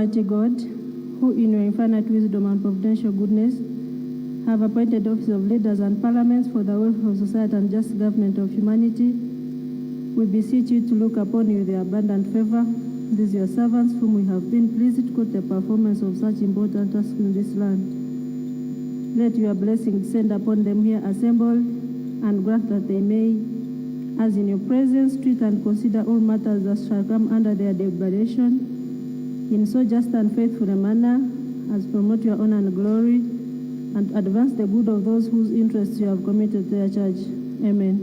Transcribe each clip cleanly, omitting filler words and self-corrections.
Almighty God, who in your infinite wisdom and providential goodness have appointed office of leaders and parliaments for the welfare of society and just government of humanity, we beseech you to look upon you with your abundant favor, these your servants whom we have been pleased to quote the performance of such important tasks in this land. Let your blessing descend upon them here assembled, and grant that they may, as in your presence, treat and consider all matters that shall come under their deliberation in so just and faithful a manner as promote your honor and glory, and advance the good of those whose interests you have committed to your church. Amen.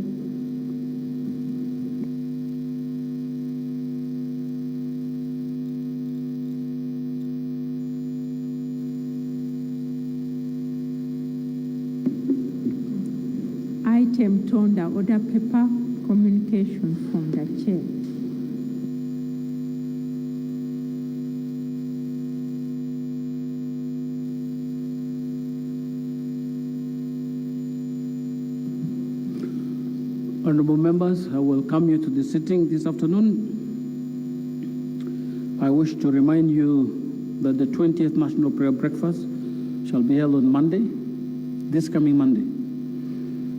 Item Tonda, order paper, communication from the chair. Honorable members, I welcome you to the sitting this afternoon. I wish to remind you that the 20th National Prayer Breakfast shall be held on Monday, this coming Monday,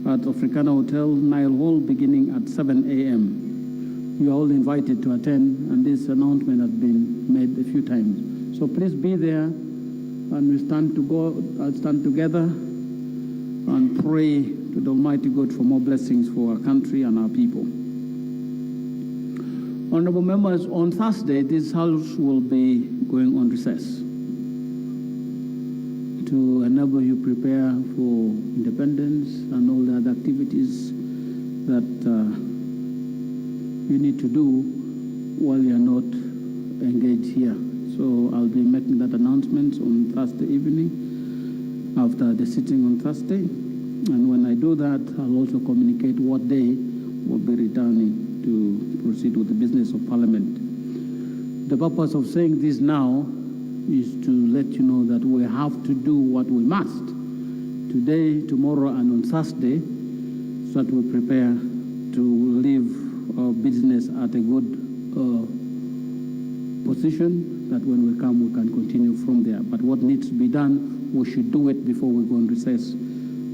at Africana Hotel, Nile Hall, beginning at 7 a.m. You are all invited to attend, and this announcement has been made a few times. So please be there, and we stand together and pray to the Almighty God for more blessings for our country and our people. Honorable members, on Thursday, this House will be going on recess to enable you prepare for independence and all the other activities that you need to do while you're not engaged here. So I'll be making that announcement on Thursday evening after the sitting on Thursday. And when I do that, I'll also communicate what day we'll be returning to proceed with the business of Parliament. The purpose of saying this now is to let you know that we have to do what we must today, tomorrow, and on Thursday, so that we prepare to leave our business at a good position, that when we come, we can continue from there. But what needs to be done, we should do it before we go on recess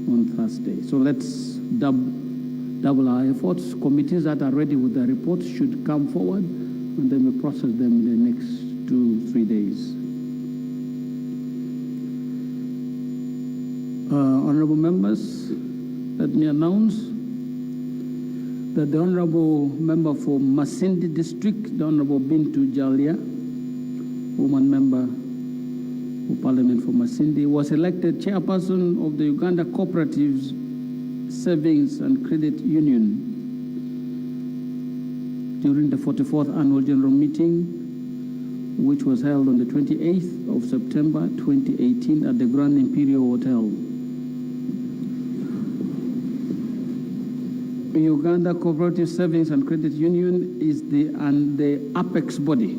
on Thursday. So let's double our efforts. Committees that are ready with their reports should come forward, and then we process them in the next 2-3 days. Honorable members, let me announce that the Honorable Member for Masindi District, the Honorable Bintu Jalia, woman member of Parliament for Masindi, was elected chairperson of the Uganda Cooperatives Savings and Credit Union during the 44th Annual General Meeting, which was held on the 28th of September 2018 at the Grand Imperial Hotel. The Uganda Cooperative Savings and Credit Union is the apex body,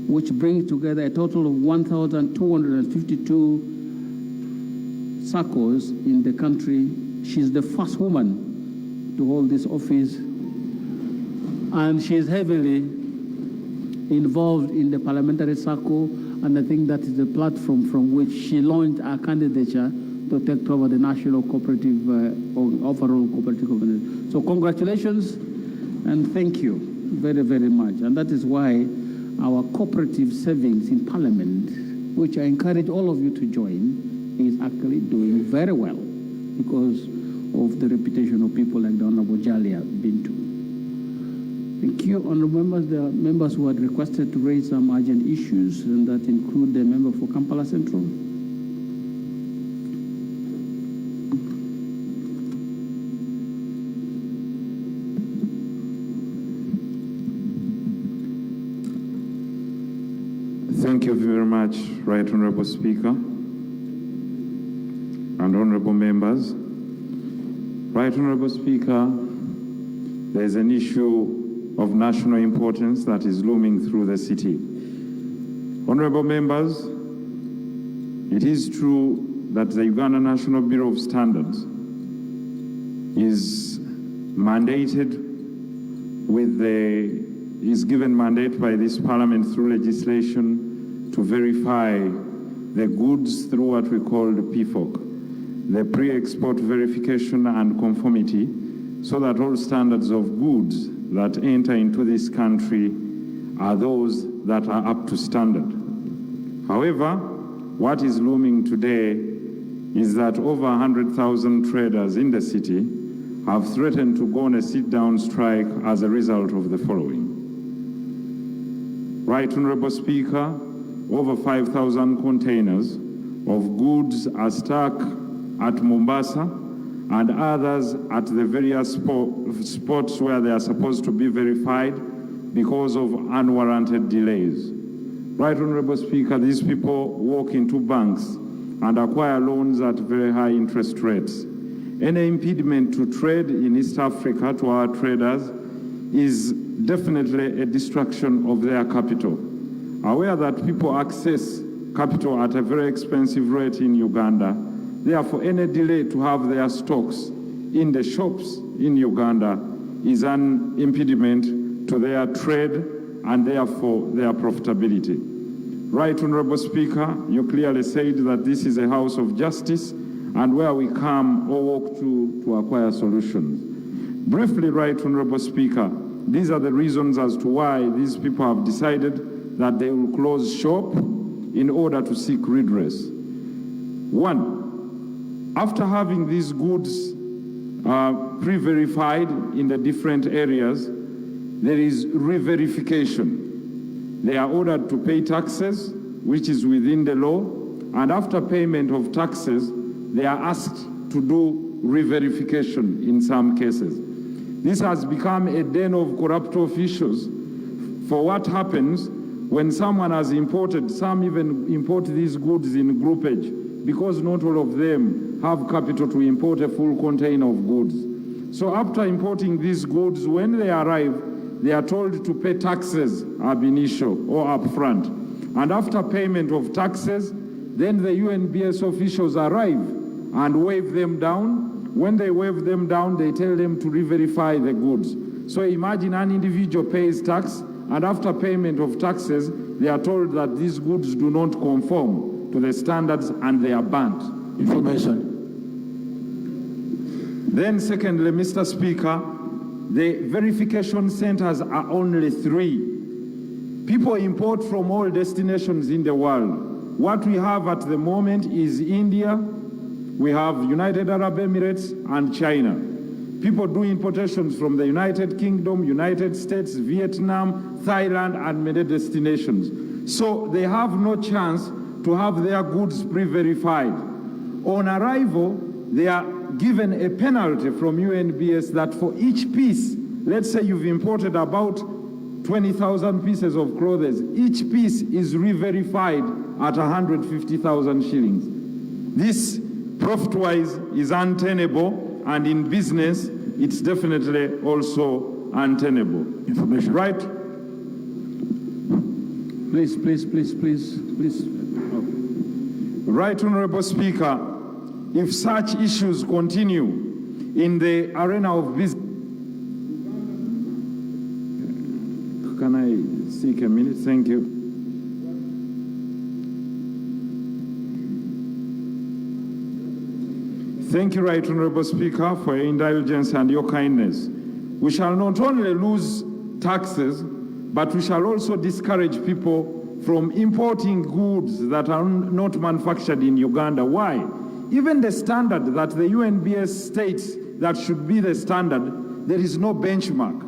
which brings together a total of 1,252 SACCOs in the country. She's the first woman to hold this office, and she's heavily involved in the parliamentary SACCO, and I think that is the platform from which she launched her candidature to take over the national cooperative, overall cooperative governance. So congratulations, and thank you very, very much. And that is why our cooperative savings in Parliament, which I encourage all of you to join, is actually doing very well because of the reputation of people like the Honorable Jalia Bintu. Thank you, honorable members. There are members who had requested to raise some urgent issues, and that include the member for Kampala Central. Thank you very much, Right Honorable Speaker and honorable members. Right Honorable Speaker, there is an issue of national importance that is looming through the city. Honorable members, it is true that the Uganda National Bureau of Standards is mandated is given mandate by this Parliament through legislation to verify the goods through what we call the PFOC, the pre-export verification and conformity, so that all standards of goods that enter into this country are those that are up to standard. However, what is looming today is that over 100,000 traders in the city have threatened to go on a sit-down strike as a result of the following. Right Honorable Speaker, over 5,000 containers of goods are stuck at Mombasa and others at the various spots where they are supposed to be verified because of unwarranted delays. Right Honorable Speaker, these people walk into banks and acquire loans at very high interest rates. Any impediment to trade in East Africa to our traders is definitely a destruction of their capital. Aware that people access capital at a very expensive rate in Uganda, therefore any delay to have their stocks in the shops in Uganda is an impediment to their trade and therefore their profitability. Right Honorable Speaker, you clearly said that this is a house of justice and where we come or walk to acquire solutions. Briefly, Right Honorable Speaker, these are the reasons as to why these people have decided that they will close shop in order to seek redress. One, after having these goods pre-verified in the different areas, there is re-verification. They are ordered to pay taxes, which is within the law, and after payment of taxes, they are asked to do re-verification in some cases. This has become a den of corrupt officials. For what happens when someone has imported, some even import these goods in groupage, because not all of them have capital to import a full container of goods. So after importing these goods, when they arrive, they are told to pay taxes ab initio or upfront. And after payment of taxes, then the UNBS officials arrive and wave them down. When they wave them down, they tell them to re-verify the goods. So imagine an individual pays tax, and after payment of taxes, they are told that these goods do not conform to the standards and they are banned. Information. Then secondly, Mr. Speaker, the verification centers are only 3. People import from all destinations in the world. What we have at the moment is India, we have United Arab Emirates and China. People do importations from the United Kingdom, United States, Vietnam, Thailand, and many destinations. So they have no chance to have their goods pre-verified. On arrival, they are given a penalty from UNBS that for each piece, let's say you've imported about 20,000 pieces of clothes, each piece is re-verified at 150,000 shillings. This, profit-wise, is untenable, and in business, it's definitely also untenable. Information. Right? Please. Right, Honorable Speaker, if such issues continue in the arena of business, can I seek a minute? Thank you. Thank you, Right Honorable Speaker, for your indulgence and your kindness. We shall not only lose taxes, but we shall also discourage people from importing goods that are not manufactured in Uganda. Why? Even the standard that the UNBS states that should be the standard, there is no benchmark.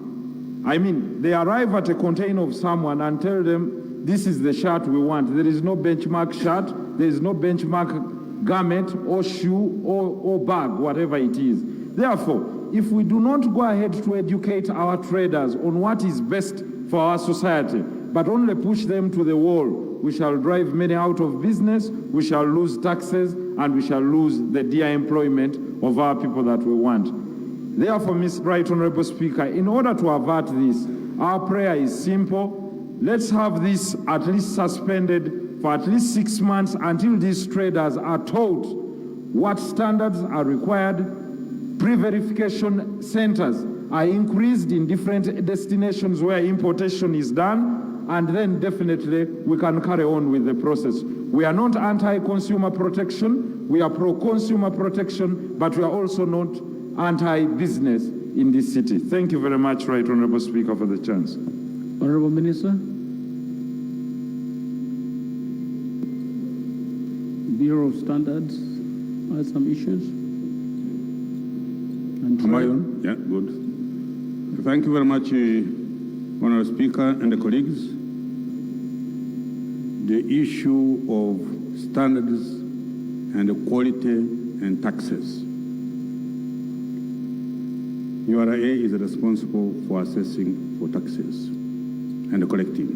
I mean, they arrive at a container of someone and tell them, this is the shirt we want. There is no benchmark shirt, there is no benchmark garment or shoe or bag, whatever it is. Therefore, if we do not go ahead to educate our traders on what is best for our society, but only push them to the wall, we shall drive many out of business, we shall lose taxes, and we shall lose the dear employment of our people that we want. Therefore, Mr. Right Honorable Speaker, in order to avert this, our prayer is simple. Let's have this at least suspended for at least 6 months until these traders are taught what standards are required. Pre-verification centers are increased in different destinations where importation is done, and then definitely we can carry on with the process. We are not anti-consumer protection, we are pro-consumer protection, but we are also not anti-business in this city. Thank you very much, Right Honourable Speaker, for the chance. Honourable Minister. Bureau of Standards has some issues. Am I on? Yeah, good. Thank you very much, Honourable Speaker and the colleagues. The issue of standards and the quality and taxes. URA is responsible for assessing for taxes and collecting.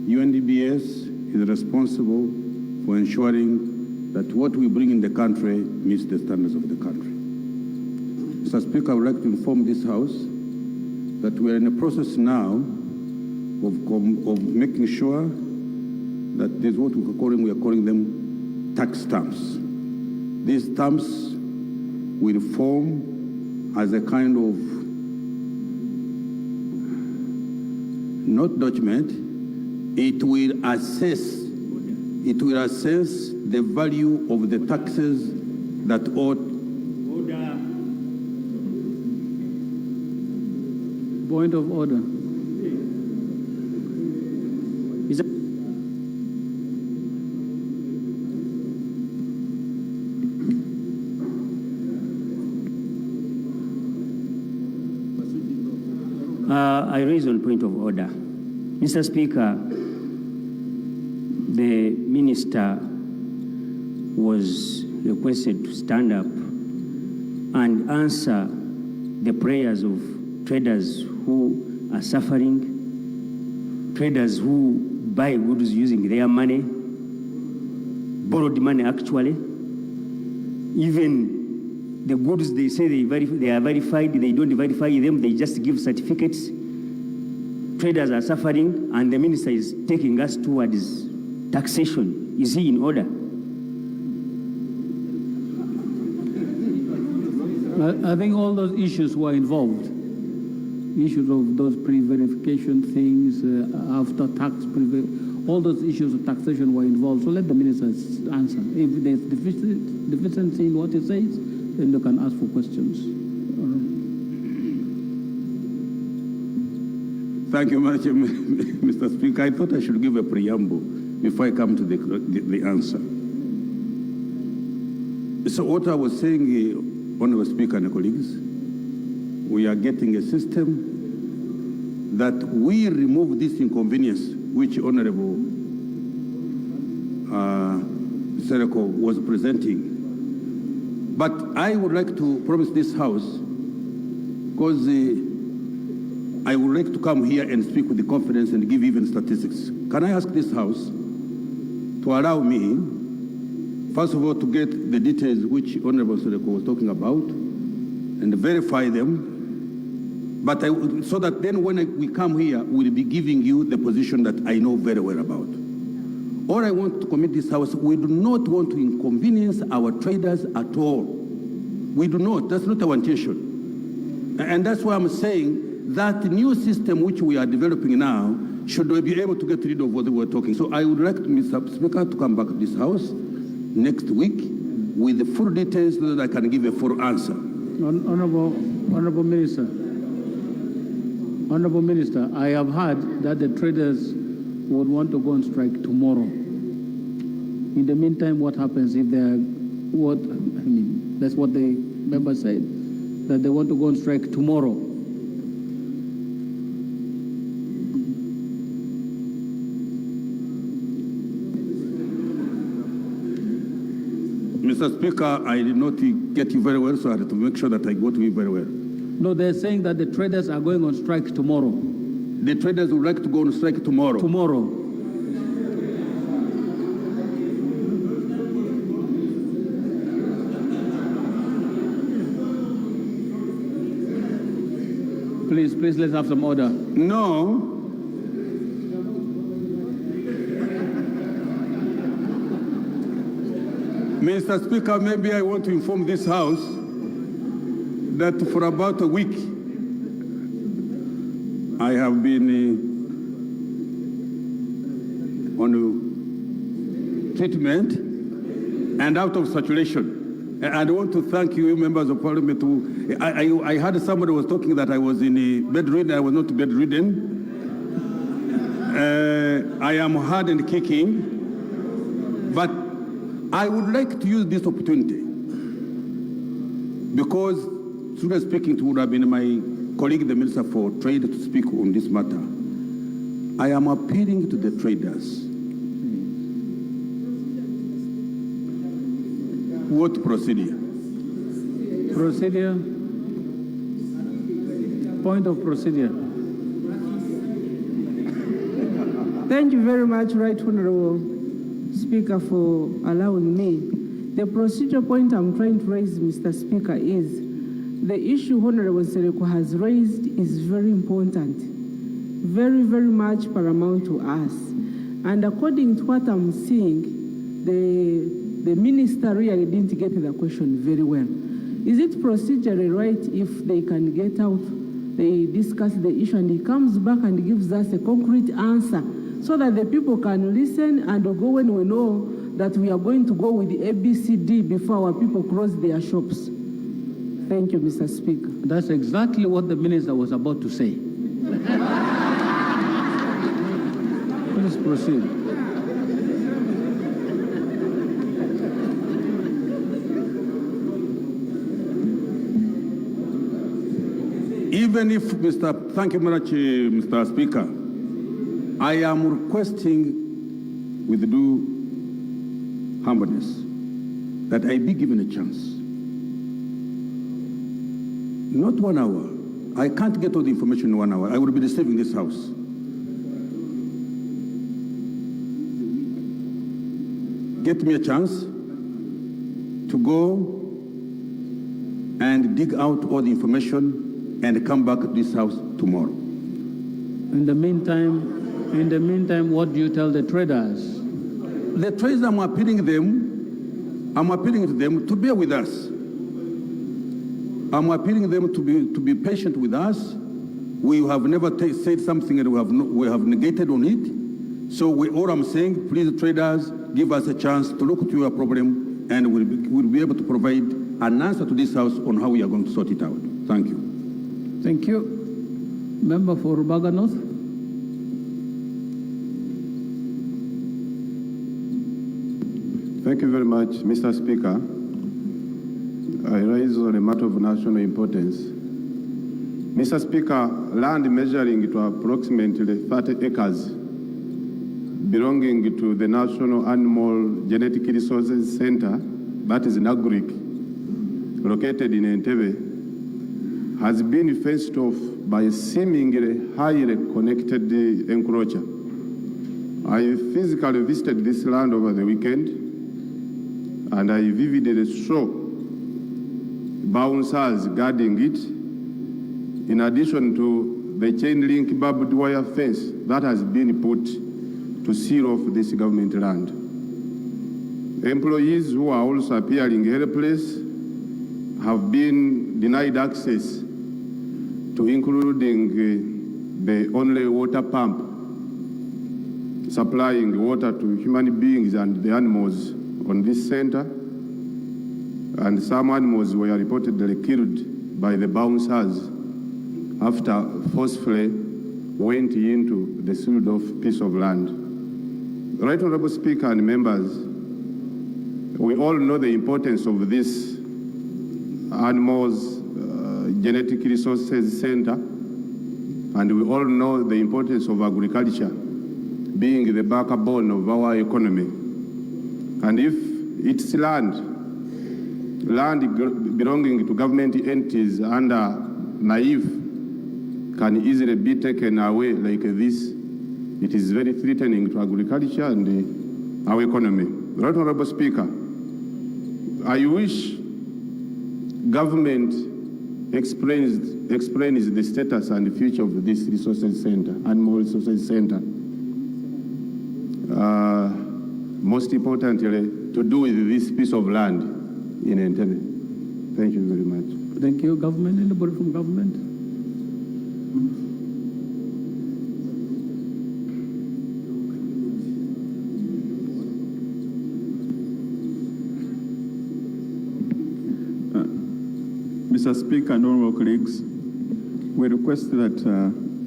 UNDBS is responsible for ensuring that what we bring in the country meets the standards of the country. Mr. Speaker, I would like to inform this House that we are in a process now of making sure that there's what we are calling them tax stamps. These stamps will form as a kind of, not document, it will assess the value of the taxes that ought. Point of order. I raise on point of order. Mr. Speaker, the minister was requested to stand up and answer the prayers of traders who are suffering, traders who buy goods using their money, borrowed money actually. Even the goods they say they are verified, they don't verify them, they just give certificates. Traders are suffering, and the minister is taking us towards taxation. Is he in order? I think all those issues were involved. Issues of those pre-verification things, after tax, all those issues of taxation were involved. So let the minister answer. If there's deficiency in what he says, then you can ask for questions. Thank you much, Mr. Speaker. I thought I should give a preamble before I come to the answer. So what I was saying, Honourable Speaker and colleagues, we are getting a system that we remove this inconvenience which Honourable Sereko was presenting. But I would like to promise this House, because I would like to come here and speak with the confidence and give even statistics. Can I ask this House to allow me, first of all, to get the details which Honourable Sereko was talking about and verify them, but so that then when we come here, we'll be giving you the position that I know very well about. All I want to commit this House, we do not want to inconvenience our traders at all. We do not. That's not our intention. And that's why I'm saying that new system which we are developing now should be able to get rid of what we were talking. So I would like Mr. Speaker to come back to this House next week with the full details so that I can give a full answer. Honourable Minister, I have heard that the traders would want to go on strike tomorrow. In the meantime, what happens if that's what the member said, that they want to go on strike tomorrow. Mr. Speaker, I did not get you very well, so I had to make sure that I got you very well. No, they're saying that the traders are going on strike tomorrow. The traders would like to go on strike tomorrow. Tomorrow. Please, let's have some order. No. Mr. Speaker, maybe I want to inform this House that for about a week, I have been on treatment and out of saturation. And I want to thank you, members of parliament. I heard somebody was talking that I was in bedridden. I was not bedridden. I am hard and kicking, but I would like to use this opportunity because, truly speaking, it would have been my colleague, the Minister for Trade, to speak on this matter. I am appealing to the traders. What procedure? Procedure. Point of procedure. Thank you very much, Right Honorable Speaker, for allowing me. The procedure point I'm trying to raise, Mr. Speaker, is the issue Honorable Sereko has raised is very important, very, very much paramount to us. And according to what I'm seeing, the minister really didn't get the question very well. Is it procedurally right if they can get out, they discuss the issue, and he comes back and gives us a concrete answer so that the people can listen and go when we know that we are going to go with the ABCD before our people close their shops? Thank you, Mr. Speaker. That's exactly what the minister was about to say. Please proceed. Even if, thank you very much, Mr. Speaker, I am requesting with due humbleness that I be given a chance. Not 1 hour. I can't get all the information in 1 hour. I will be receiving this house. Get me a chance to go and dig out all the information and come back to this house tomorrow. In the meantime, what do you tell the traders? The traders, I'm appealing to them to bear with us. I'm appealing to them to be patient with us. We have never said something and we have negated on it. So all I'm saying, please traders, give us a chance to look to your problem, and we'll be able to provide an answer to this house on how we are going to sort it out. Thank you. Thank you. Member for Rubaga North. Thank you very much, Mr. Speaker. I raise on a matter of national importance. Mr. Speaker, land measuring to approximately 30 acres belonging to the National Animal Genetic Resources Center, that is NAGRIC, located in Entebbe, has been faced off by a seemingly highly connected encroacher. I physically visited this land over the weekend, and I vividly saw bouncers guarding it, in addition to the chain link barbed wire fence that has been put to seal off this government land. Employees who are also appearing helpless have been denied access to including the only water pump supplying water to human beings and the animals on this center, and some animals were reportedly killed by the bouncers after forcefully went into the sealed-off piece of land. Right Honorable Speaker and members, we all know the importance of this Animals Genetic Resources Center, and we all know the importance of agriculture being the backbone of our economy. And if it's land belonging to government entities under naive can easily be taken away like this, it is very threatening to agriculture and our economy. Right Honorable Speaker, I wish government explains the status and the future of this resources center, Animal Resources Center. Most importantly, to do with this piece of land in Entebbe. Thank you very much. Thank you. Government, anybody from government? Mr. Speaker and honorable colleagues, we request that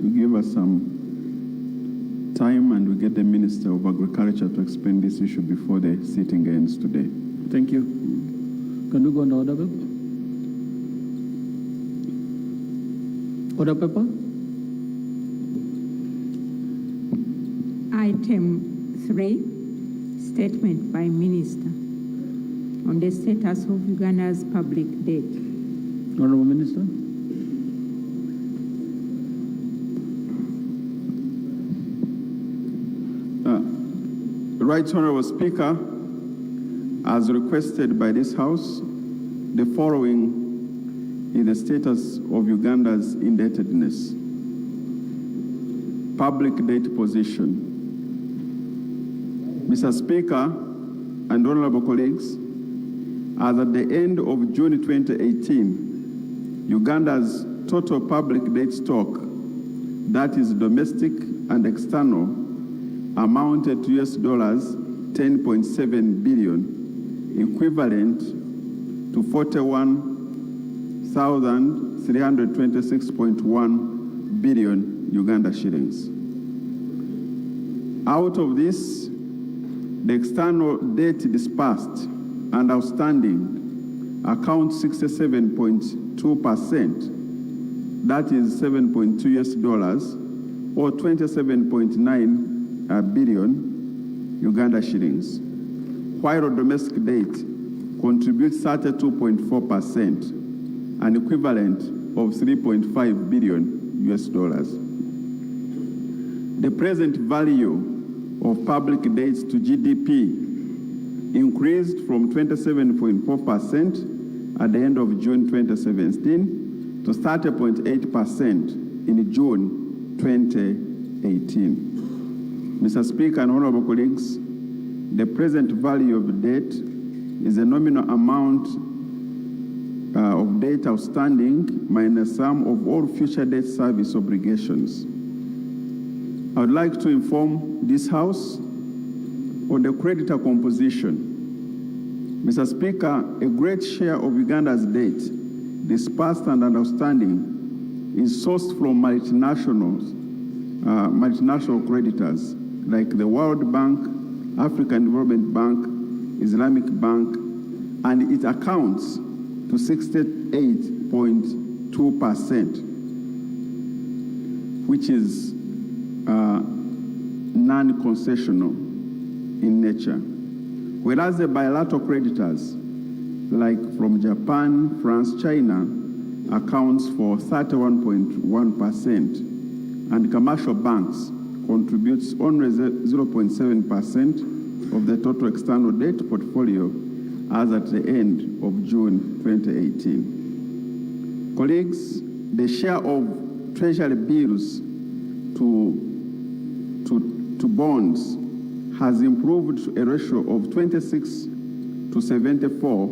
you give us some time and we get the Minister of Agriculture to explain this issue before the sitting ends today. Thank you. Can we go on the order, Pepper? Order, Pepper? Item 3, statement by Minister on the status of Uganda's public debt. Honorable Minister. Right Honorable Speaker, as requested by this House, the following is the status of Uganda's indebtedness. Public debt position. Mr. Speaker and honorable colleagues, as at the end of June 2018, Uganda's total public debt stock, that is domestic and external, amounted to $10.7 billion, equivalent to 41,326.1 billion Uganda shillings. Out of this, the external debt disbursed and outstanding accounts 67.2%, that is $7.2 or 27.9 billion Uganda shillings, while domestic debt contributes 32.4%, an equivalent of $3.5 billion. The present value of public debt to GDP increased from 27.4% at the end of June 2017 to 30.8% in June 2018. Mr. Speaker and honorable colleagues, the present value of debt is a nominal amount of debt outstanding minus sum of all future debt service obligations. I would like to inform this House on the creditor composition. Mr. Speaker, a great share of Uganda's debt, disbursed and outstanding, is sourced from multinational creditors like the World Bank, African Development Bank, Islamic Bank, and it accounts to 68.2%, which is non-concessional in nature. Whereas the bilateral creditors, like from Japan, France, China, accounts for 31.1%, and commercial banks contributes only 0.7% of the total external debt portfolio as at the end of June 2018. Colleagues, the share of treasury bills to bonds has improved to a ratio of 26 to 74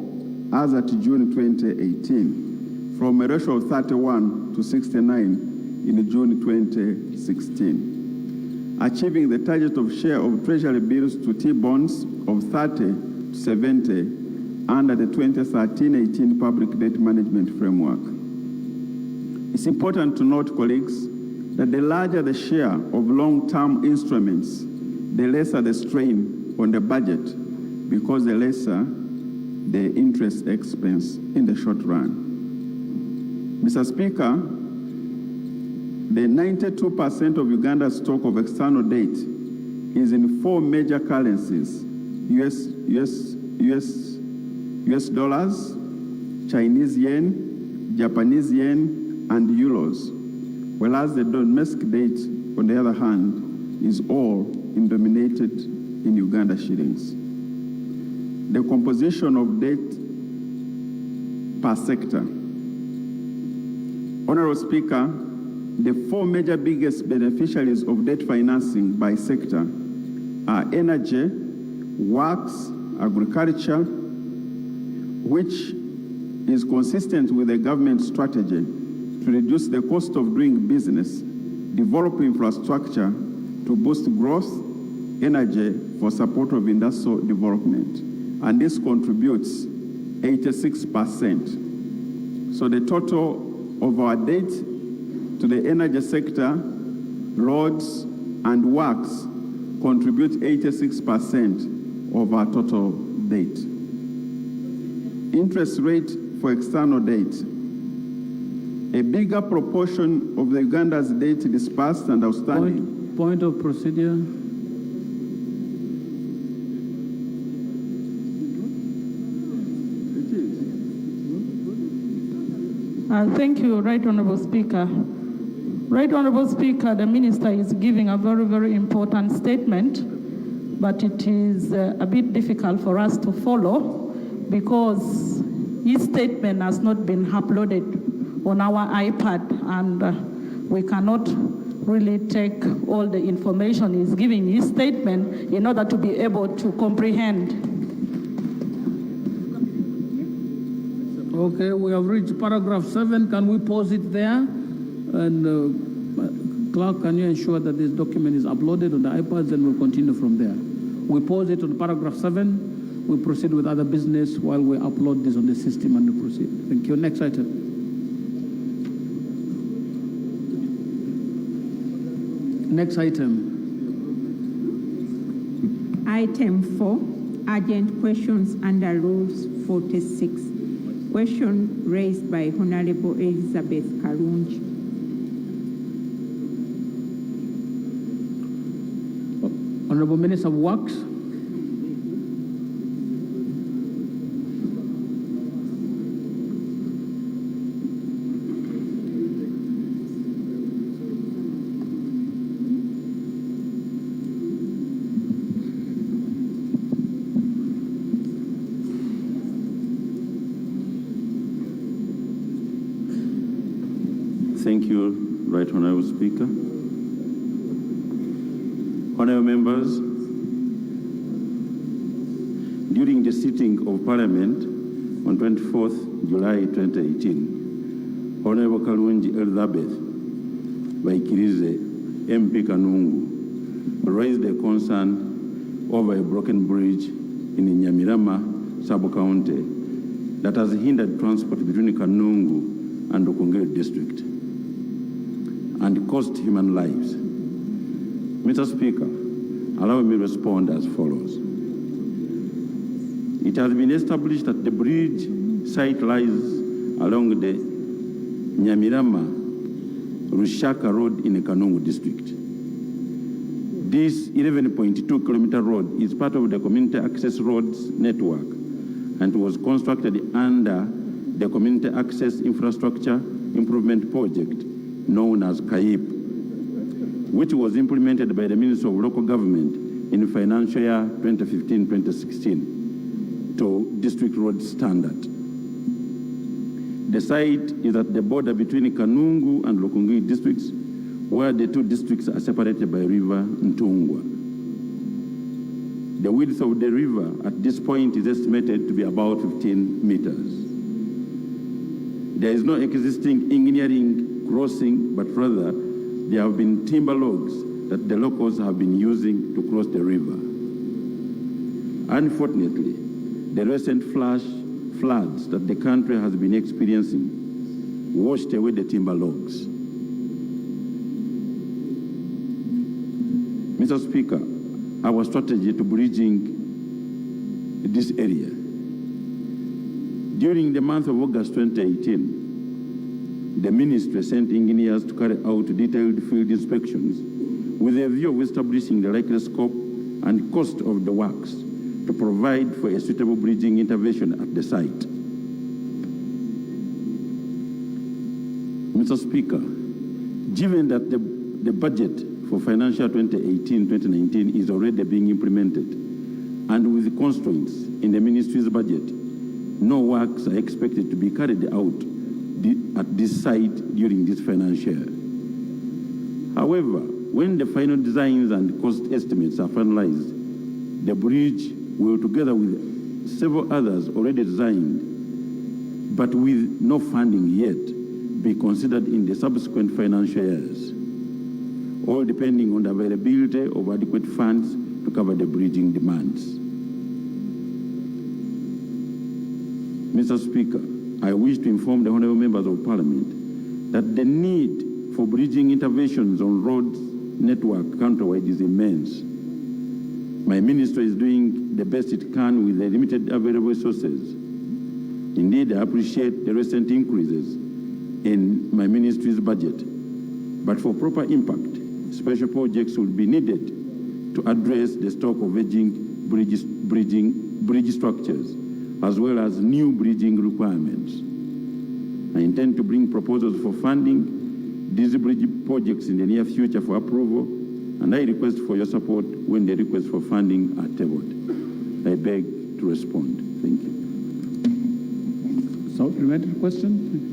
as at June 2018, from a ratio of 31 to 69 in June 2016, achieving the target of share of treasury bills to T-bonds of 30 to 70 under the 2013-18 Public Debt Management Framework. It's important to note, colleagues, that the larger the share of long-term instruments, the lesser the strain on the budget, because the lesser the interest expense in the short run. Mr. Speaker, the 92% of Uganda's stock of external debt is in 4 major currencies: US dollars, Chinese yen, Japanese yen, and euros, whereas the domestic debt, on the other hand, is all denominated in Uganda shillings. The composition of debt per sector. Honorable Speaker, the 4 major biggest beneficiaries of debt financing by sector are energy, works, agriculture, which is consistent with the government strategy to reduce the cost of doing business, develop infrastructure to boost growth, energy for support of industrial development, and this contributes 86%. So the total of our debt to the energy sector, roads and works contribute 86% of our total debt. Interest rate for external debt. A bigger proportion of the Uganda's debt disbursed and outstanding. Point of procedure. Thank you, Right Honourable Speaker. Right Honourable Speaker, the Minister is giving a very, very important statement, but it is a bit difficult for us to follow because his statement has not been uploaded on our iPad, and we cannot really take all the information he's giving his statement in order to be able to comprehend. Okay, we have reached paragraph 7. Can we pause it there? And clerk, can you ensure that this document is uploaded on the iPads, and we'll continue from there. We pause it on paragraph 7. We proceed with other business while we upload this on the system and we proceed. Thank you. Next item. Next item. Item 4, urgent questions under Rules 46. Question raised by Honorable Elizabeth Karunji. Honorable Minister of Works. Thank you, Right Honourable Speaker. Honourable members, during the sitting of Parliament on 24th July 2018, Honourable Kalunji Elizabeth Baikirize MP Kanungu raised a concern over a broken bridge in Nyamirama sub-county that has hindered transport between Kanungu and Rukungiri district and cost human lives. Mr. Speaker, allow me to respond as follows. It has been established that the bridge site lies along the Nyamirama-Rushaka Road in the Kanungu district. This 11.2-kilometer road is part of the Community Access Roads Network and was constructed under the Community Access Infrastructure Improvement Project known as CAIP, which was implemented by the Ministry of Local Government in financial year 2015-2016 to district road standard. The site is at the border between Kanungu and Rukungiri districts, where the two districts are separated by river Ntungwa. The width of the river at this point is estimated to be about 15 meters. There is no existing engineering crossing, but rather there have been timber logs that the locals have been using to cross the river. Unfortunately, the recent flash floods that the country has been experiencing washed away the timber logs. Mr. Speaker, our strategy to bridging this area. During the month of August 2018, the ministry sent engineers to carry out detailed field inspections with a view of establishing the likely scope and cost of the works to provide for a suitable bridging intervention at the site. Mr. Speaker, given that the budget for financial 2018-2019 is already being implemented, and with constraints in the ministry's budget, no works are expected to be carried out at this site during this financial year. However, when the final designs and cost estimates are finalized, the bridge will, together with several others already designed, but with no funding yet, be considered in the subsequent financial years, all depending on the availability of adequate funds to cover the bridging demands. Mr. Speaker, I wish to inform the honorable members of parliament that the need for bridging interventions on roads network countrywide is immense. My ministry is doing the best it can with the limited available resources. Indeed, I appreciate the recent increases in my ministry's budget, but for proper impact, special projects will be needed to address the stock of aging bridge structures, as well as new bridging requirements. I intend to bring proposals for funding these bridge projects in the near future for approval, and I request for your support when the requests for funding are tabled. I beg to respond. Thank you. Supplementary question?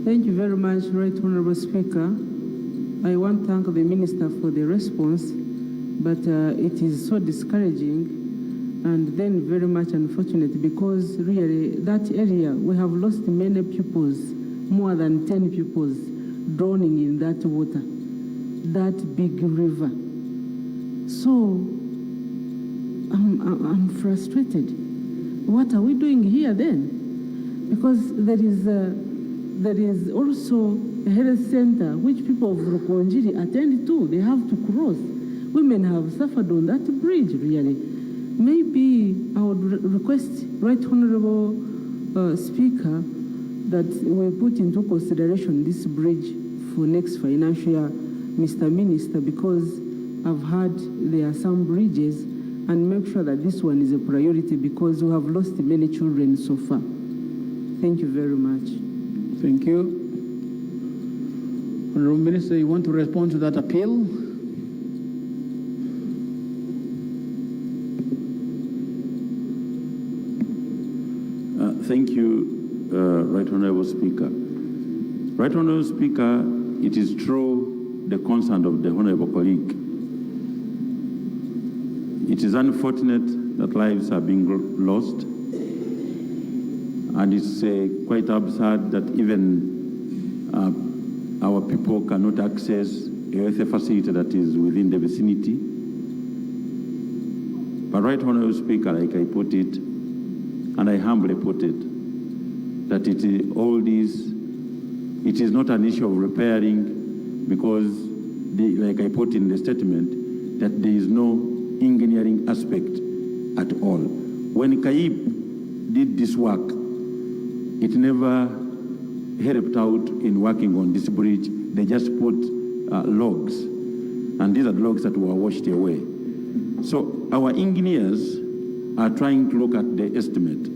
Thank you very much, Right Honorable Speaker. I want to thank the Minister for the response, but it is so discouraging and then very much unfortunate because really that area, we have lost many pupils, more than 10 pupils drowning in that water, that big river. So I'm frustrated. What are we doing here then? Because there is also a health center which people of Rukonjiri attend to. They have to cross. Women have suffered on that bridge, really. Maybe I would request, Right Honorable Speaker, that we put into consideration this bridge for next financial year, Mr. Minister, because I've heard there are some bridges, and make sure that this one is a priority because we have lost many children so far. Thank you very much. Thank you. Honorable Minister, you want to respond to that appeal? Thank you, Right Honorable Speaker. Right Honorable Speaker, it is true the concern of the Honorable colleague. It is unfortunate that lives are being lost, and it's quite absurd that even our people cannot access a health facility that is within the vicinity. But Right Honorable Speaker, like I put it, and I humbly put it, that all this, it is not an issue of repairing because, like I put in the statement, that there is no engineering aspect at all. When CAIP did this work, it never helped out in working on this bridge. They just put logs, and these are the logs that were washed away. So our engineers are trying to look at the estimate,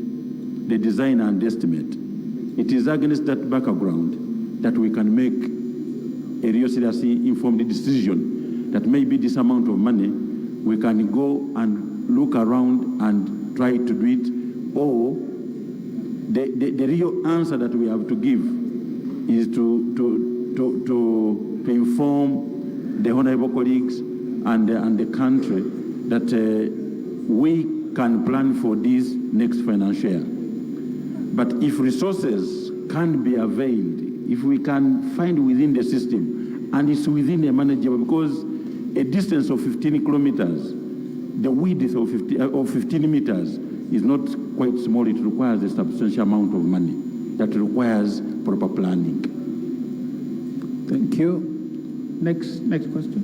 the design and estimate. It is against that background that we can make a real seriously informed decision that maybe this amount of money, we can go and look around and try to do it, or the real answer that we have to give is to inform the honorable colleagues and the country that we can plan for this next financial year. But if resources can't be availed, if we can find within the system, and it's within a manageable, because a distance of 15 kilometers, the width of 15 meters is not quite small. It requires a substantial amount of money that requires proper planning. Thank you. Next question.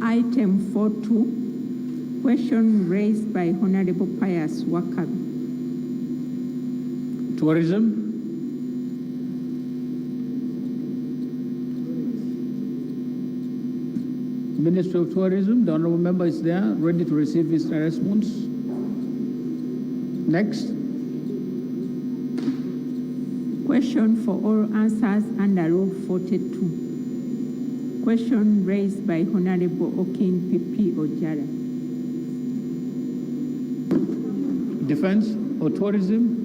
Item 4.2, question raised by Honorable Pius Wakabi. Tourism. Minister of Tourism, the honorable member is there, ready to receive his response. Next. Question for all answers under Rule 42. Question raised by Honorable Okin Pipi Ojara. Defense or tourism?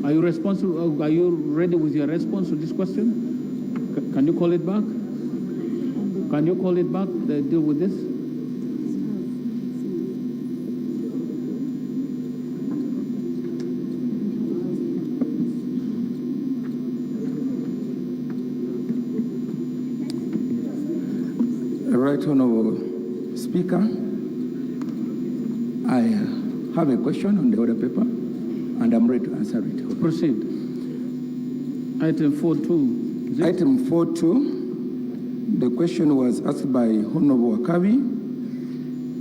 Are you responsible? Are you ready with your response to this question? Can you call it back? Can you call it back? Deal with this. Right Honourable Speaker, I have a question on the order paper, and I'm ready to answer it. Proceed. Item 4.2. Item 4.2, the question was asked by Honourable Wakabi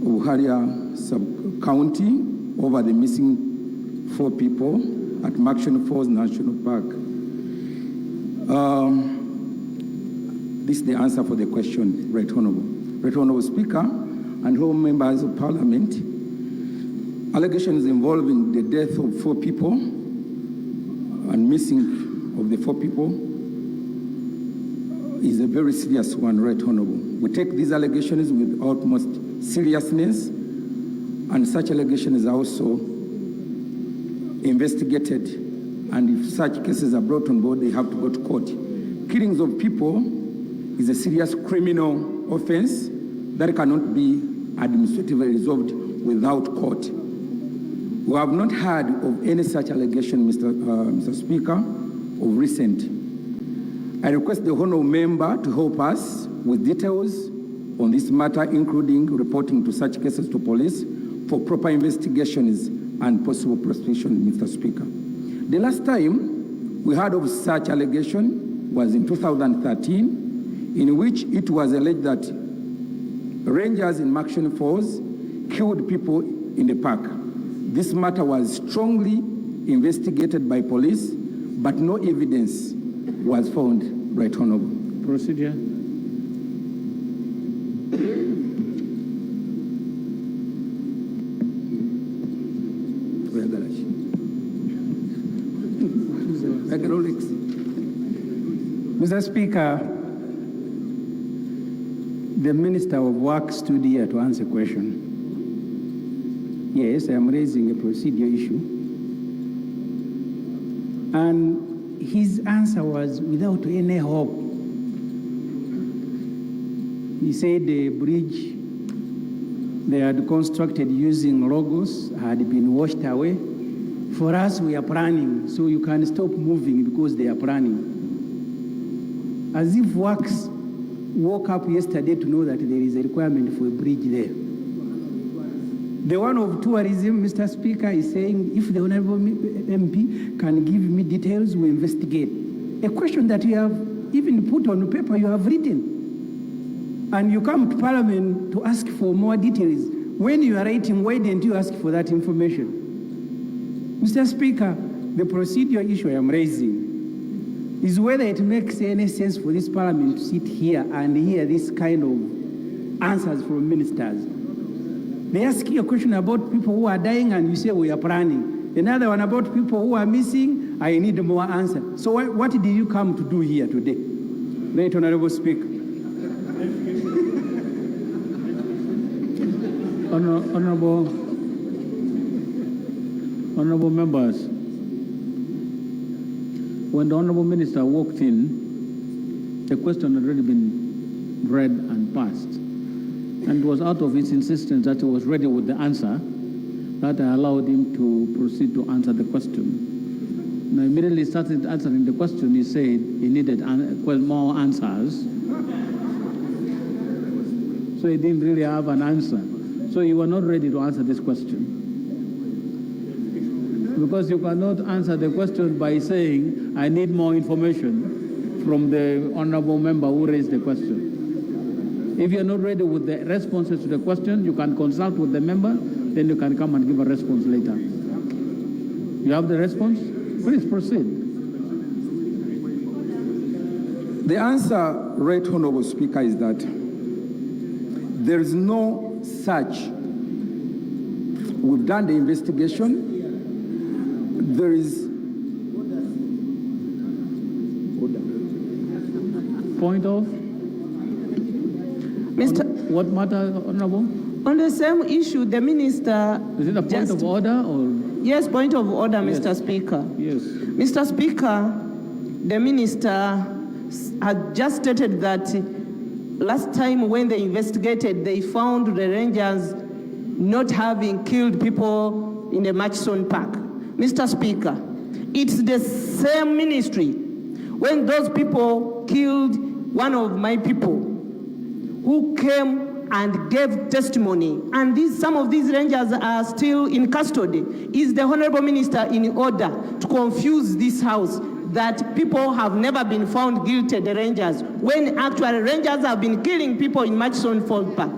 of Haria Sub-County over the missing 4 people at Murchison Falls National Park. This is the answer for the question, Right Honourable. Right Honourable Speaker and all members of Parliament, allegations involving the death of 4 people and missing of the 4 people is a very serious one, Right Honourable. We take these allegations with utmost seriousness, and such allegations are also investigated, and if such cases are brought on board, they have to go to court. Killings of people is a serious criminal offense that cannot be administratively resolved without court. We have not heard of any such allegation, Mr. Speaker, of recent. I request the honourable member to help us with details on this matter, including reporting to such cases to police for proper investigations and possible prosecution, Mr. Speaker. The last time we heard of such allegation was in 2013, in which it was alleged that rangers in Murchison Falls killed people in the park. This matter was strongly investigated by police, but no evidence was found, Right Honourable. Procedure. Mr. Speaker, the Minister of Work stood here to answer a question. Yes, I am raising a procedure issue. And his answer was without any hope. He said the bridge they had constructed using logos had been washed away. For us, we are planning, so you can stop moving because they are planning. As if Works woke up yesterday to know that there is a requirement for a bridge there. The one of tourism, Mr. Speaker, is saying if the Honourable MP can give me details, we investigate. A question that you have even put on paper, you have written. And you come to Parliament to ask for more details. When you are writing, why didn't you ask for that information? Mr. Speaker, the procedure issue I am raising is whether it makes any sense for this Parliament to sit here and hear this kind of answers from ministers. They ask you a question about people who are dying and you say we are planning. Another one about people who are missing, I need more answer. So what did you come to do here today? Right Honourable Speaker. Honourable members, when the Honourable Minister walked in, the question had already been read and passed. And it was out of his insistence that he was ready with the answer that I allowed him to proceed to answer the question. When I immediately started answering the question, he said he needed more answers. So he didn't really have an answer. So you were not ready to answer this question. Because you cannot answer the question by saying, I need more information from the honourable member who raised the question. If you're not ready with the responses to the question, you can consult with the member, then you can come and give a response later. You have the response? Please proceed. The answer, Right Honourable Speaker, is that there is no such. We've done the investigation. There is point of Mr. What matter, Honourable? On the same issue, the minister. Is it a point of order or? Yes, point of order, yes. Mr. Speaker. Yes. Mr. Speaker, the minister had just stated that last time when they investigated, they found the rangers not having killed people in the Murchison Park. Mr. Speaker, it's the same ministry when those people killed one of my people who came and gave testimony, and some of these rangers are still in custody. Is the Honorable Minister in order to confuse this House that people have never been found guilty, the rangers, when actually rangers have been killing people in Murchison Falls Park?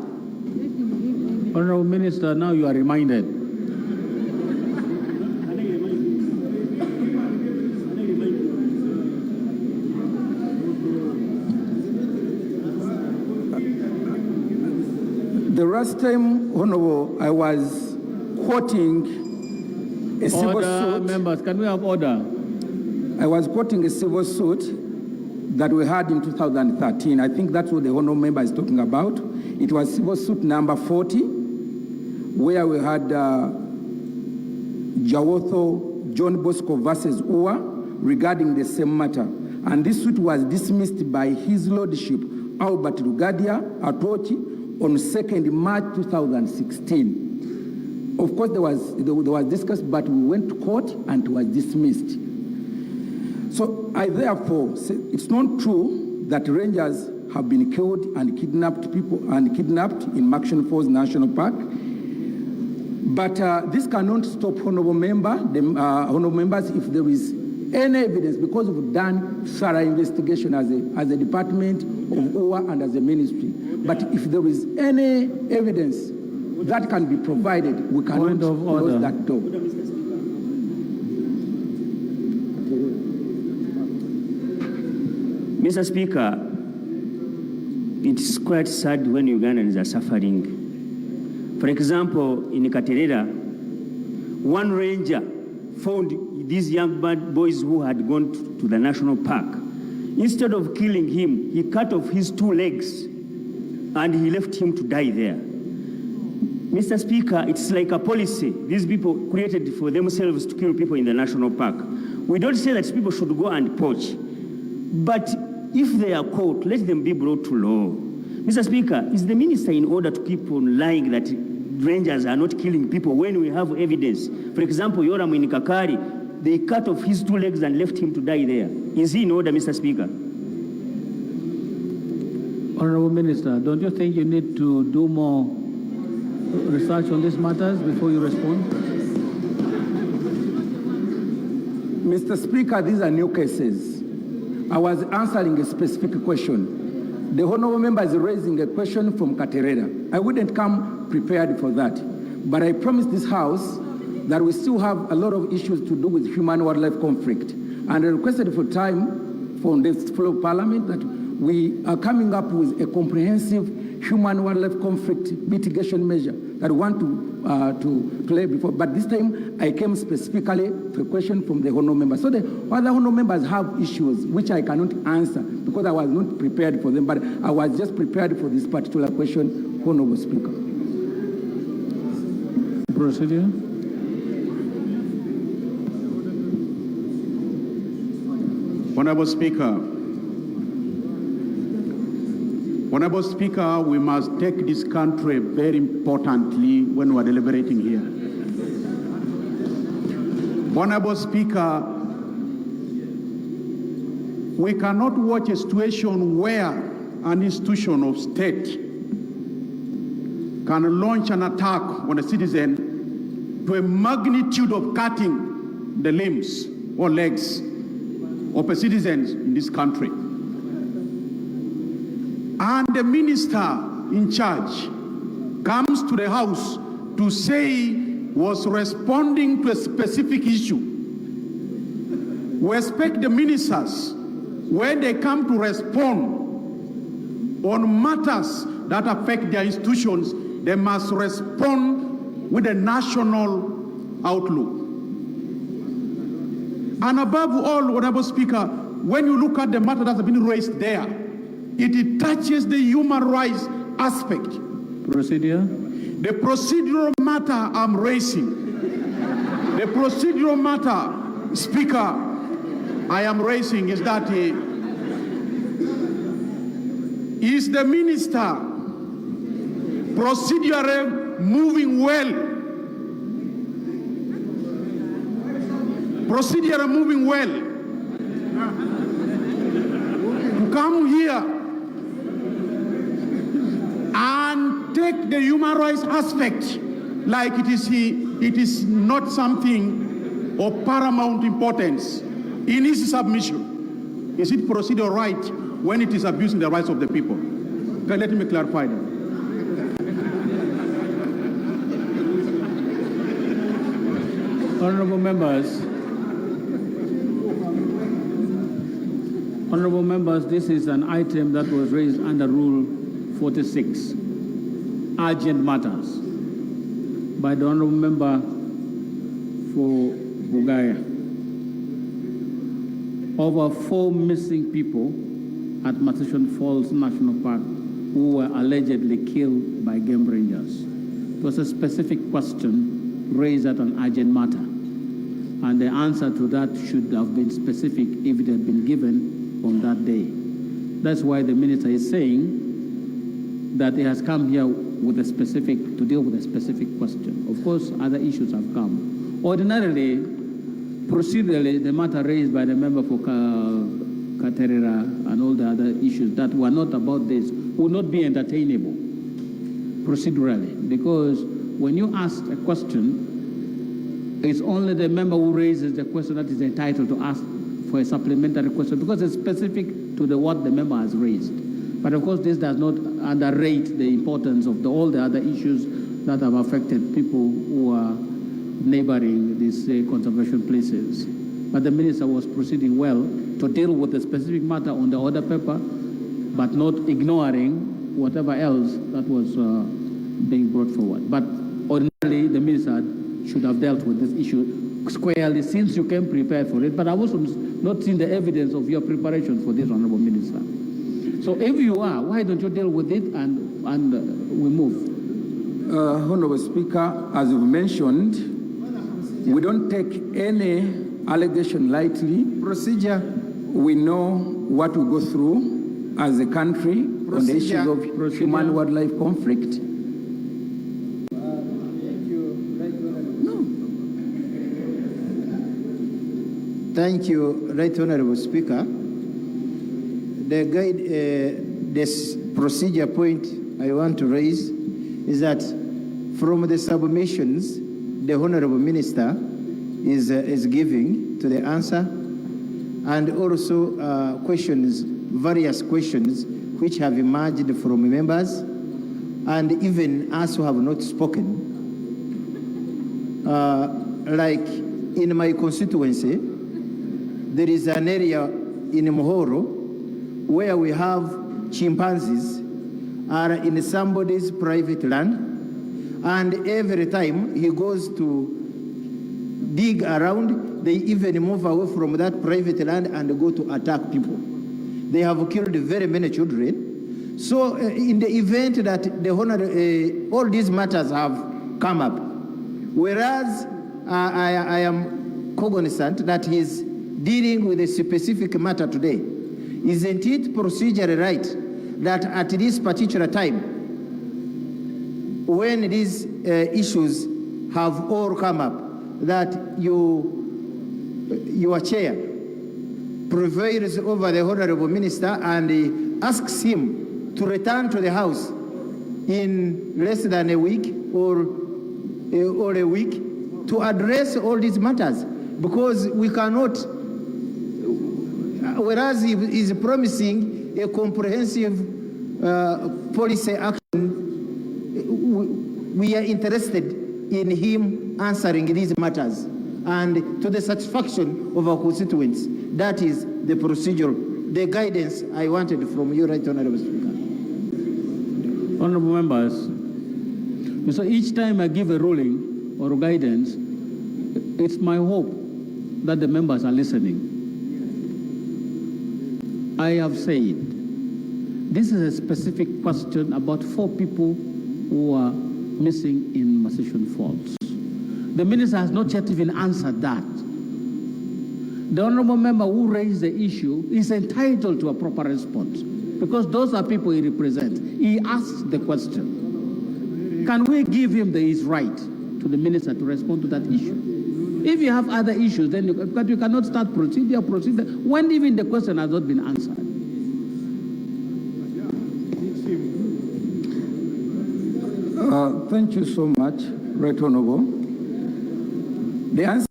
Honorable Minister, now you are reminded. The last time, Honorable, I was quoting a civil suit. Members, can we have order? I was quoting a civil suit that we had in 2013. I think that's what the Honorable Member is talking about. It was civil suit number 40, where we had Jawotho John Bosco versus Ua regarding the same matter. And this suit was dismissed by His Lordship Albert Lugadia Atochi on 2nd March 2016. Of course, there was discussed, but we went to court and it was dismissed. So I therefore say it's not true that rangers have been killed and kidnapped in Murchison Falls National Park. But this cannot stop honorable members if there is any evidence, because we've done thorough investigation as a department of OA and as a ministry. But if there is any evidence that can be provided, we cannot close that door. Mr. Speaker, it's quite sad when Ugandans are suffering. For example, in Katerera, one ranger found these young boys who had gone to the national park. Instead of killing him, he cut off his 2 legs and he left him to die there. Mr. Speaker, it's like a policy these people created for themselves to kill people in the national park. We don't say that people should go and poach, but if they are caught, let them be brought to law. Mr. Speaker, is the minister in order to keep on lying that rangers are not killing people when we have evidence? For example, Yoram in Kakari, they cut off his 2 legs and left him to die there. Is he in order, Mr. Speaker? Honorable Minister, don't you think you need to do more research on these matters before you respond? Mr. Speaker, these are new cases. I was answering a specific question. The honorable member is raising a question from Katerera. I wouldn't come prepared for that. But I promised this House that we still have a lot of issues to do with human-wildlife conflict. And I requested for time from this floor of Parliament that we are coming up with a comprehensive human-wildlife conflict mitigation measure that we want to play before. But this time, I came specifically for a question from the honourable member. So the other honourable members have issues which I cannot answer because I was not prepared for them, but I was just prepared for this particular question, Honourable Speaker. Procedure. Honorable Speaker, we must take this country very importantly when we're deliberating here. Honorable Speaker, we cannot watch a situation where an institution of state can launch an attack on a citizen to a magnitude of cutting the limbs or legs of a citizen in this country. And the minister in charge comes to the House to say was responding to a specific issue. We expect the ministers, when they come to respond on matters that affect their institutions, they must respond with a national outlook. And above all, Honorable Speaker, when you look at the matter that has been raised there, it touches the human rights aspect. Procedure. The procedural matter I'm raising, the procedural matter, Speaker, I am raising is that is the minister procedurally moving well? Procedure moving well. To come here and take the human rights aspect like it is not something of paramount importance in his submission. Is it procedural right when it is abusing the rights of the people? Okay, let me clarify that. Honorable members, this is an item that was raised under Rule 46, urgent matters, by the honorable member for Bugaya. Over 4 missing people at Massishon Falls National Park who were allegedly killed by game rangers. It was a specific question raised at an urgent matter, and the answer to that should have been specific if it had been given on that day. That's why the minister is saying that he has come here with to deal with a specific question. Of course, other issues have come. Ordinarily, procedurally, the matter raised by the member for Katerera and all the other issues that were not about this would not be entertainable procedurally, because when you ask a question, it's only the member who raises the question that is entitled to ask for a supplementary question, because it's specific to what the member has raised. But of course, this does not underrate the importance of all the other issues that have affected people who are neighboring these conservation places. But the minister was proceeding well to deal with the specific matter on the order paper, but not ignoring whatever else that was being brought forward. But ordinarily, the minister should have dealt with this issue squarely, since you came prepared for it. But I've also not seen the evidence of your preparation for this, Honorable Minister. So if you are, why don't you deal with it and we move? Honorable Speaker, as you've mentioned, we don't take any allegation lightly. Procedure. We know what we go through as a country on the issues of human-wildlife conflict. Thank you, Right Honorable Speaker. This procedure point I want to raise is that from the submissions the Honorable Minister is giving to the answer, and also various questions which have emerged from members, and even us who have not spoken. Like in my constituency, there is an area in Mohoro where we have chimpanzees are in somebody's private land, and every time he goes to dig around, they even move away from that private land and go to attack people. They have killed very many children. So in the event that all these matters have come up, whereas I am cognizant that he's dealing with a specific matter today, isn't it procedurally right that at this particular time, when these issues have all come up, that your chair prevails over the Honorable Minister and asks him to return to the House in less than a week or a week to address all these matters? Because we cannot, whereas he is promising a comprehensive policy action, we are interested in him answering these matters and to the satisfaction of our constituents. That is the procedure, the guidance I wanted from you, Right Honorable Speaker. Honorable members, so each time I give a ruling or guidance, it's my hope that the members are listening. I have said, this is a specific question about 4 people who are missing in Massishon Falls. The minister has not yet even answered that. The honorable member who raised the issue is entitled to a proper response, because those are people he represents. He asked the question. Can we give him his right to the minister to respond to that issue? If you have other issues, then you cannot start procedure when even the question has not been answered. Thank you so much, Right Honorable. The answer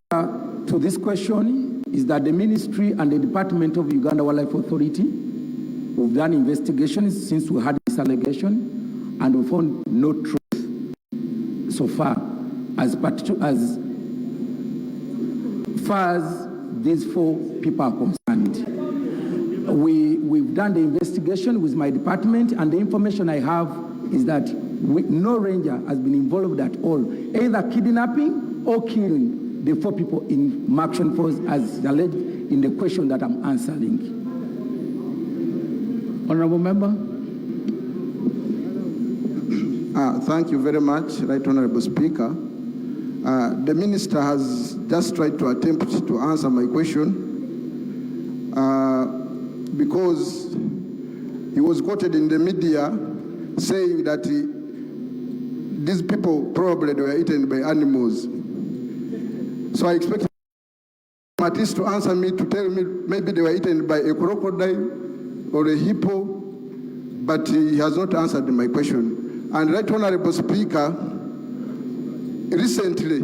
to this question is that the Ministry and the Department of Uganda Wildlife Authority have done investigations since we had this allegation, and we found no truth so far as far as these 4 people are concerned. We've done the investigation with my department, and the information I have is that no ranger has been involved at all, either kidnapping or killing the 4 people in Markshan Force as alleged in the question that I'm answering. Honorable Member. Thank you very much, Right Honorable Speaker. The Minister has just tried to attempt to answer my question because he was quoted in the media saying that these people probably were eaten by animals. So I expect him at least to answer me, to tell me maybe they were eaten by a crocodile or a hippo, but he has not answered my question. And Right Honorable Speaker, recently,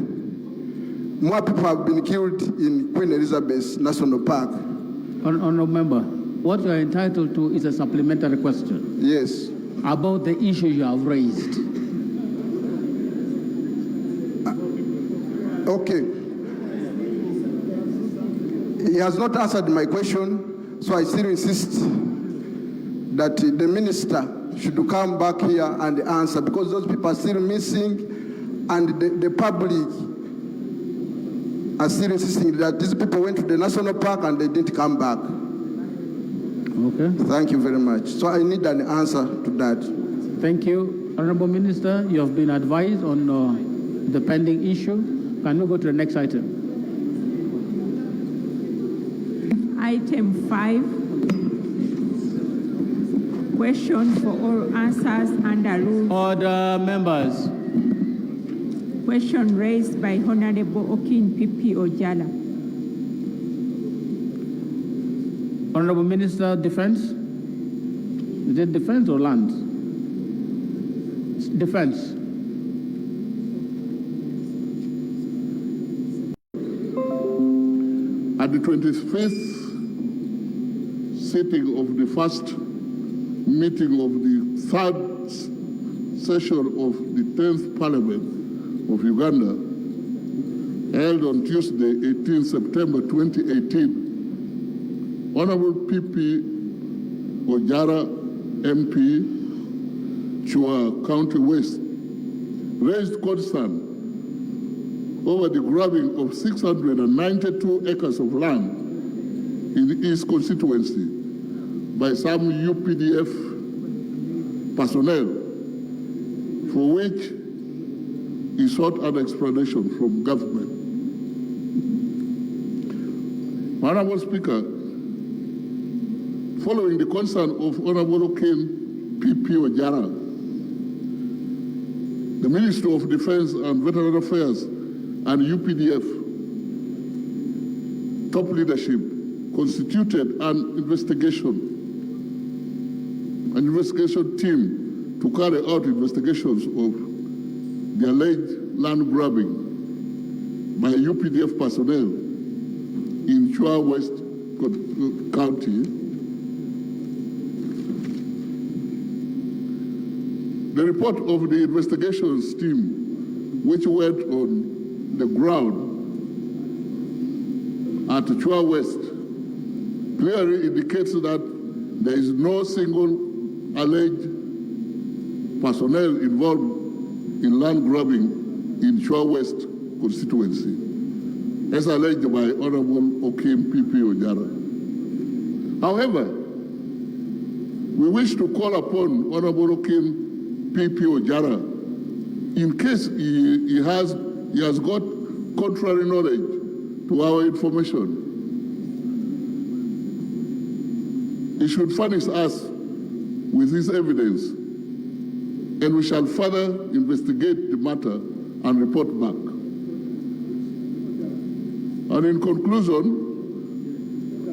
more people have been killed in Queen Elizabeth National Park. Honorable Member, what you are entitled to is a supplementary question. Yes. About the issue you have raised. Okay. He has not answered my question, so I still insist that the Minister should come back here and answer, because those people are still missing, and the public are still insisting that these people went to the national park and they didn't come back. Okay. Thank you very much. So I need an answer to that. Thank you. Honorable Minister, you have been advised on the pending issue. Can we go to the next item? Item 5, question for all answers under rule. Order, members. Question raised by Honorable Okin Pipi Ojala. Honorable Minister, Defense. Is it Defense or Lands? Defense. At the 25th sitting of the first meeting of the 3rd session of the 10th Parliament of Uganda, held on Tuesday, 18 September 2018, Honorable P.P. Ojara, MP, Chua County West, raised concern over the grabbing of 692 acres of land in the East constituency by some UPDF personnel, for which he sought an explanation from government. Honorable Speaker, following the concern of Honorable Ken P.P. Ojara, the Ministry of Defense and Veteran Affairs and UPDF top leadership constituted an investigation team to carry out investigations of the alleged land grabbing by UPDF personnel in Chua West County. The report of the investigations team, which went on the ground at Chua West, clearly indicates that there is no single alleged personnel involved in land grabbing in Chua West constituency, as alleged by Honorable Okim P.P. Ojara. However, we wish to call upon Honorable Okim P.P. Ojara, in case he has got contrary knowledge to our information, he should furnish us with his evidence, and we shall further investigate the matter and report back. And in conclusion,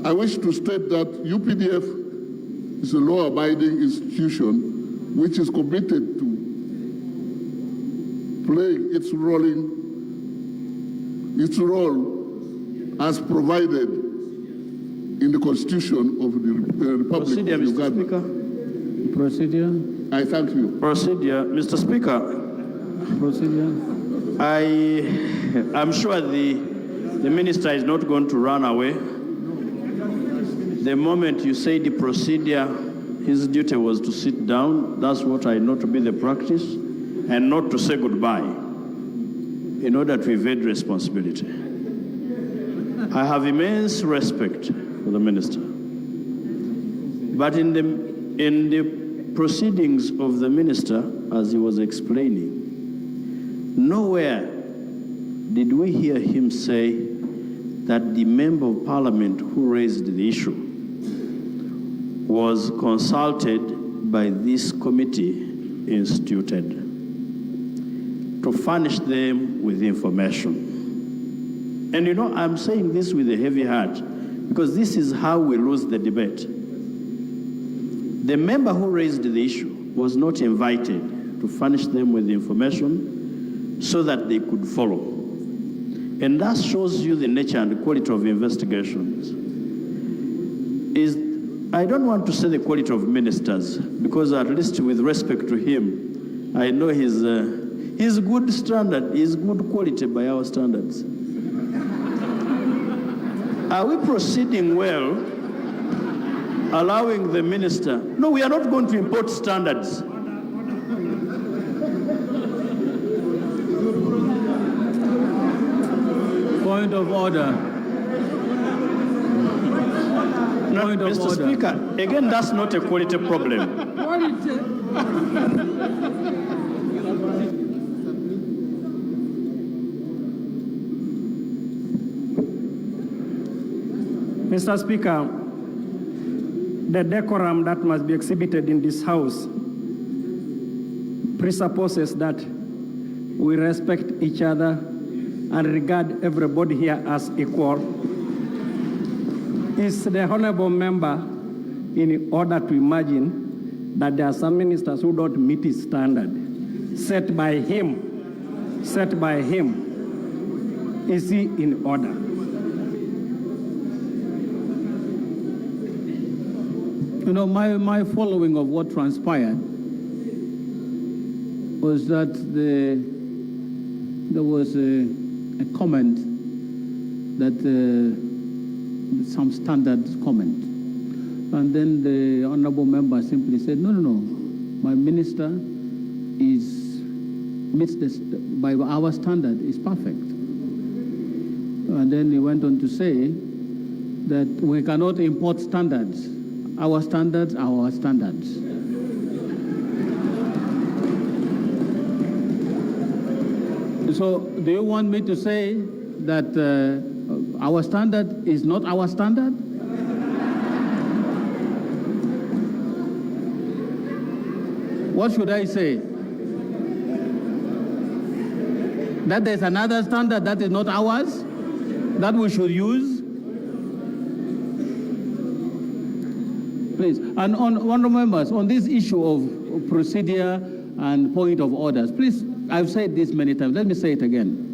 I wish to state that UPDF is a law-abiding institution which is committed to playing its role as provided in the Constitution of the Republic Procedure, of Mr. Uganda. Speaker. Procedure. I thank you. Procedure, Mr. Speaker. Procedure. I'm sure the minister is not going to run away. The moment you say the procedure, his duty was to sit down. That's what I know to be the practice, and not to say goodbye in order to evade responsibility. I have immense respect for the minister. But in the proceedings of the minister, as he was explaining, nowhere did we hear him say that the member of parliament who raised the issue was consulted by this committee instituted to furnish them with information. And you know, I'm saying this with a heavy heart because this is how we lose the debate. The member who raised the issue was not invited to furnish them with the information so that they could follow. And that shows you the nature and the quality of investigations. I don't want to say the quality of ministers, because at least with respect to him, I know his good standard, his good quality by our standards. Are we proceeding well, allowing the minister? No, we are not going to import standards. Point of order. No, Mr. Speaker, again, that's not a quality problem. Mr. Speaker, the decorum that must be exhibited in this House presupposes that we respect each other and regard everybody here as equal. Is the honorable member in order to imagine that there are some ministers who don't meet his standard set by him? Is he in order? You know, my following of what transpired was that there was a comment that some standard comment. And then the honorable member simply said, no, my minister meets by our standard, is perfect. And then he went on to say that we cannot import standards. Our standards are our standards. So do you want me to say that our standard is not our standard? What should I say? That there's another standard that is not ours, that we should use? Please, and honourable members, on this issue of procedure and point of orders, please, I've said this many times, let me say it again.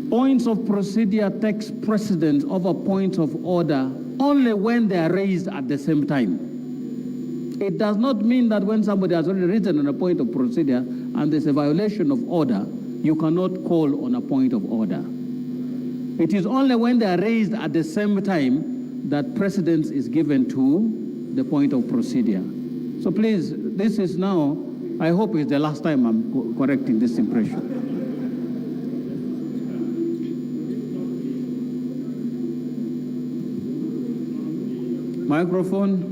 Points of procedure takes precedence over points of order only when they are raised at the same time. It does not mean that when somebody has already written on a point of procedure and there's a violation of order, you cannot call on a point of order. It is only when they are raised at the same time that precedence is given to the point of procedure. So please, this is now, I hope it's the last time I'm correcting this impression. Microphone.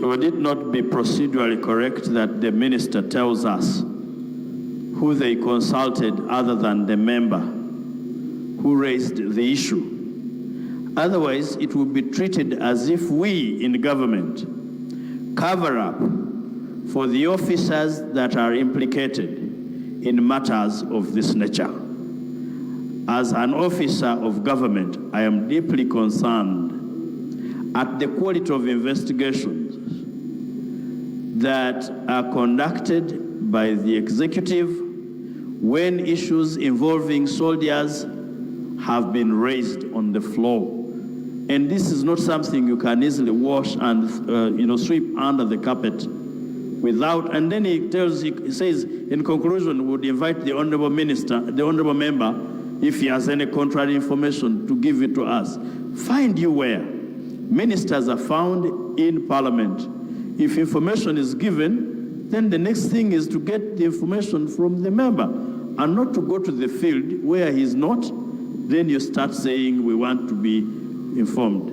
Would it not be procedurally correct that the minister tells us who they consulted other than the member who raised the issue? Otherwise, it would be treated as if we in government cover up for the officers that are implicated in matters of this nature. As an officer of government, I am deeply concerned at the quality of investigations that are conducted by the executive when issues involving soldiers have been raised on the floor. And this is not something you can easily wash and sweep under the carpet without. And then he says, in conclusion, we would invite the honorable minister, the honorable member, if he has any contrary information, to give it to us. Find you where ministers are found in Parliament. If information is given, then the next thing is to get the information from the member and not to go to the field where he's not. Then you start saying we want to be informed.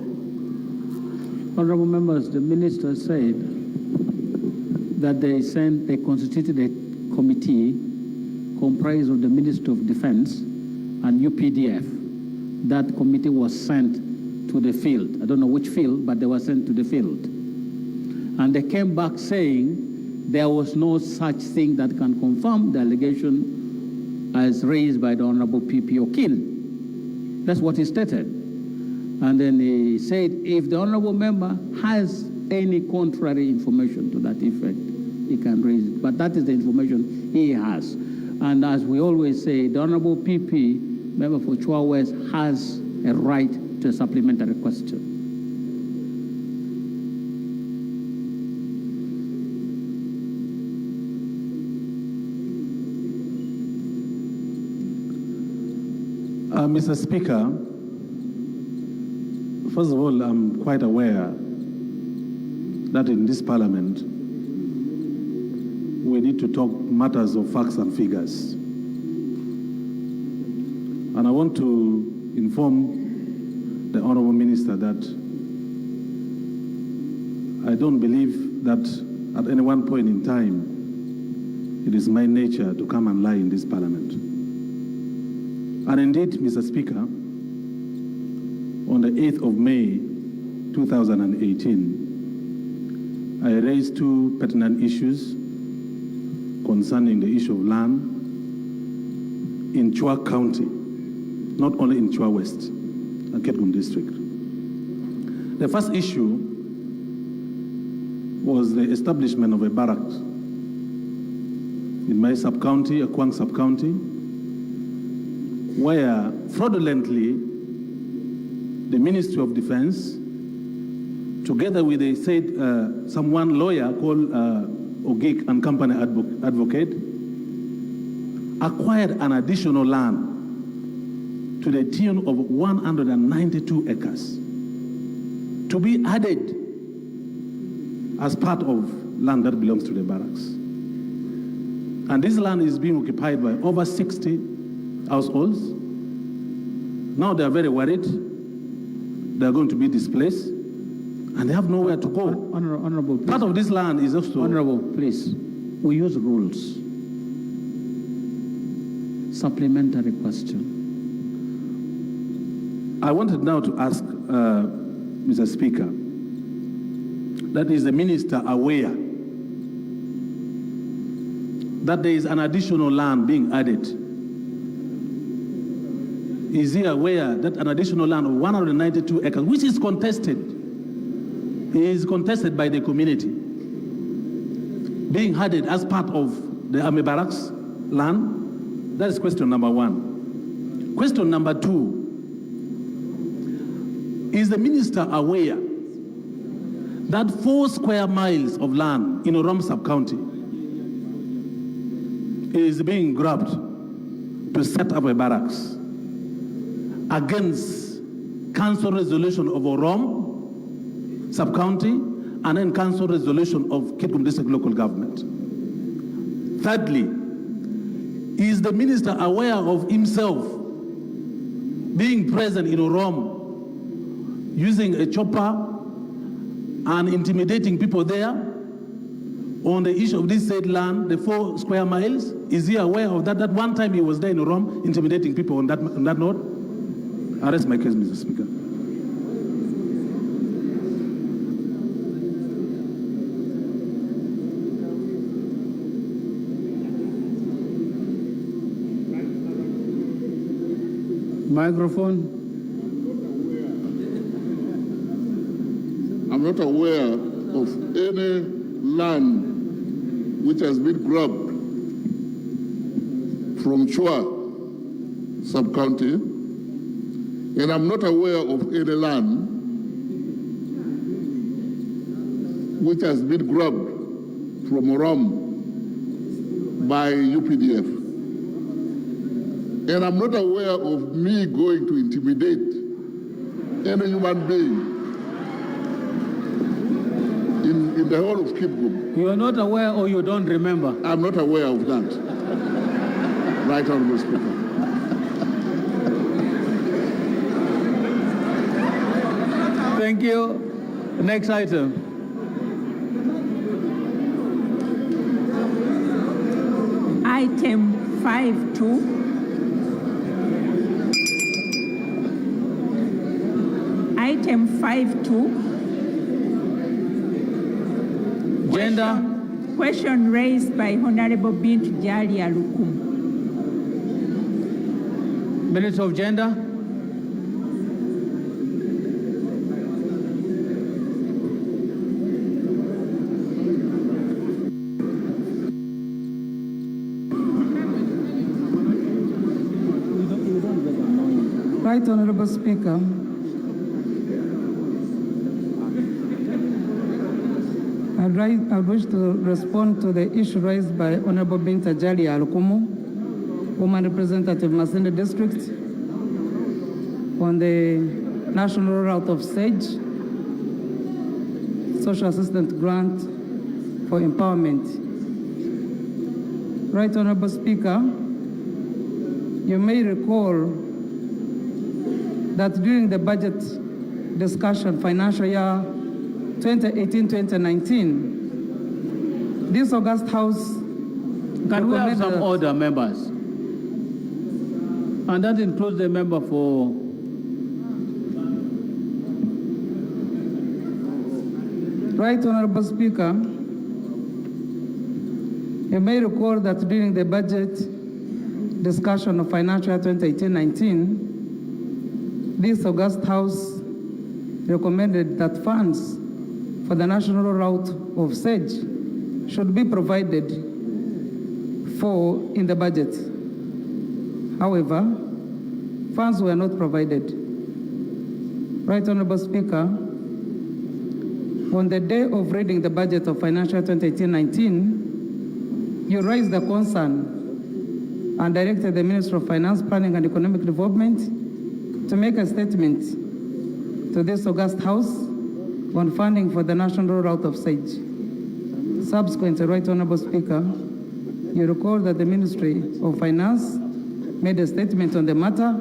Honorable members, the minister said that they constituted a committee comprised of the Minister of Defense and UPDF. That committee was sent to the field. I don't know which field, but they were sent to the field. And they came back saying there was no such thing that can confirm the allegation as raised by the Honorable P.P. Okin. That's what he stated. And then he said if the Honorable member has any contrary information to that effect, he can raise it. But that is the information he has. And as we always say, the Honorable P.P., member for Chua West, has a right to a supplementary question. Mr. Speaker, first of all, I'm quite aware that in this Parliament, we need to talk matters of facts and figures. And I want to inform the Honourable Minister that I don't believe that at any one point in time, it is my nature to come and lie in this Parliament. And indeed, Mr. Speaker, on the 8th of May, 2018, I raised two pertinent issues concerning the issue of land in Chua County, not only in Chua West and Ketgum District. The first issue was the establishment of a barracks in my sub-county, Akwang sub-county, where fraudulently the Ministry of Defense, together with someone lawyer called Ogik and Company Advocate, acquired an additional land to the tune of 192 acres to be added as part of land that belongs to the barracks. And this land is being occupied by over 60 households. Now they are very worried. They are going to be displaced, and they have nowhere to go. Honorable, please. Part of this land is also... Honorable, please. We use rules. Supplementary question. I wanted now to ask Mr. Speaker, that is the minister aware that there is an additional land being added? Is he aware that an additional land of 192 acres, which is contested by the community, being added as part of the army barracks land? That is question number one. Question number two, is the minister aware that 4 square miles of land in Orom sub-county is being grabbed to set up a barracks against council resolution of Orom sub-county and then council resolution of Ketgum District local government? Thirdly, is the minister aware of himself being present in Orom, using a chopper and intimidating people there on the issue of this said land, the 4 square miles? Is he aware of that? That one time he was there in Orom intimidating people on that note? I rest my case, Mr. Speaker. Microphone. I'm not aware of any land which has been grabbed from Chua sub-county, and I'm not aware of any land which has been grabbed from Oram by UPDF. And I'm not aware of me going to intimidate any human being in the whole of Kipgum. You are not aware or you don't remember? I'm not aware of that. Right Honorable Speaker. Thank you. Next item. Item 5.2. Item 5.2. Gender. Question raised by Honorable Bintu Jalia Lukum. Minister of Gender. Right Honorable Speaker, I wish to respond to the issue raised by Honorable Bintu Jalia Lukumu, Woman Representative Masinde District, on the National Route of Sage Social Assistance Grant for Empowerment. Right Honorable Speaker, you may recall that during the budget discussion financial year 2018-2019, this August House... Can we have some order, members? And that includes the member for... Right Honorable Speaker, you may recall that during the budget discussion of financial year 2018-19, this August House recommended that funds for the national route of SAGE should be provided for in the budget. However, funds were not provided. Right Honorable Speaker, on the day of reading the budget of financial 2018-19, you raised the concern and directed the Minister of Finance, Planning and Economic Development to make a statement to this August House on funding for the national route of SAGE. Subsequently, Right Honorable Speaker, you recall that the Ministry of Finance made a statement on the matter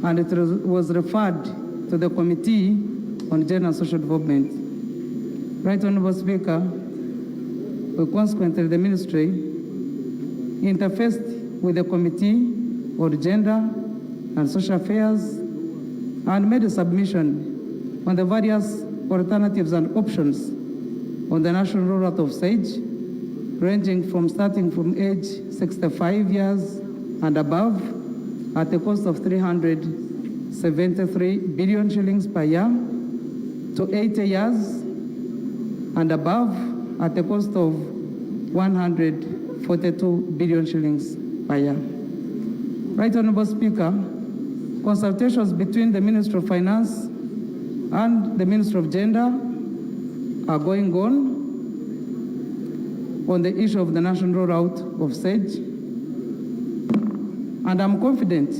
and it was referred to the Committee on Gender and Social Development. Right Honorable Speaker, consequently the Ministry interfaced with the Committee on Gender and Social Affairs and made a submission on the various alternatives and options on the national route of SAGE, ranging from starting from age 65 years and above at a cost of 373 billion shillings per year to 80 years and above at a cost of 142 billion shillings per year. Right Honorable Speaker, consultations between the Minister of Finance and the Minister of Gender are going on the issue of the national route of SAGE. And I'm confident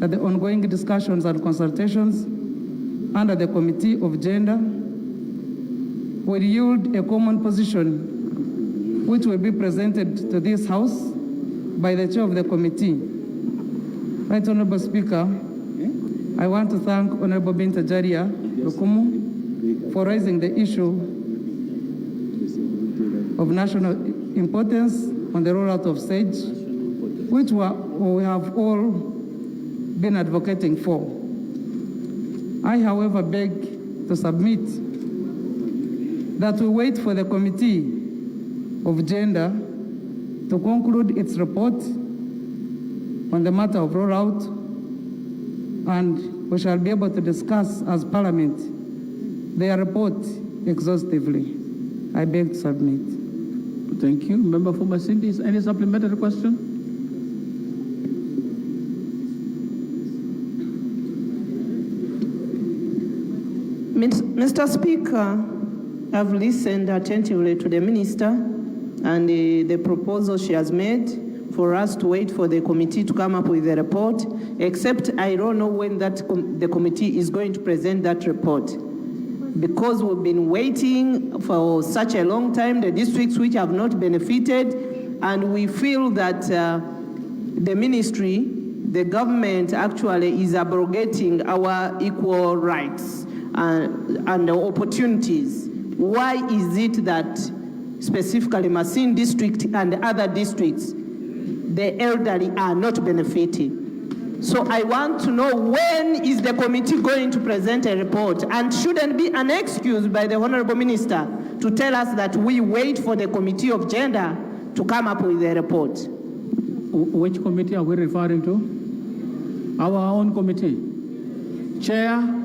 that the ongoing discussions and consultations under the Committee of Gender will yield a common position which will be presented to this House by the chair of the committee. Right Honorable Speaker, I want to thank Honorable Bintu Jalia Lukumu for raising the issue of national importance on the rollout of SAGE, which we have all been advocating for. I, however, beg to submit that we wait for the Committee of Gender to conclude its report on the matter of rollout, and we shall be able to discuss as Parliament their report exhaustively. I beg to submit. Thank you. Member for Masindi, any supplementary question? Mr. Speaker, I've listened attentively to the minister and the proposal she has made for us to wait for the committee to come up with a report, except I don't know when the committee is going to present that report. Because we've been waiting for such a long time, the districts which have not benefited, and we feel that the ministry, the government actually is abrogating our equal rights and opportunities. Why is it that specifically Masindi district and other districts, the elderly are not benefiting? So I want to know, when is the committee going to present a report? And shouldn't be an excuse by the Honorable Minister to tell us that we wait for the Committee of Gender to come up with a report. Which committee are we referring to? Our own committee. Chair?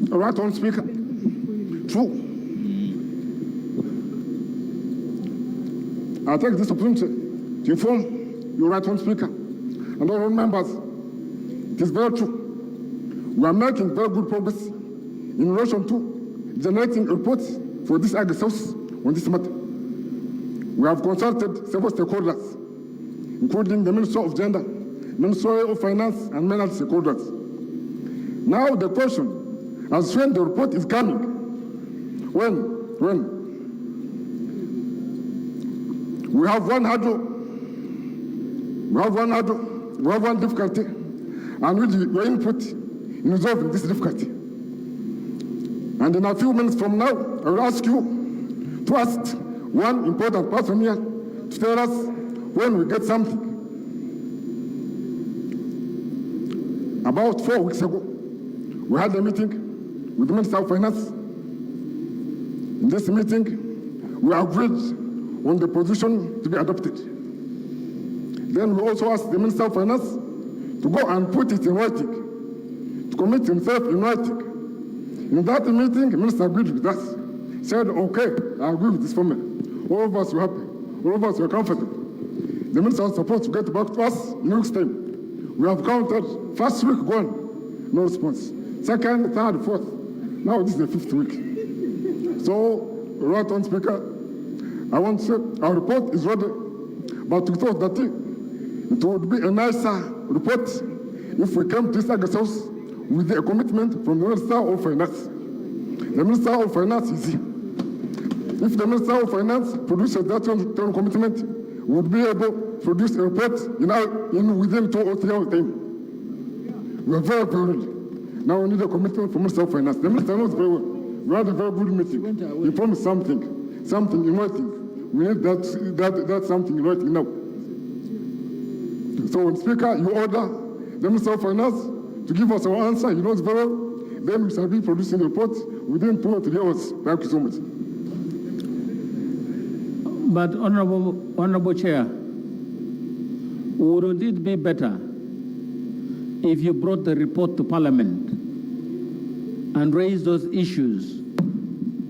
Right on, Speaker. True. I take this opportunity to inform you, right on, Speaker, and all members. It is very true. We are making very good progress in relation to generating reports for this Agri South on this matter. We have consulted several stakeholders, including the Ministry of Gender, Ministry of Finance, and many other stakeholders. Now the question, as when the report is coming, when we have one hurdle, we have one difficulty, and we need your input in resolving this difficulty. And in a few minutes from now, I will ask you to ask one important person here to tell us when we get something. About 4 weeks ago, we had a meeting with the Minister of Finance. In this meeting, we agreed on the position to be adopted. Then we also asked the Minister of Finance to go and put it in writing, to commit himself in writing. In that meeting, the Minister agreed with us, said, okay, I agree with this formula. All of us were happy, all of us were comfortable. The Minister was supposed to get back to us next time. We have counted, first week gone, no response. Second, third, fourth. Now this is the 5th week. So, right on, Speaker, I want to say our report is ready, but we thought that it would be a nicer report if we came to this Agri South with a commitment from the Minister of Finance. The Minister of Finance is here. If the Minister of Finance produces that term commitment, we would be able to produce a report within 2 or 3 hours' time. We are very ready. Now we need a commitment from Minister of Finance. The Minister knows very well. We had a very good meeting. He promised something in writing. We need that something in writing now. So when Speaker, you order the Minister of Finance to give us our answer, he knows very well, then we shall be producing the report within 2 or 3 hours. Thank you so much. But Honorable Chair, wouldn't it be better if you brought the report to Parliament and raised those issues,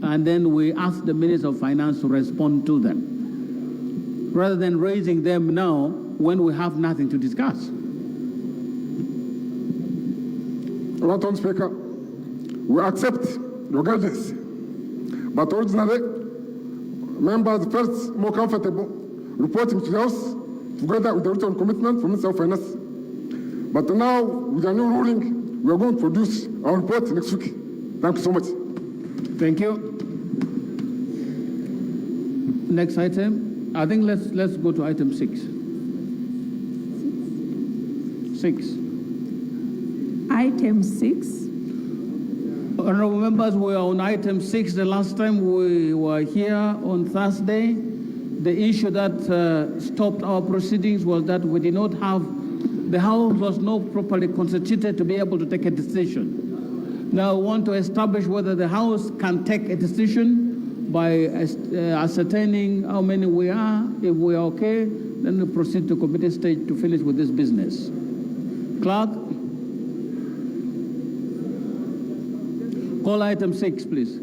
and then we asked the Minister of Finance to respond to them, rather than raising them now when we have nothing to discuss? Madam Speaker, we accept your guidance, but originally, members felt more comfortable reporting to the House together with the written commitment from Minister of Finance. But now, with a new ruling, we are going to produce our report next week. Thank you so much. Thank you. Next item. I think let's go to item 6. 6. Item 6. Honorable members, we are on item 6. The last time we were here on Thursday, the issue that stopped our proceedings was that we did not have The House was not properly constituted to be able to take a decision. Now we want to establish whether the House can take a decision by ascertaining how many we are. If we are okay, then we proceed to committee stage to finish with this business. Clerk, call item 6, please.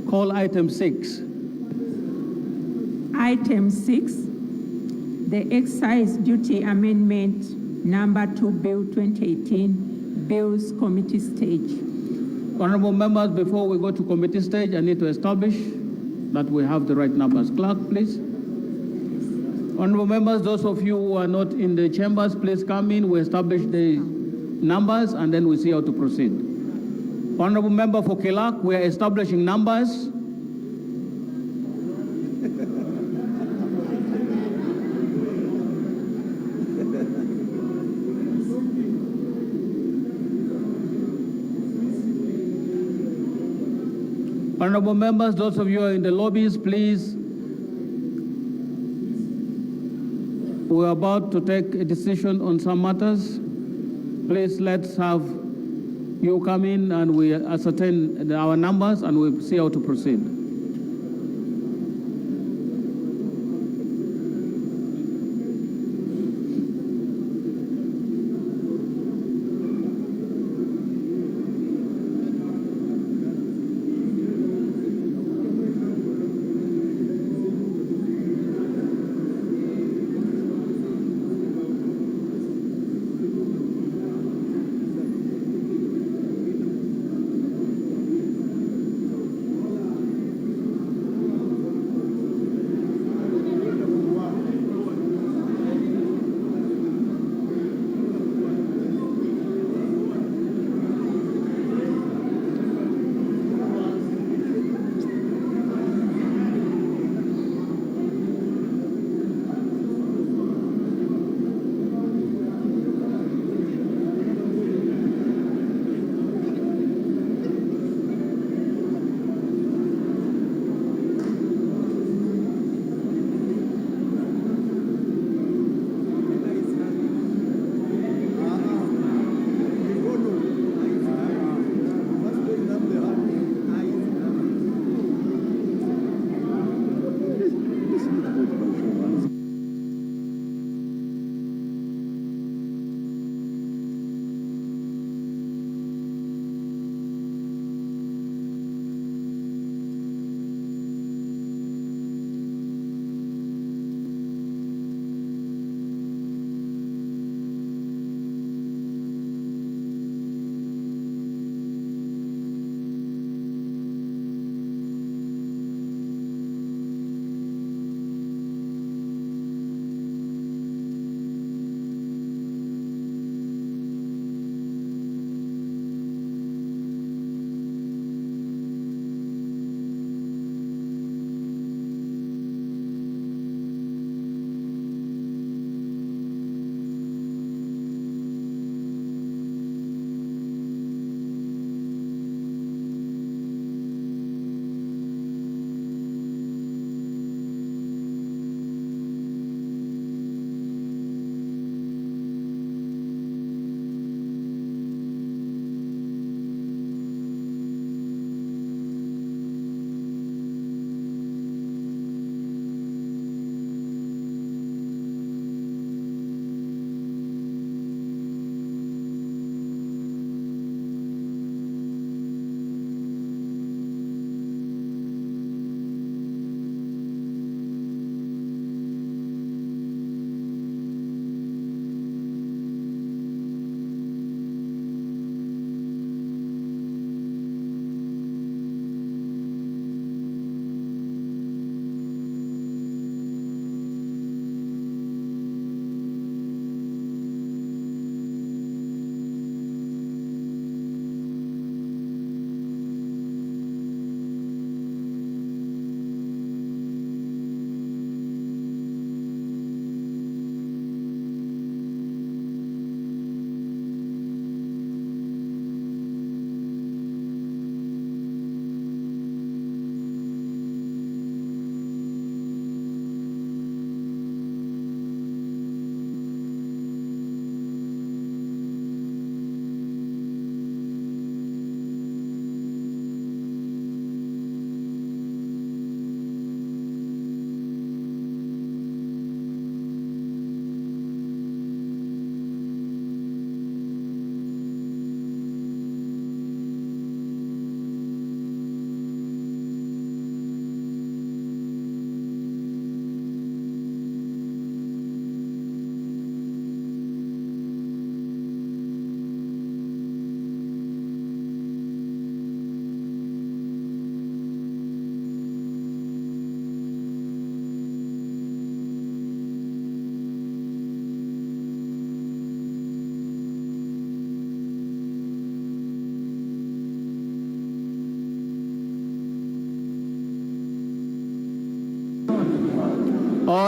Call item 6. Item 6, the Excise Duty Amendment Number 2 Bill 2018, Bills Committee Stage. Honorable members, before we go to committee stage, I need to establish that we have the right numbers. Clerk, please. Honorable members, those of you who are not in the chambers, please come in. We establish the numbers and then we see how to proceed. Honorable member for Kelak, we are establishing numbers. Honorable members, those of you who are in the lobbies, please. We're about to take a decision on some matters. Please let's have you come in and we ascertain our numbers and we'll see how to proceed.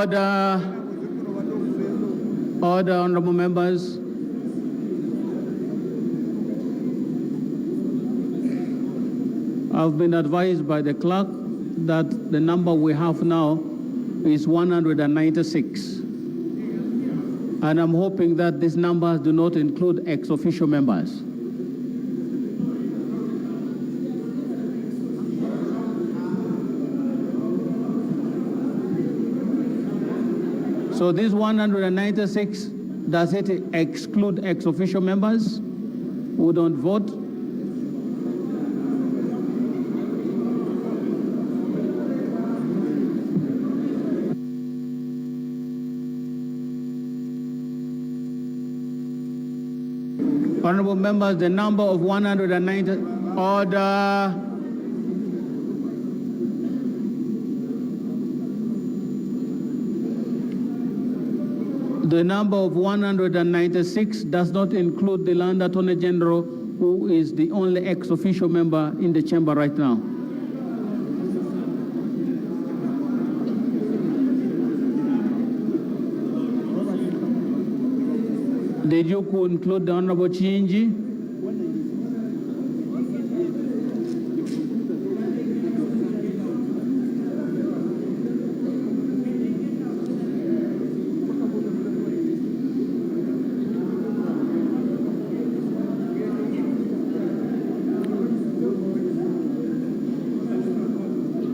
Order, honorable members. I've been advised by the clerk that the number we have now is 196. And I'm hoping that these numbers do not include ex-officio members. So this 196, does it exclude ex-officio members who don't vote? Honorable members, the number of 190, order. The number of 196 does not include the Land Attorney General, who is the only ex-officio member in the chamber right now. Did you include the Honorable Chinji?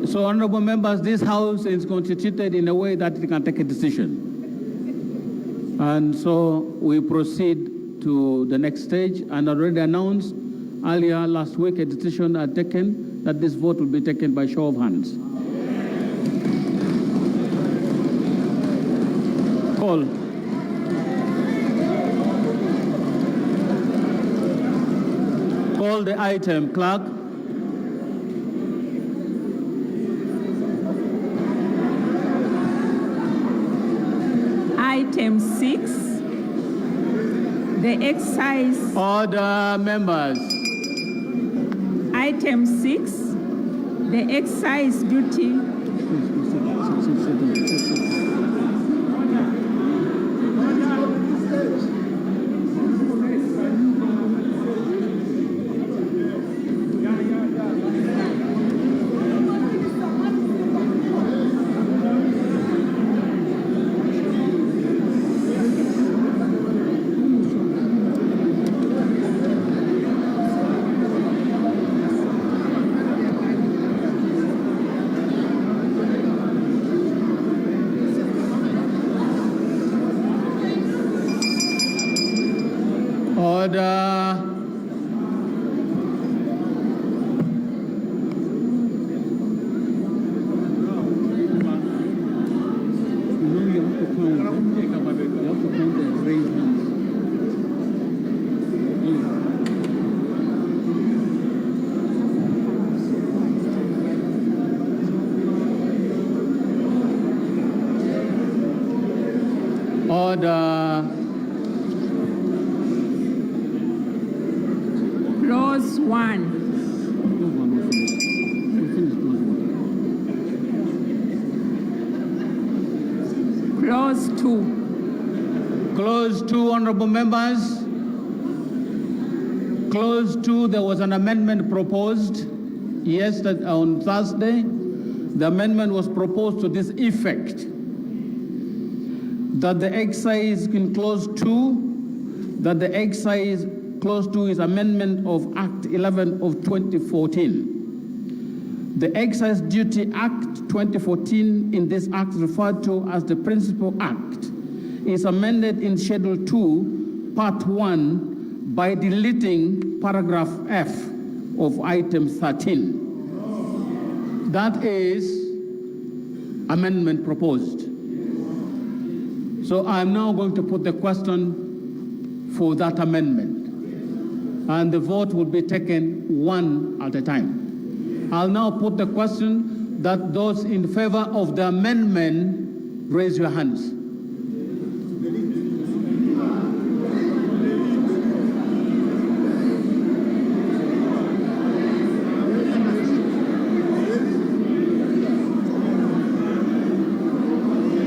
So, honorable members, this House is constituted in a way that it can take a decision. And so we proceed to the next stage, and already announced earlier last week a decision had taken that this vote will be taken by show of hands. Call. Call the item, clerk. Item 6, the excise. Order, members. Item 6, the excise duty. Order. Order. Clause 1. Clause 2. Clause 2, honorable members. Clause 2, there was an amendment proposed yesterday on Thursday. The amendment was proposed to this effect: that the excise in clause 2, that the excise clause 2 is amendment of Act 11 of 2014. The Excise Duty Act 2014 in this act referred to as the Principal Act is amended in Schedule 2, Part 1 by deleting paragraph F of item 13. That is amendment proposed. So I'm now going to put the question for that amendment, and the vote will be taken one at a time. I'll now put the question that those in favor of the amendment raise your hands.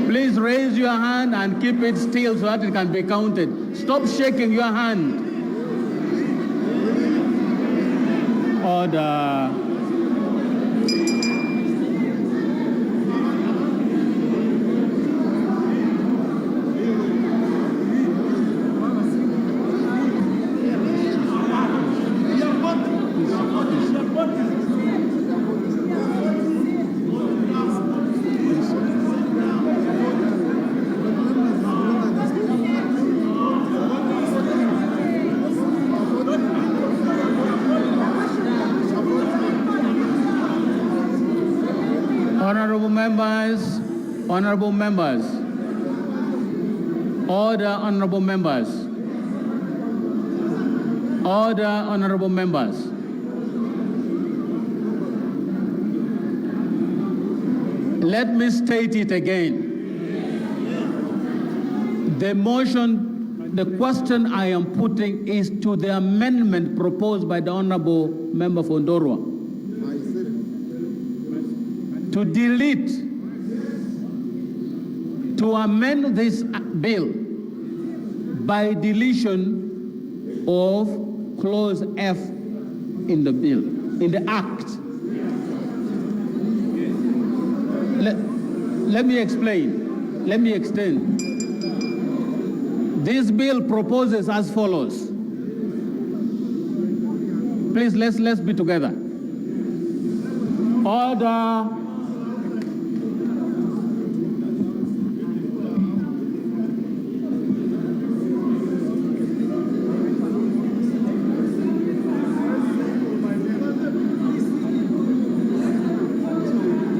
Please and keep it still so that it can be counted. Stop shaking your hand. Order. Honorable members, order, honorable members, order, honorable members. Let me state it again. The motion, the question I am putting is to the amendment proposed by the Honorable Member for Ndorwa to delete, to amend this bill by deletion of clause F in the bill, in the act. Let me explain. Let me extend. This bill proposes as follows. Please, let's be together. Order.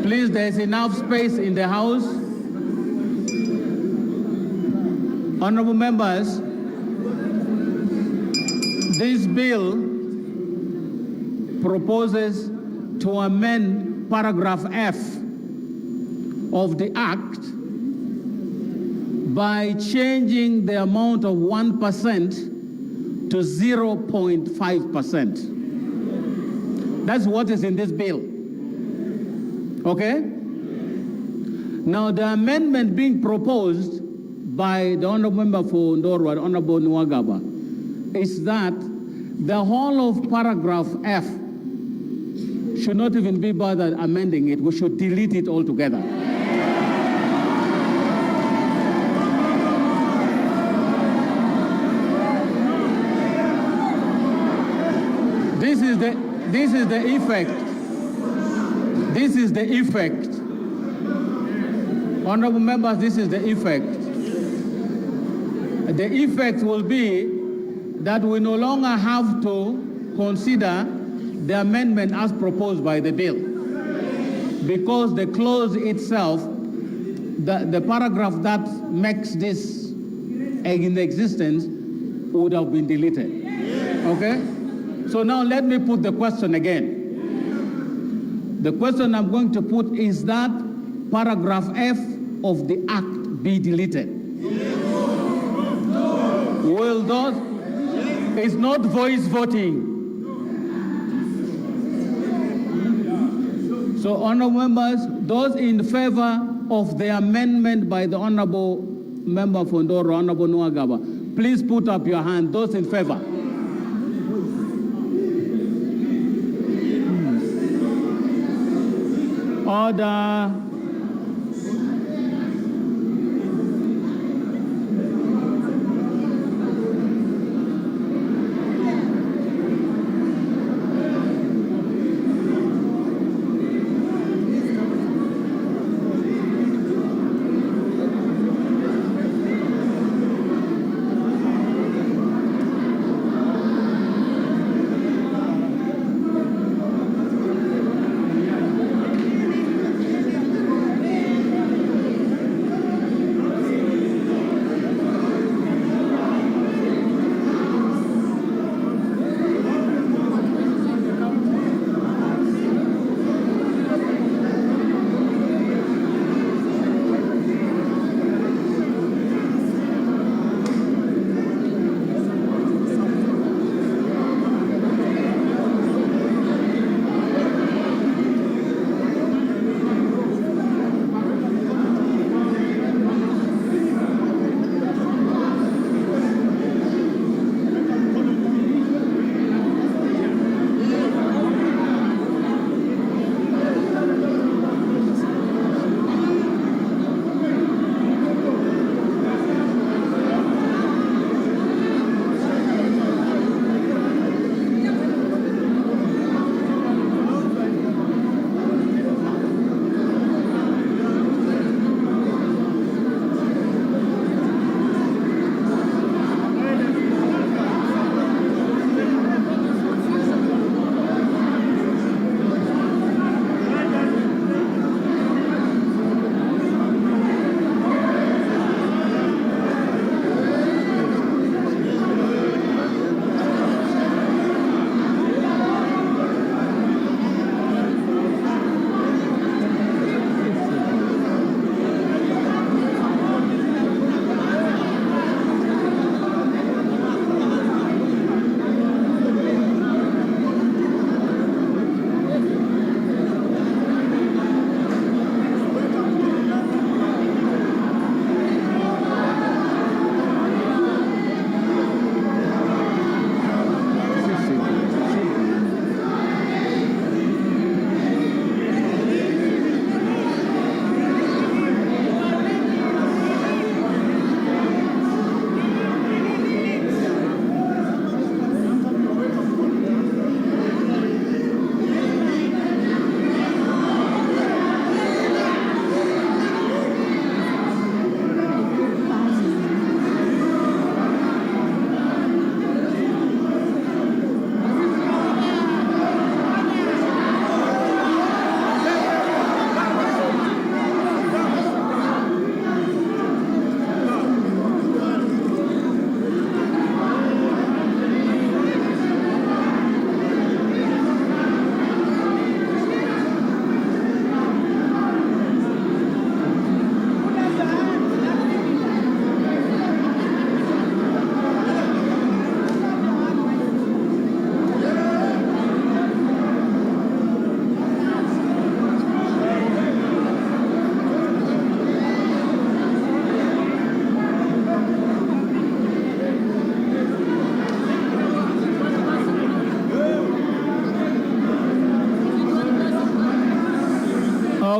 Please, there is enough space in the House. Honorable members, this bill proposes to amend paragraph F of the Act by changing the amount of 1% to 0.5%. That's what is in this bill. Okay? Now, the amendment being proposed by the Honorable Member for Ndorwa, Honorable Nwagaba, is that the whole of paragraph F should not even be bothered amending it. We should delete it altogether. This is the effect. This is the effect. Honorable members, this is the effect. The effect will be that we no longer have to consider the amendment as proposed by the bill, because the clause itself, the paragraph that makes this in existence would have been deleted. Okay? So now let me put the question again. The question I'm going to put is that paragraph F of the Act be deleted. Will those, it's not voice voting. So, honorable members, those in favor of the amendment by the Honorable Member for Ndorwa, Honorable Nwagaba, please put up your hand. Those in favor. Order.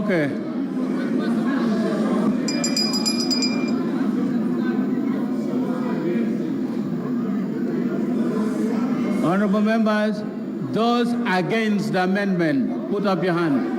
Okay. Honorable members, those against the amendment, put up your hand.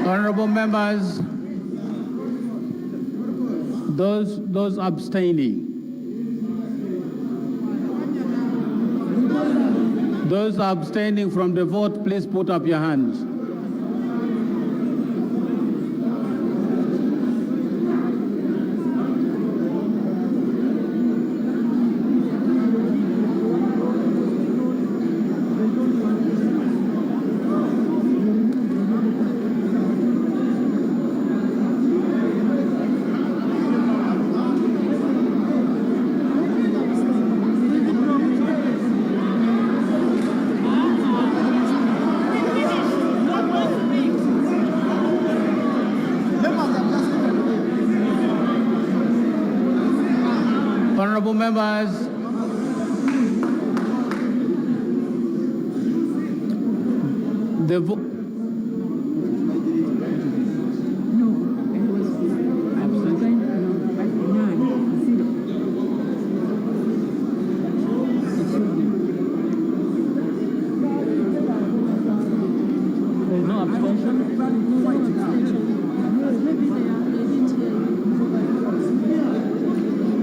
Honorable members, those abstaining. Those abstaining from the vote, please put up your hands. Honorable members, the vote.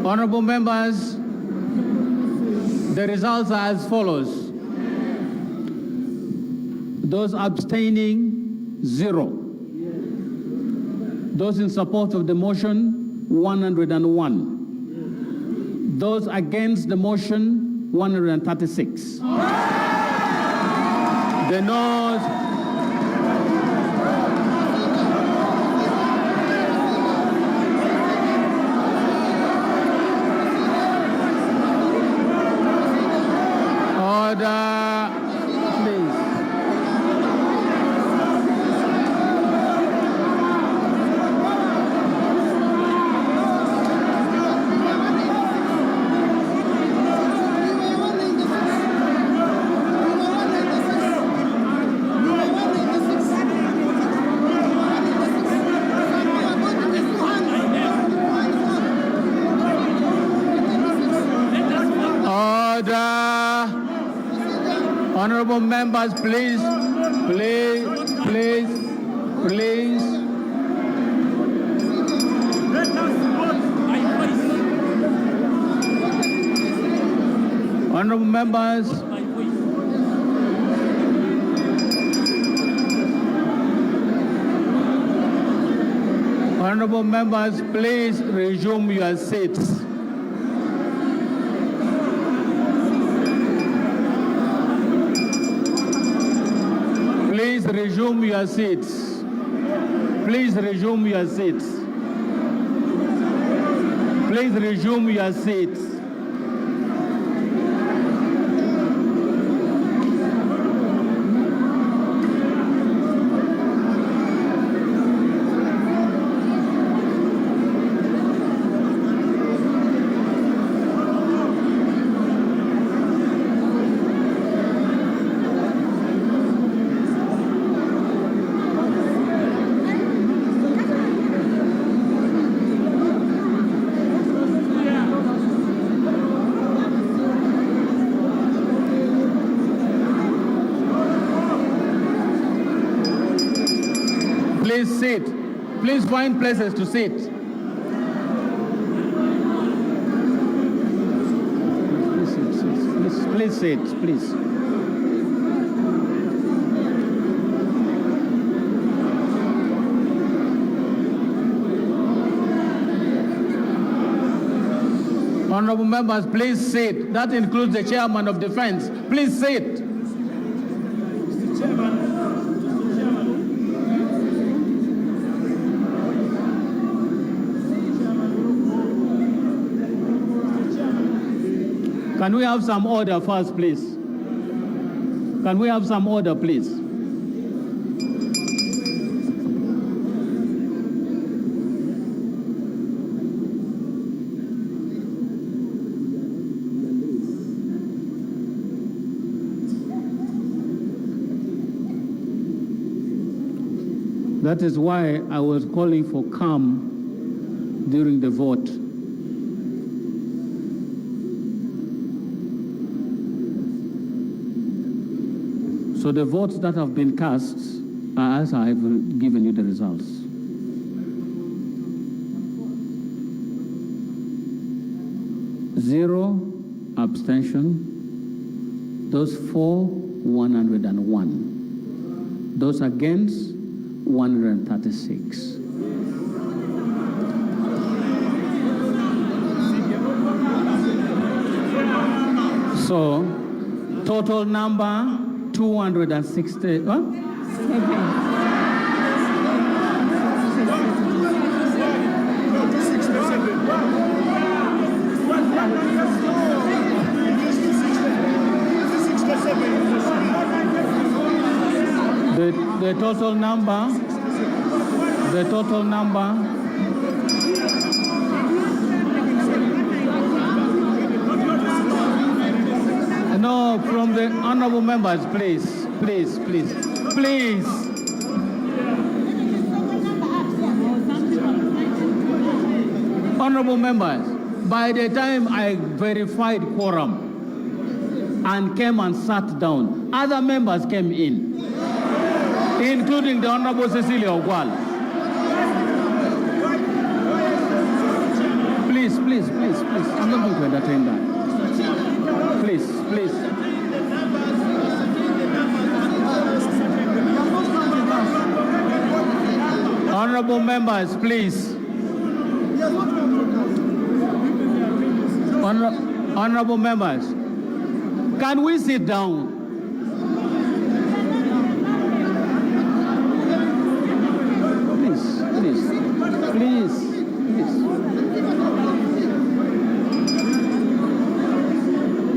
Honorable members, the results are as follows. Those abstaining, 0. Those in support of the motion, 101. Those against the motion, 136. The noes, please. Honorable members, please. Honorable members, honorable members, please resume your seats. Please resume your seats. Please resume your seats. Please resume your seats. Please sit. Please find places to sit. Please sit, please. Honorable members, please sit. That includes the chairman of defense. Please sit. Can we have some order first, please? Can we have some order, please? That is why I was calling for calm during the vote. So the votes that have been cast are as I have given you the results. Zero abstention. Those for, 101. Those against, 136. So, total number 260. What? The total number. No, from the honorable members, please, please, please, please. Honorable members, by the time I verified quorum and came and sat down, other members came in, including the Honorable Cecilia Ogwal. Please, please, please, please. I'm not going to entertain that. Please, please. Honorable members, please. Honorable members, can we sit down? Please, please, please, please.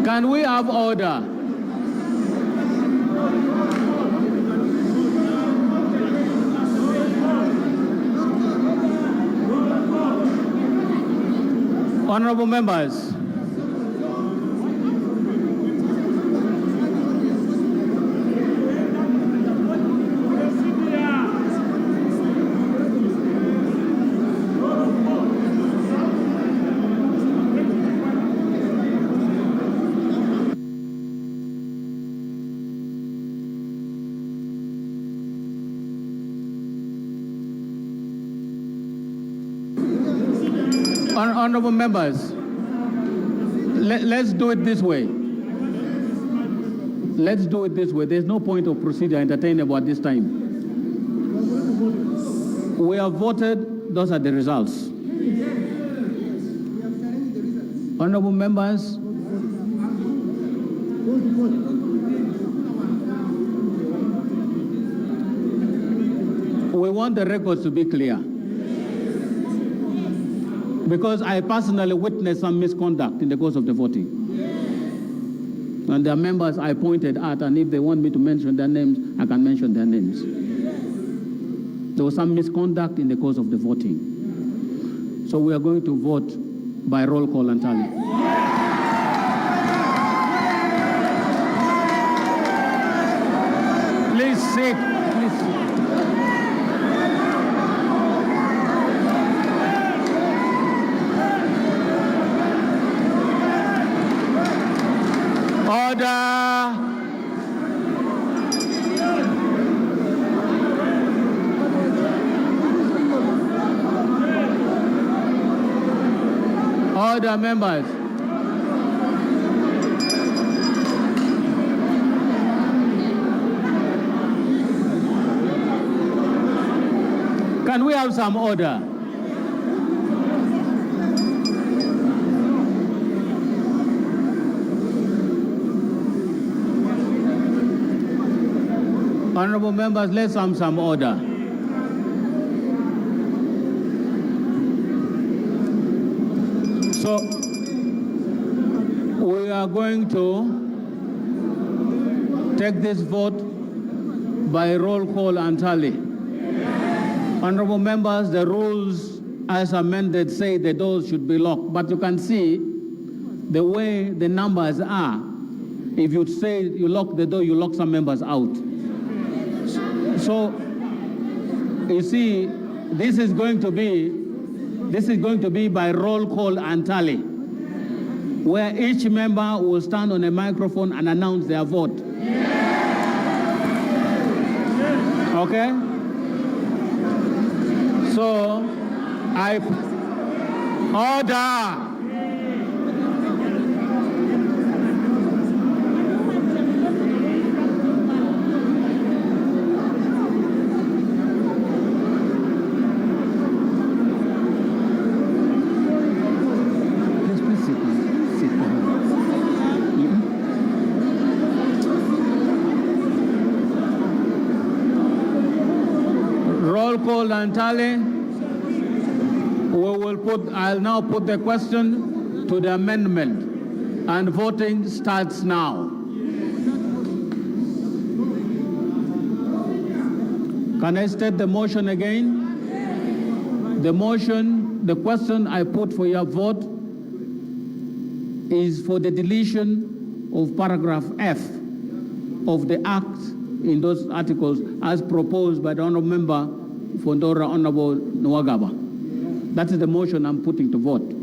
Can we have order? Honorable members, honorable members, let's do it this way. Let's do it this way. There's no point of procedure entertaining about this time. We have voted. Those are the results. Honorable members, we want the records to be clear, because I personally witnessed some misconduct in the course of the voting. And there are members I pointed at, and if they want me to mention their names, I can mention their names. There was some misconduct in the course of the voting. So we are going to vote by roll call and tally. Please sit. Please sit. Order. Order, members. Can we have some order? Honorable members, let's have some order. So, we are going to take this vote by roll call and tally. Honorable members, the rules as amended say the doors should be locked, but you can see the way the numbers are. If you say you lock the door, you lock some members out. So, you see, this is going to be by roll call and tally, where each member will stand on a microphone and announce their vote. Okay? So, order. Roll call and tally. I'll now put the question to the amendment, and voting starts now. Can I state the motion again? The question I put for your vote is for the deletion of paragraph F of the Act in those articles as proposed by the Honourable Member Fondora Honourable Nwagaba. That is the motion I'm putting to vote.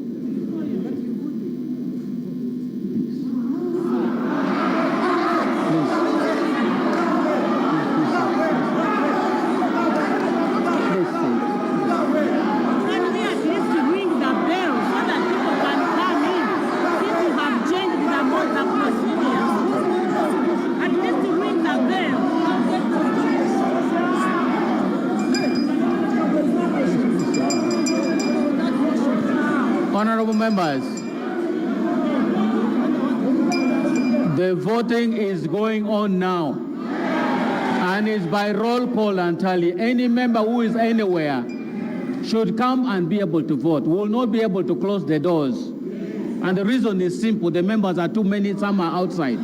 Honourable members, the voting is going on now, and it's by roll call and tally. Any member who is anywhere should come and be able to vote. We will not be able to close the doors. And the reason is simple. The members are too many, some are outside.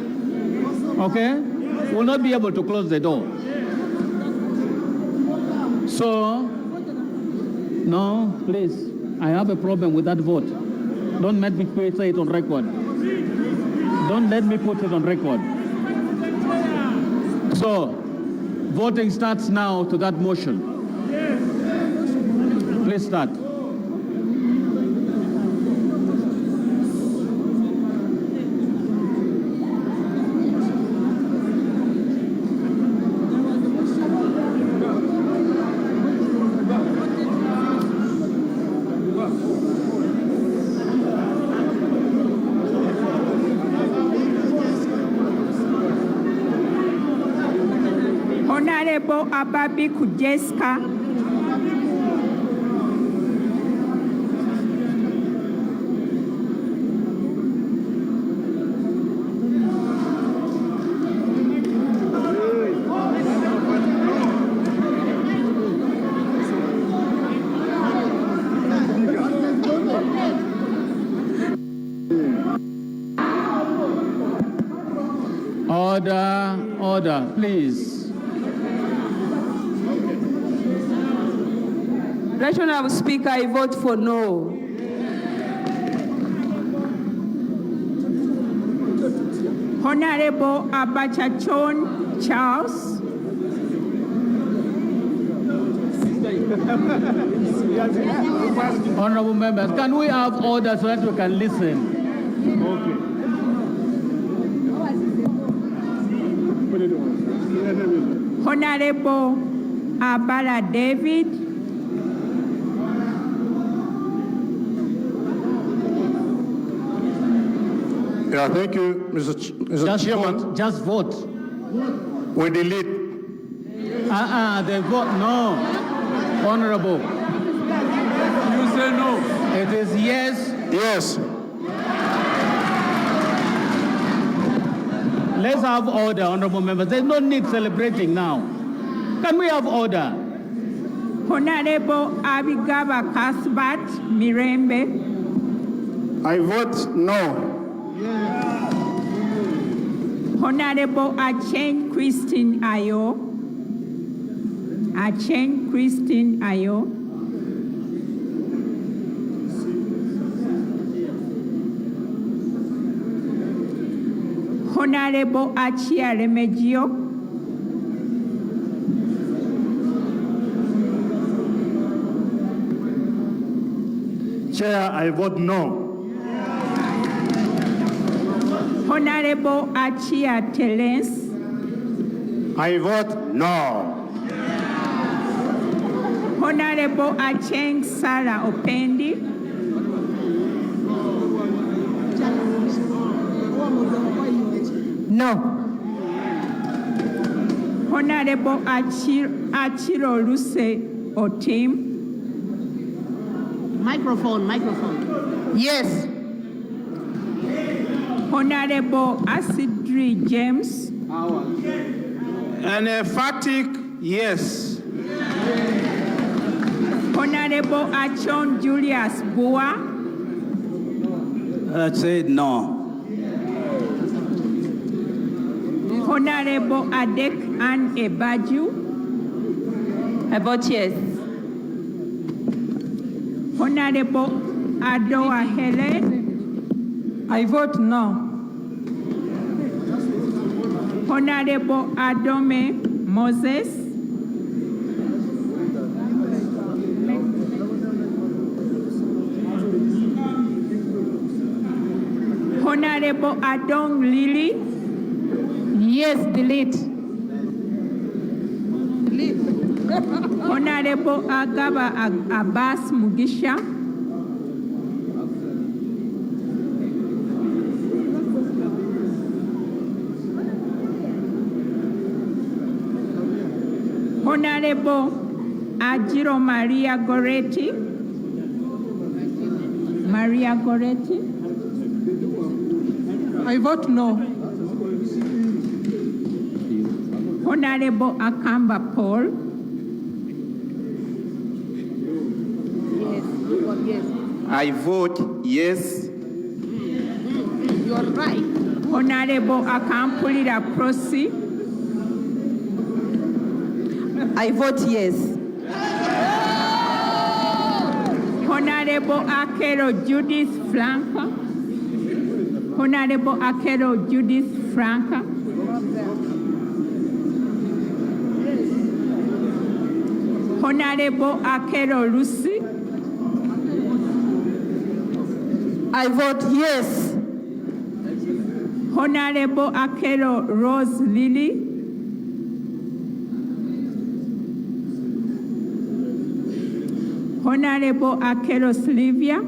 Okay? We will not be able to close the door. So, no, please. I have a problem with that vote. Don't let me say it on record. Don't let me put it on record. So, voting starts now to that motion. Please start. Honorable Ababi Kujeska. Order, please. Right Honourable Speaker, I vote for no. Honorable Abachachon Charles. Honourable members, can we have order so that we can listen? Okay. Honorable Abala David. Yeah, thank you, Mr. Chairman. Vote, just vote. We delete. The vote, no. Honorable. You say no. It is yes. Yes. Let's have order, honorable members. There's no need celebrating now. Can we have order? Honorable Abigaba Kasbat Mirembe. I vote no. Honorable Achen Christine Ayo. Achen Christine Ayo. Honorable Achia Remegio. Chair, I vote no. Honorable Achia Telens. I vote no. Honorable Acheng Sarah Opendi. No. Honorable Achiro Luse Otim. Microphone. Yes. Honorable Asidri James. An emphatic yes. Honorable Achon Julius Bua. I said no. Honorable Adek Ann Ebaju. I vote yes. Honorable Adoa Helen. I vote no. Honorable Adome Moses. Honorable Adong Lily. Yes, delete. Honorable Agaba Abbas Mugisha. Honorable Ajiro Maria Goretti. Maria Goretti. I vote no. Honorable Akamba Paul. Yes. I vote yes. You are right. Honorable Akampulira Prosi. I vote yes. Honorable Akero Judith Franca. Honorable Akero Judith Franca. Honorable Akero Lucy. I vote yes. Honorable Akero Rose Lily. Honorable Akero Sylvia.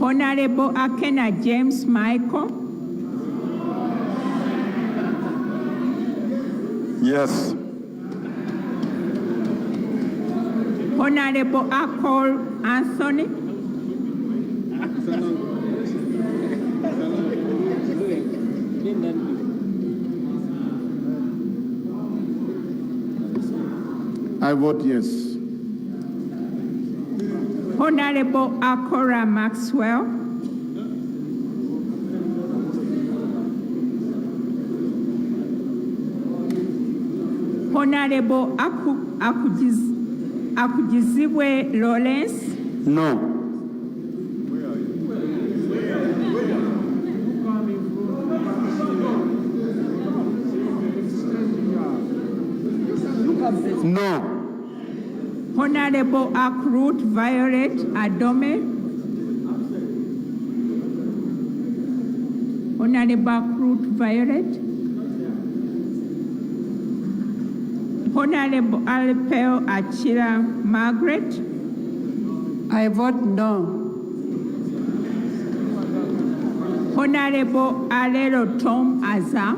Honorable Akena James Michael. Yes. Honorable Akol Anthony. I vote yes. Honorable Akora Maxwell. Honorable Akujizibwe Lawrence. No. No. Honorable Akrut Violet Adome. Honorable Akrut Violet. Honorable Alpel Achira Margaret. I vote no. Honorable Alero Tom Azar.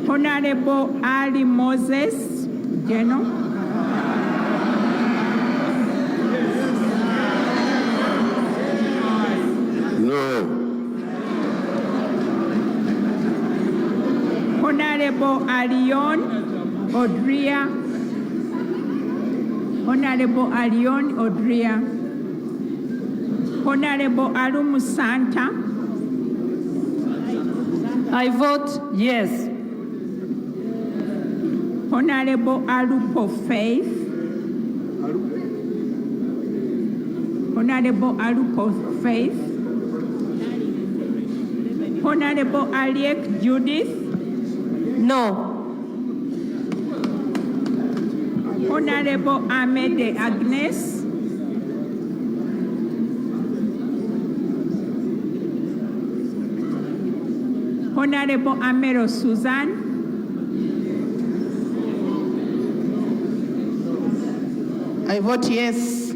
Honorable Ali Moses Geno. No. Honorable Alion Odria. Honorable Alion Odria. Honorable Alumu Santa. I vote yes. Honorable Alupo Faith. Honorable Alupo Faith. Honorable Aliek Judith. No. Honorable Amede Agnes. Honorable Amero Susan. I vote yes.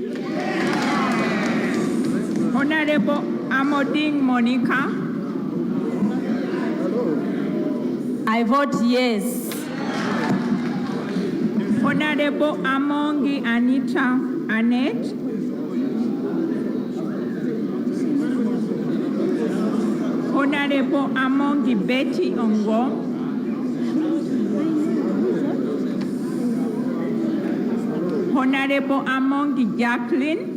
Honorable Amoding Monica. I vote yes. Honorable Amongi Anita Annette. Honorable Amongi Betty Ongo. Honorable Amongi Jacqueline.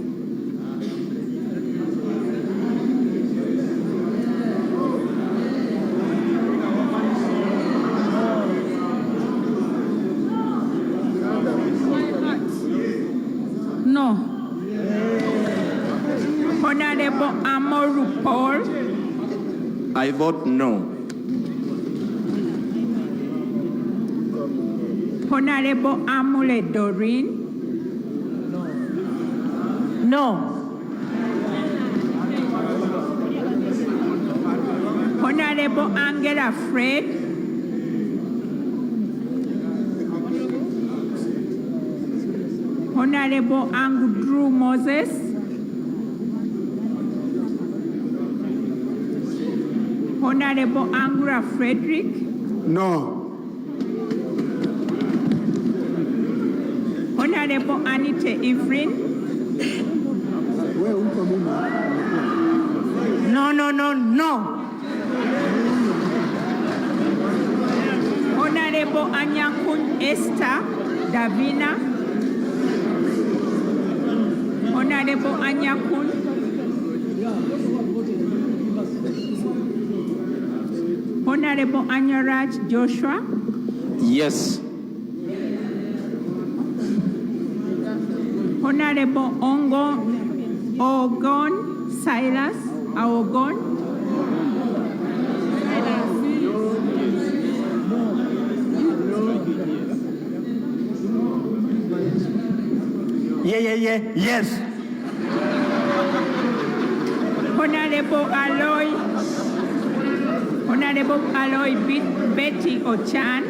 Honorable Amoru Paul. I vote no. Honorable Amule Doreen. No. Honorable Angela Fred. Honorable Andrew Moses. Honorable Angela Frederick. No. Honorable Anita Ephraim. No. Honorable Anyakun Esther Davina. Honorable Anyakun. Honorable Anyaraj Joshua. Yes. Honorable Ogon Silas Aogon. Yes. Honorable Aloy Betty Ochan.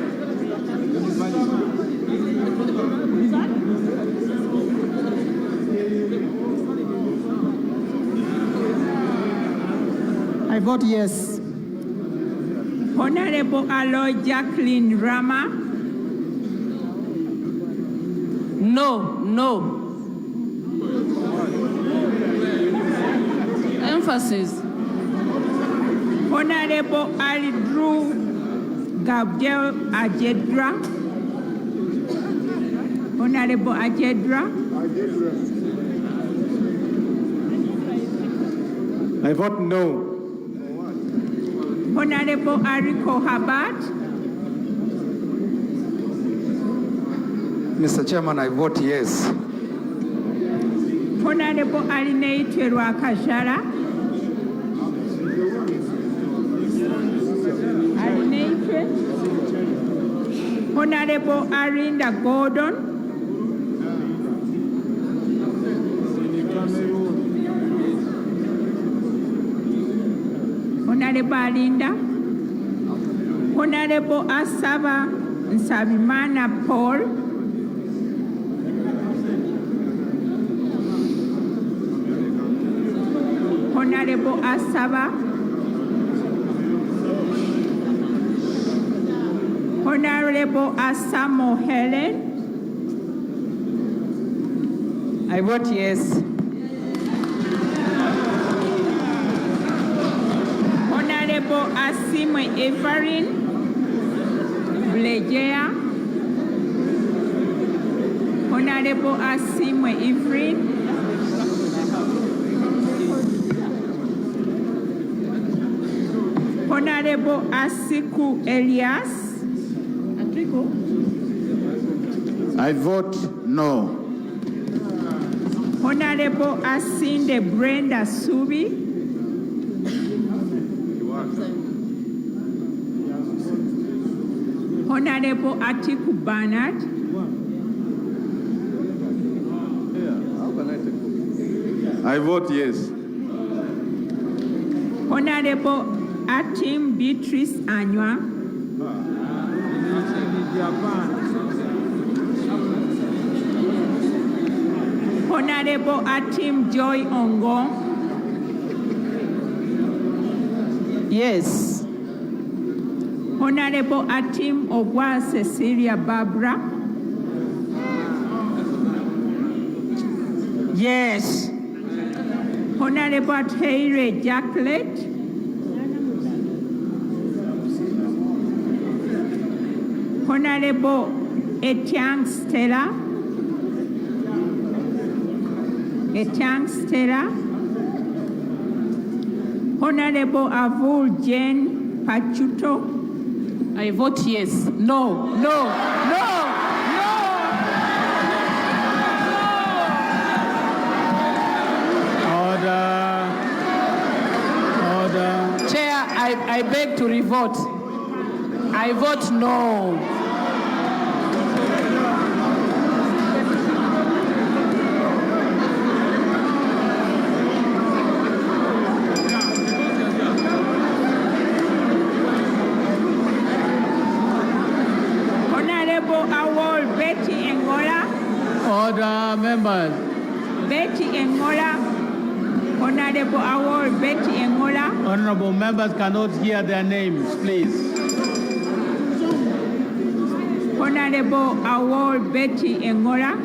I vote yes. Honorable Aloy Jacqueline Rama. No. Emphasis. Honorable Ali Drew Gabriel Ajedra. Honorable Ajedra. I vote no. Honorable Ariko Habat. Mr. Chairman, I vote yes. Honorable Alineitwe Rwakajara. Alineitwe. Honorable Arinda Gordon. Honorable Arinda. Honorable Asaba Nsabimana Paul. Honorable Asaba. Honorable Asamo Helen. I vote yes. Honorable Asimwe Evarin Blejea. Honorable Asimwe Evarin. Honorable Asiku Elias. I vote no. Honorable Asinde Brenda Subi. Honorable Atiku Bernard. I vote yes. Honorable Atim Beatrice Anywa. Honorable Atim Joy Ongong. Yes. Honorable Atim Ogwa Cecilia Barbara. Yes. Honorable Atheire Jacqueline. Honorable Etiang Stella. Honorable Avul Jane Pachuto. I vote yes. No. Order. I beg to revote. I vote no. Honorable Awol Betty Engola. Order, members. Betty Engola. Honorable Awol Betty Engola. Honorable members cannot hear their names, please. Honorable Awol Betty Engola.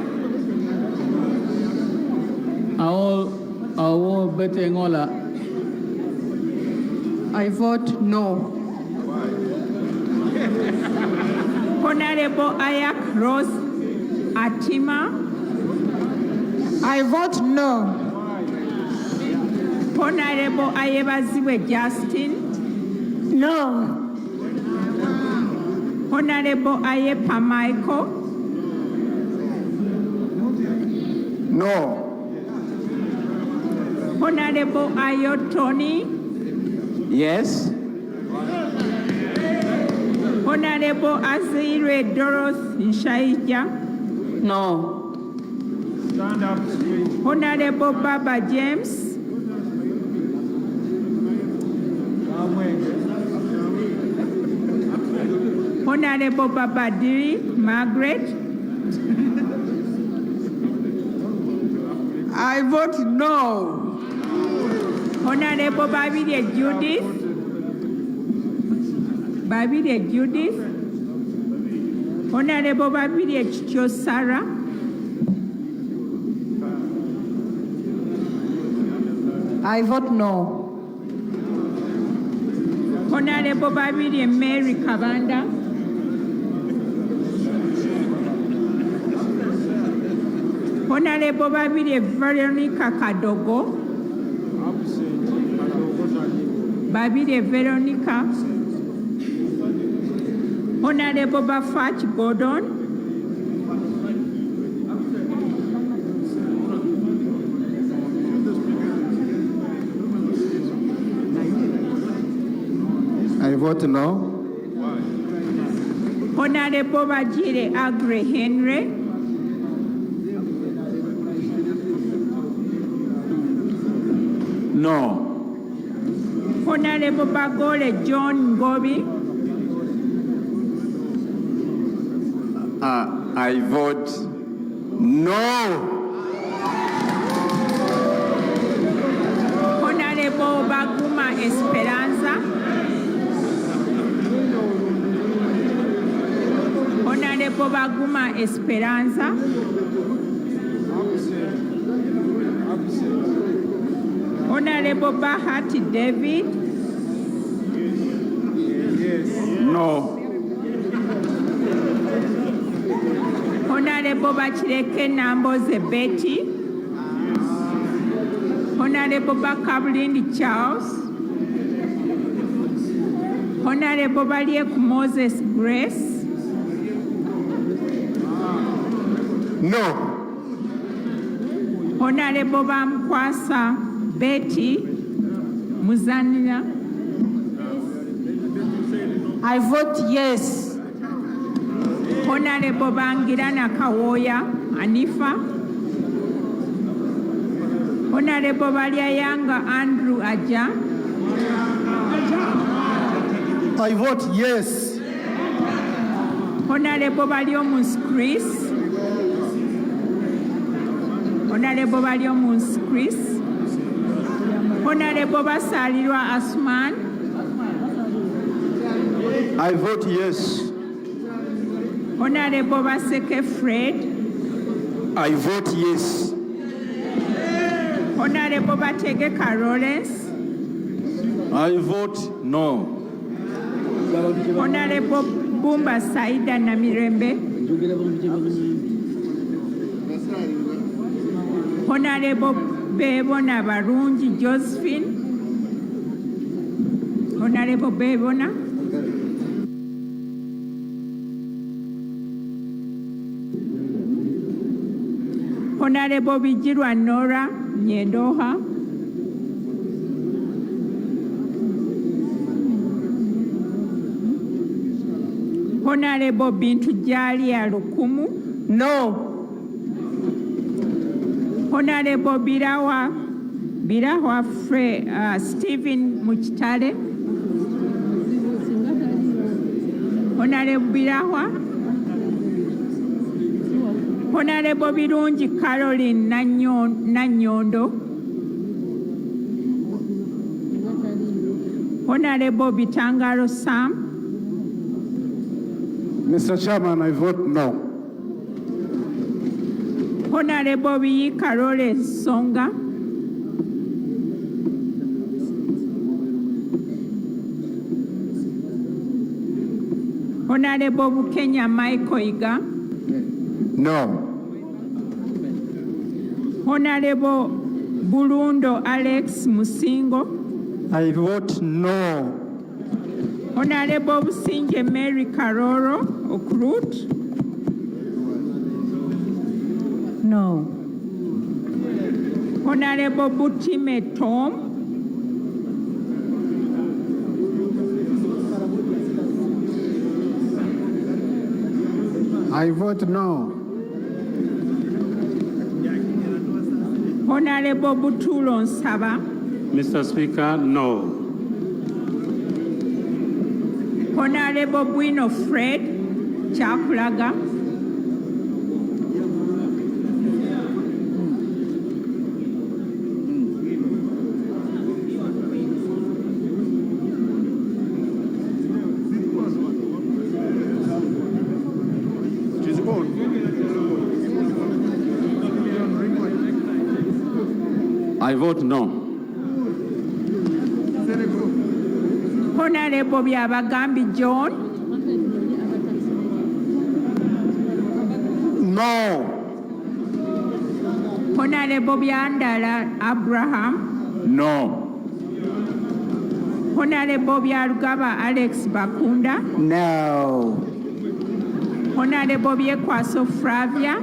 Awol Betty Engola. I vote no. Honorable Ayak Rose Atima. I vote no. Honorable Ayebaziwe Justin. No. Honorable Ayepa Michael. No. Honorable Ayo Tony. Yes. Honorable Azire Dorothy Nshaija. No. Stand up, please. Honorable Baba James. Honorable Babadiri Margaret. I vote no. Honorable Babide Judith. Babide Judith. Honorable Babide Chicho Sarah. I vote no. Honorable Babide Mary Kabanda. Honorable Babide Veronica Kadogo. Babide Veronica. Honorable Bafach Gordon. I vote no. Honorable Bajire Agre Henry. No. Honorable Bagole John Ngobi. I vote no. Honorable Baguma Esperanza. Honorable Baguma Esperanza. Honorable Bahati David. No. Honorable Bachireke Namboze Betty. Honorable Bakabulindi Charles. Honorable Baliek Moses Grace. No. Honorable Bamkwasa Betty Muzanira. I vote yes. Honorable Bangirana Kawoya Anifa. Honorable Baliayanga Andrew Aja. I vote yes. Honorable Baliomus Chris. Honorable Baliomus Chris. Honorable Basalirwa Asman. I vote yes. Honorable Baseke Fred. I vote yes. Honorable Batege Carolens. I vote no. Honorable Bumba Saida Namirembe. Honorable Bebona Barungi Josephine. Honorable Bebona. Honorable Bijirwa Nora Nyendoha. Honorable Bintu Jalia Lukumu. No. Honorable Birawa Stephen Muchitale. Honorable Birawa. Honorable Birungi Caroline Nanyondo. Honorable Bitangaro Sam. Mr. Chairman, I vote no. Honorable Biyi Karole Songa. Honorable Bukenya Michael Iga. No. Honorable Burundo Alex Musingo. I vote no. Honorable Businje Mary Karoro Okrut. No. Honorable Butime Tom. I vote no. Honorable Butulo Nsaba. Mr. Speaker, no. Honorable Bueno Fred Chakulaga. I vote no. Honorable Byabagambi John. No. Honorable Byandala Abraham. No. Honorable Byarugaba Alex Bakunda. No. Honorable Byekwaso Flavia.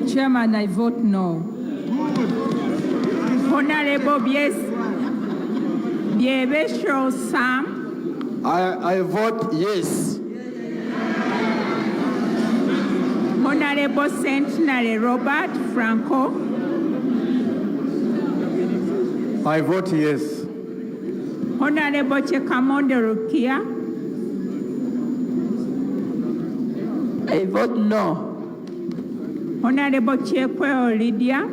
Chairman, I vote no. Honorable Byebesho Sam. I vote yes. Honorable Centenary Robert Franco. I vote yes. Honorable Chekamonde Rukia. I vote no. Honorable Chekweo Lydia.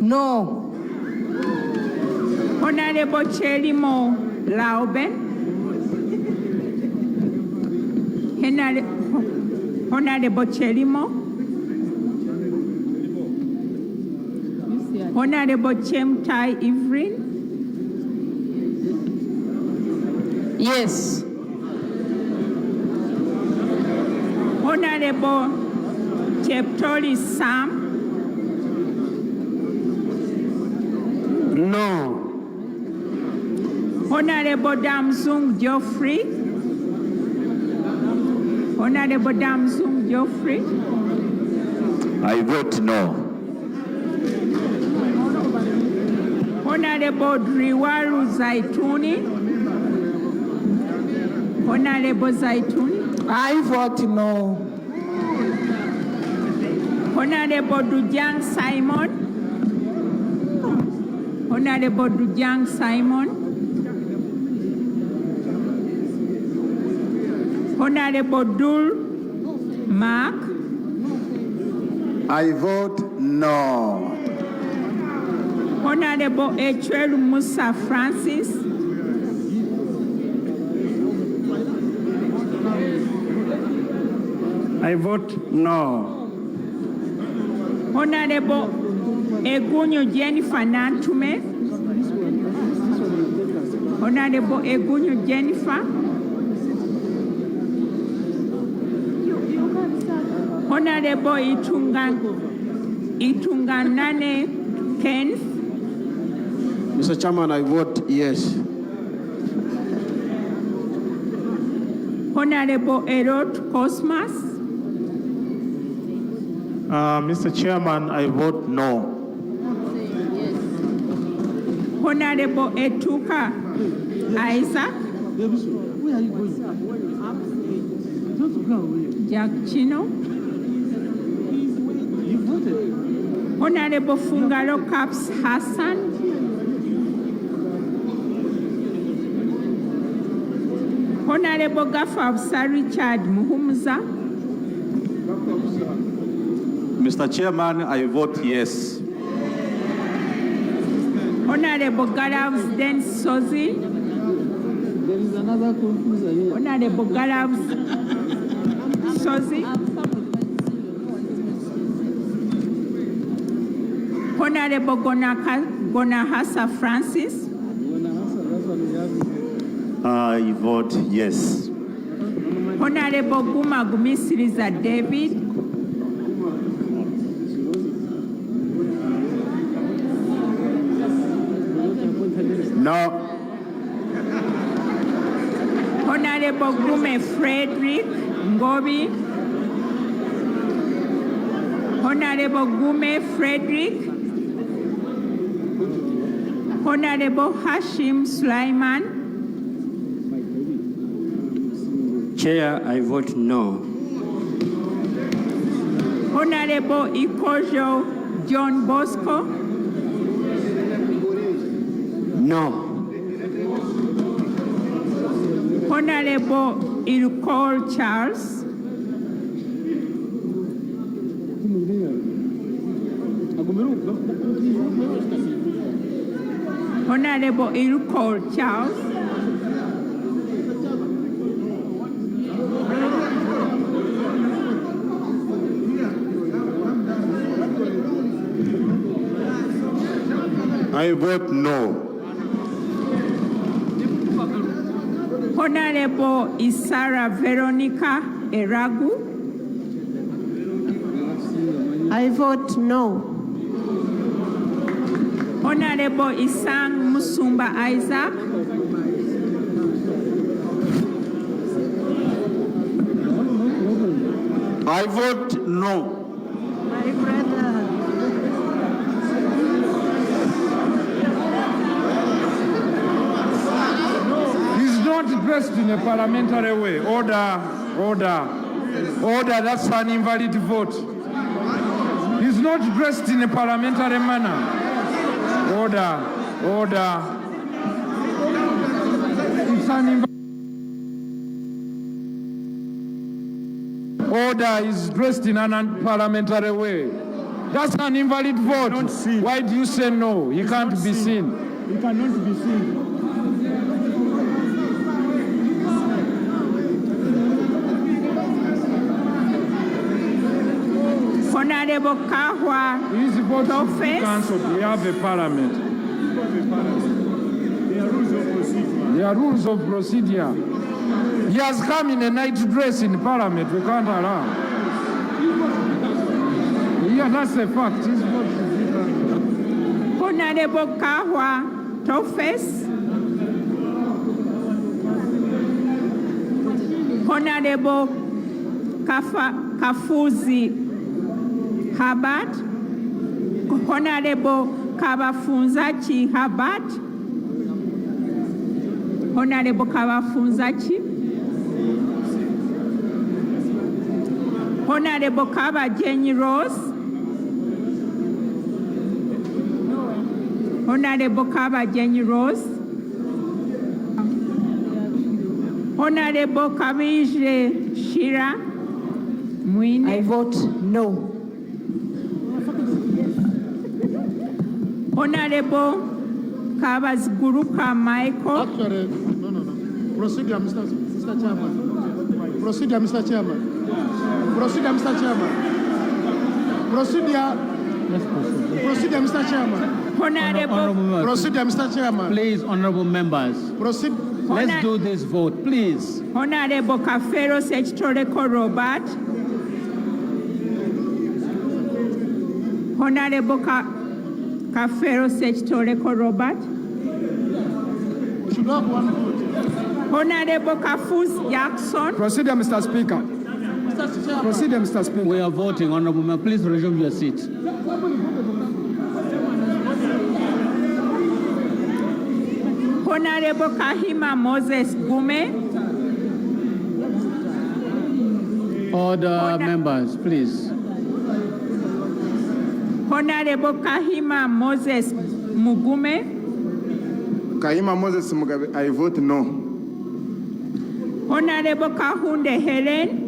No. Honorable Chelimo Lauben. Honorable Chelimo. Honorable Chemtai Ivrin. Yes. Honorable Cheptoli Sam. No. Honorable Damsung Geoffrey. Honorable Damsung Geoffrey. I vote no. Honorable Driwaru Zaituni. Honorable Zaituni. I vote no. Honorable Dujang Simon. Honorable Dujang Simon. Honorable Dul Mark. I vote no. Honorable Echwelu Musa Francis. I vote no. Honorable Egunyo Jennifer Nantume. Honorable Egunyo Jennifer. Honorable Itunganane Kenneth. Mr. Chairman, I vote yes. Honorable Erot Cosmas. Mr. Chairman, I vote no. Honorable Etuka Isaac. Where are you going? Just go away. Jack Chino. You voted. Honorable Fungalo Caps Hassan. Honorable Gafab Sir Richard Muhumuza. Mr. Chairman, I vote yes. Honorable Galavs Den Sozi. There is another confuser here. Honorable Galavs Sozi. Honorable Gonahasa Francis. I vote yes. Honorable Guma Gumisiriza David. No. Honorable Gume Frederick Ngobi. Honorable Gume Frederick. Honorable Hashim Sulaiman. Chair, I vote no. Honorable Ikojo John Bosco. No. Honorable Ilkol Charles. Honorable Ilkol Charles. I vote no. Honorable Isara Veronica Eragu. I vote no. Honorable Isang Musumba Isaac. I vote no. My brother. He's not dressed in a parliamentary way. Order, order, order. That's an invalid vote. He's not dressed in a parliamentary manner. Order, order. It's an invalid. Order is dressed in an unparliamentary way. That's an invalid vote. Why do you say no? He can't be seen. He cannot be seen. Honorable Kahwa His vote should be Tofes. cancelled. We have a parliament. There are rules of procedure. He has come in a night dress in parliament. We can't allow. Yeah, that's a fact. His vote should be cancelled. Honorable Kahwa Tofes. Honorable Kafuzi Habat. Honorable Kabafunzachi Habat. Honorable Kabafunzachi. Honorable Kaba Jenny Rose. Honorable Kaba Jenny Rose. Honorable Kabije Shira Mwine. I vote no. Honorable Kabas Guruka Michael. Actually, no. Procedure, Mr. Chairman. Procedure, Mr. Chairman. Procedure, Mr. Chairman. Procedure, Mr. Chairman. Honorable. Procedure, Mr. Chairman. Please, honorable members. Proceed. Let's do this vote, please. Honorable Kafero Sechtoreko Robert. Honorable Kafero Sechtoreko Robert. Honorable Kafus Jackson. Procedure, Mr. Speaker. Procedure, Mr. Speaker. We are voting, Honorable Member. Please resume your seat. Honorable Kahima Moses Gume. Order, members, please. Honorable Kahima Moses Mugume. Kahima Moses Mugabe, I vote no. Honorable Kahunde Helen.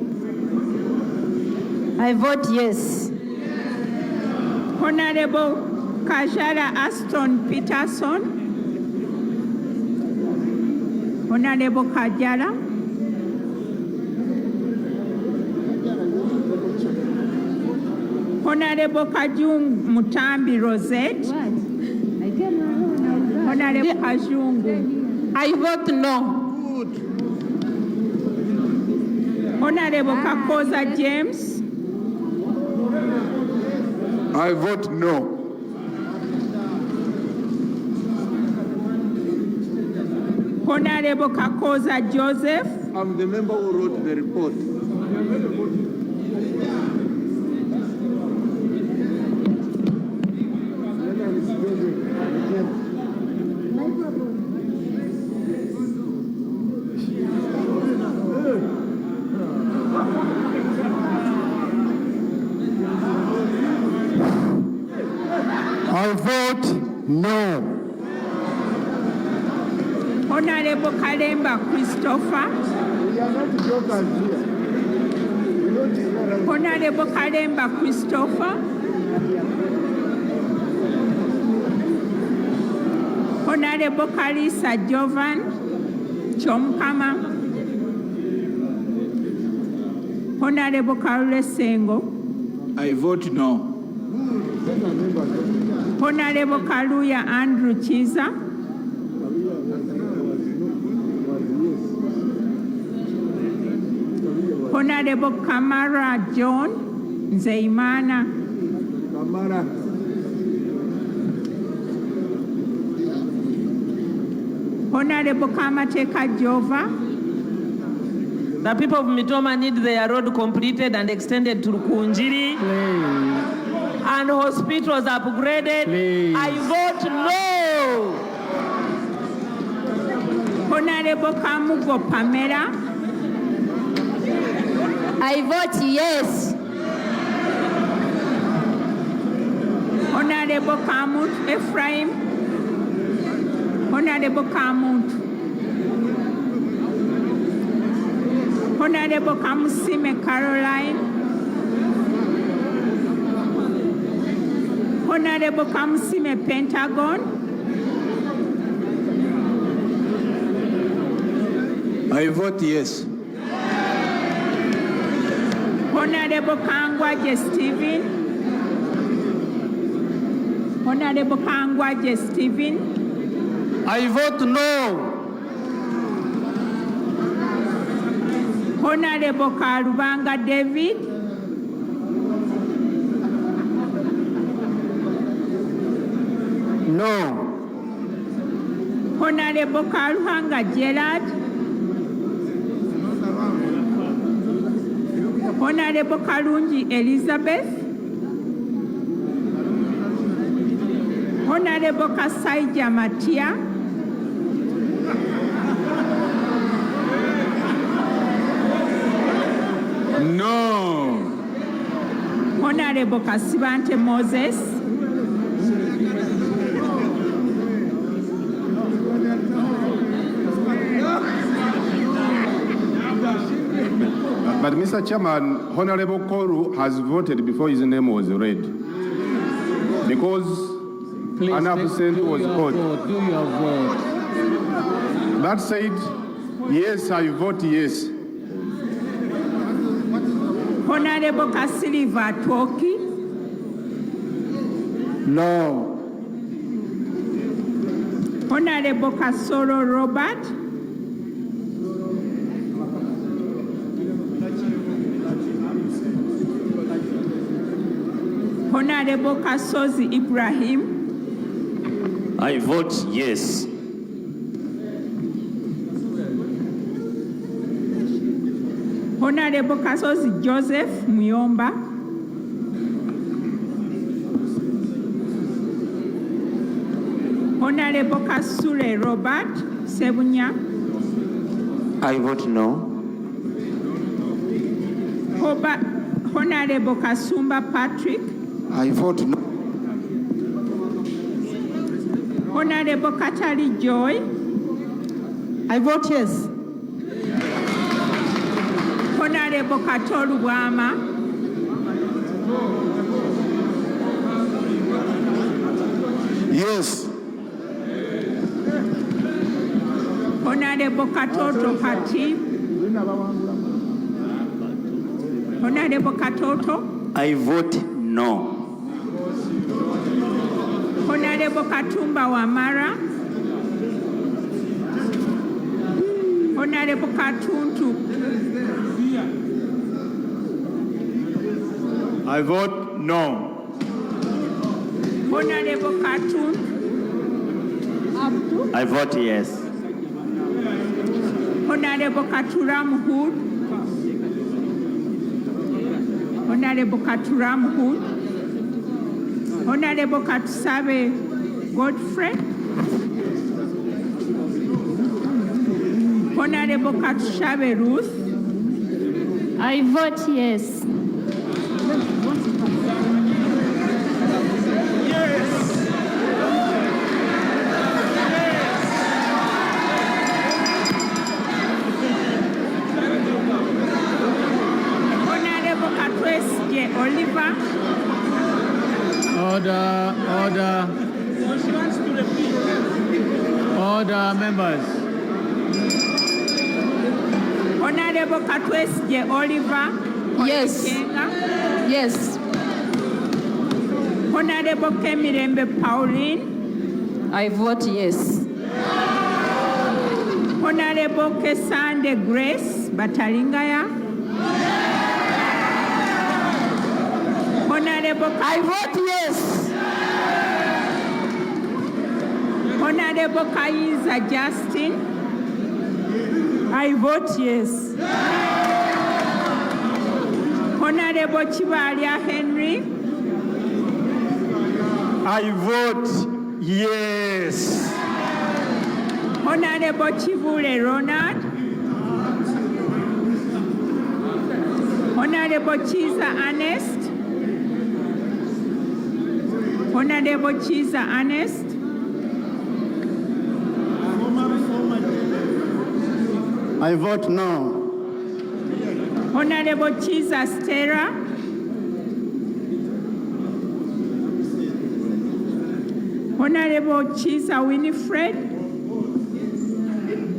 I vote yes. Honorable Kajara Aston Peterson. Honorable Kajara. Honorable Kajung Mutambi Rosette. Honorable Kajungu. I vote no. Honorable Kakoza James. I vote no. Honorable Kakoza Joseph. I'm the member who wrote the report. I vote no. Honorable Kalemba Christopher. We are not jokers here. Honorable Kalemba Christopher. Honorable Kalisa Jovan Chomkama. Honorable Karule Sengo. I vote no. Honorable Kaluya Andrew Chiza. Honorable Kamara John Nzeimana. Honorable Kamateka Jova. The people of Mitoma need their road completed and extended to Kunjiri. And hospitals upgraded. Please. I vote no. Honorable Kamugo Pamela. I vote yes. Honorable Kamut Ephraim. Honorable Kamut. Honorable Kamusime Caroline. Honorable Kamusime Pentagon. I vote yes. Honorable Kangwaje Stephen. Honorable Kangwaje Stephen. I vote no. Honorable Karubanga David. No. Honorable Karuhanga Gerard. Honorable Karunji Elizabeth. Honorable Kasaija Matia. No. Honorable Kasibante Moses. But Mr. Chairman, Honorable Koru has voted before his name was read. Because Please an absent was called. Do your vote. That said, yes, I vote yes. Honorable Kasiliva Toki. No. Honorable Kasoro Robert. Honorable Kasozi Ibrahim. I vote yes. Honorable Kasozi Joseph Muyomba. Honorable Kasule Robert Sebunya. I vote no. Honorable Kasumba Patrick. I vote no. Honorable Katari Joy. I vote yes. Honorable Katoru Wama. Yes. Honorable Katoto Hatib. Honorable Katoto. I vote no. Honorable Katumba Wamara. Honorable Katuntu. I vote no. Honorable Katun. I vote yes. Honorable Katuram Hood. Honorable Katuram Hood. Honorable Katsabe Godfrey. Honorable Katushabe Ruth. I vote yes. Honorable Katwes J. Oliver. Order, members. Honorable Katwes J. Oliver. Yes. Yes. Honorable Kemirembe Pauline. I vote yes. Honorable Kesande Grace Batalingaya. Honorable I vote yes. Honorable Kaiza Justin. I vote yes. Honorable Chivalia Henry. I vote yes. Honorable Chivule Ronald. Honorable Chiza Ernest. Honorable Chiza Ernest. I vote no. Honorable Chiza Stella. Honorable Chiza Winifred.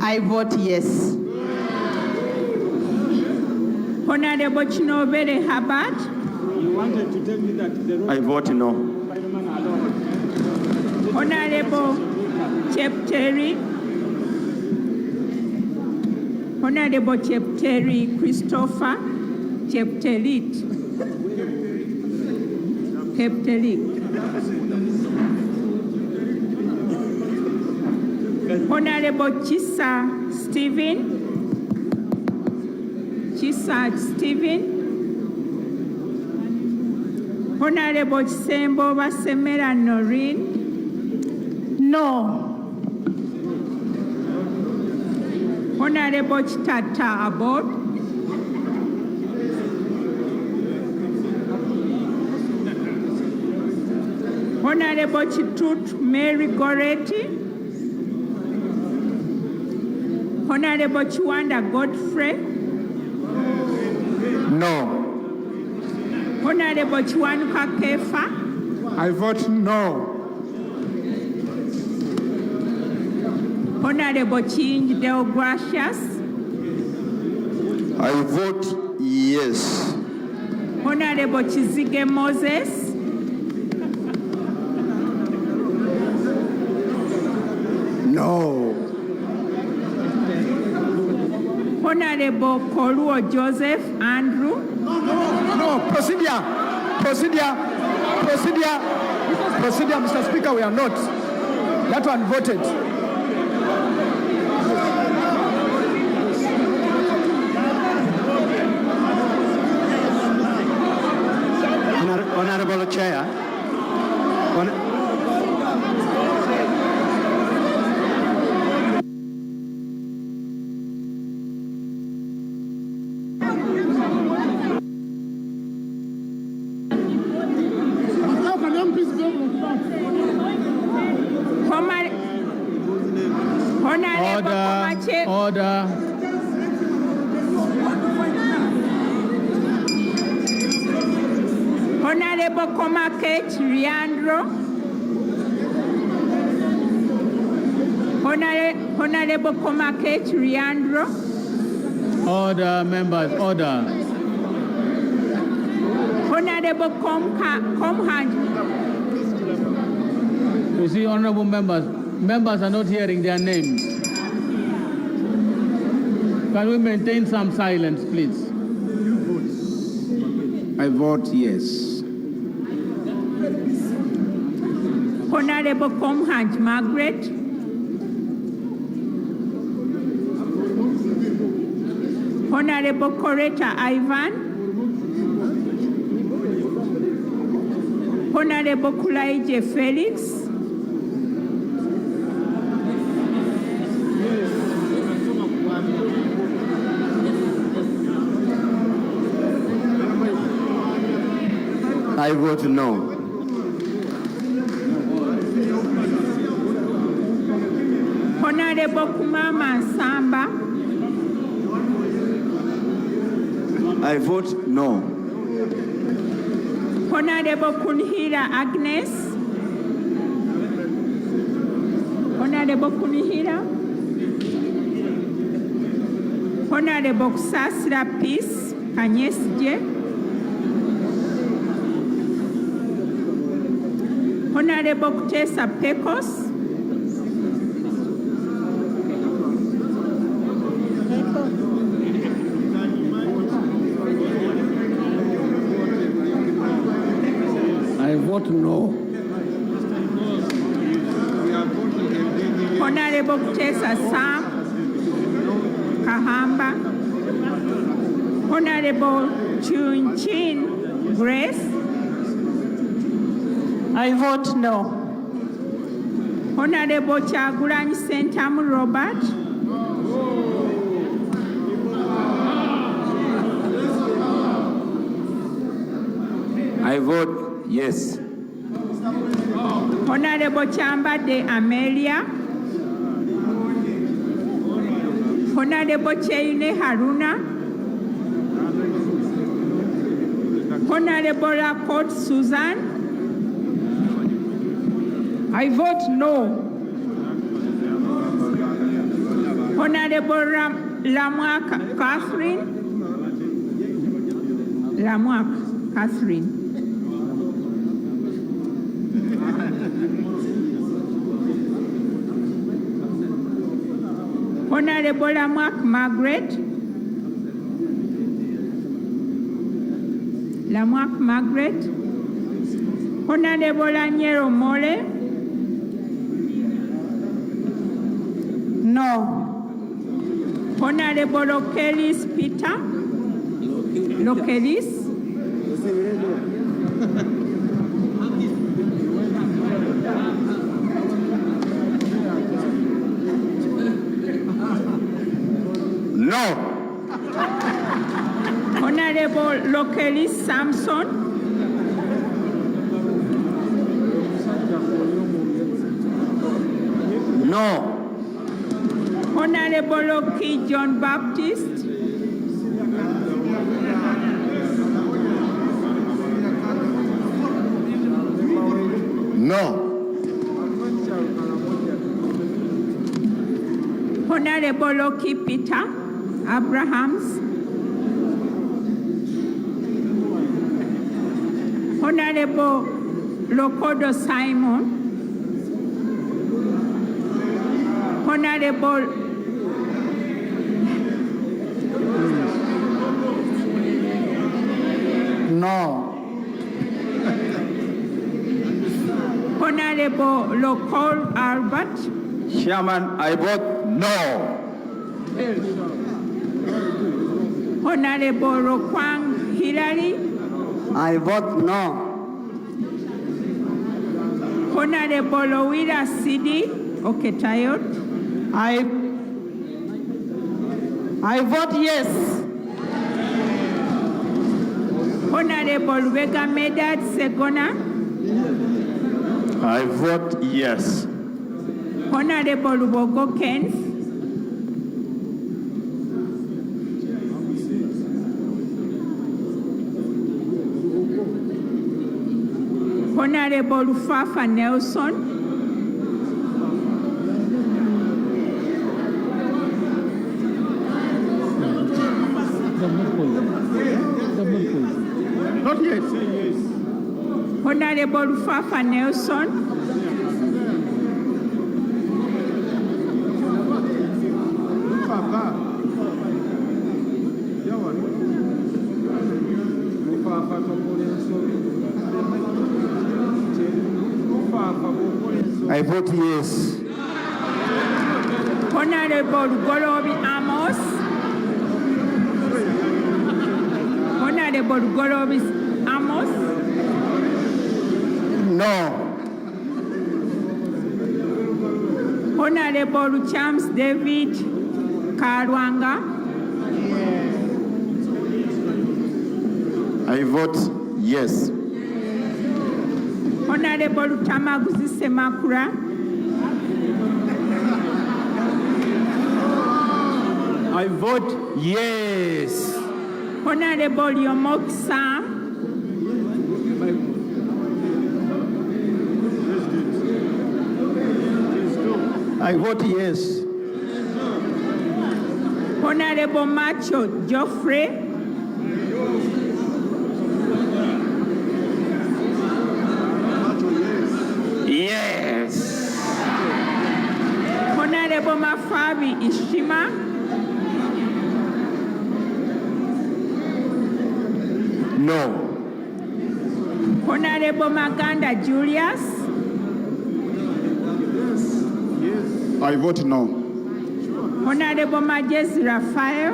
I vote yes. Honorable Chinobere Habart. You wanted to tell me that I vote no. Honorable Chepteri. Honorable Chepteri Christopher Chepterit. Chepterit. Honorable Chisa Stephen. Chisa Stephen. Honorable Chisembo Basemera Noreen. No. Honorable Chitata Abod. Honorable Chitut Mary Goretti. Honorable Chiwanda Godfrey. no. Honorable Chiwanuka Kefa. I vote no. Honorable Chinj Deo Gracias. I vote yes. Honorable Chizige Moses. No. Honorable Koluo Joseph Andrew. No, procedure, Mr. Speaker, we are not. That one voted. Honorable Chair. Order. Honorable Komakech Riandro. Honorable Komakech Riandro. Order, members, order. Honorable Komhan. You see, honorable members are not hearing their names. Can we maintain some silence, please? I vote yes. Honorable Komhanj Margaret. Honorable Coretta Ivan. Honorable Kulaije Felix. I vote no. Honorable Kumama Samba. I vote no. Honorable Kunhira Agnes. Honorable Kunhira. Honorable Kusasira Peace Kanyesje. Honorable Kutesa Pecos. I vote no. Honorable Kutesa Sam Kahamba. Honorable Chunchin Grace. I vote no. Honorable Chagulanyi Sentamu Robert. I vote yes. Honorable Chambade Amelia. Honorable Cheine Haruna. Honorable Lakot Susan. I vote no. Honorable Lamouak Catherine. Lamouak Catherine. Honorable Lamouak Margaret. Lamouak Margaret. Honorable Anyero Mole. No. Honorable Lokelis Peter. Lokelis. No. Honorable Lokelis Samson. No. Honorable Loki John Baptist. No. Honorable Loki Peter Abrahams. Honorable Lokodo Simon. Honorable No. Honorable Lokol Albert. Chairman, I vote no. Honorable Rokwang Hillary. I vote no. Honorable Owira Sidi Oketayot. I vote yes. Honorable Vega Medad Segona. I vote yes. Honorable Bogo Kens. Honorable Fafa Nelson. Not yet. Honorable Fafa Nelson. I vote yes. Honorable Gorobi Amos. Honorable Gorobi Amos. No. Honorable Charles David Karwanga. I vote yes. Honorable Tamaguzi Semakura. I vote yes. Honorable Yomok Sam. I vote yes. Honorable Macho Geoffrey. Yes. Honorable Mafabi Ishima. No. Honorable Maganda Julius. I vote no. Honorable Majesi Raphael.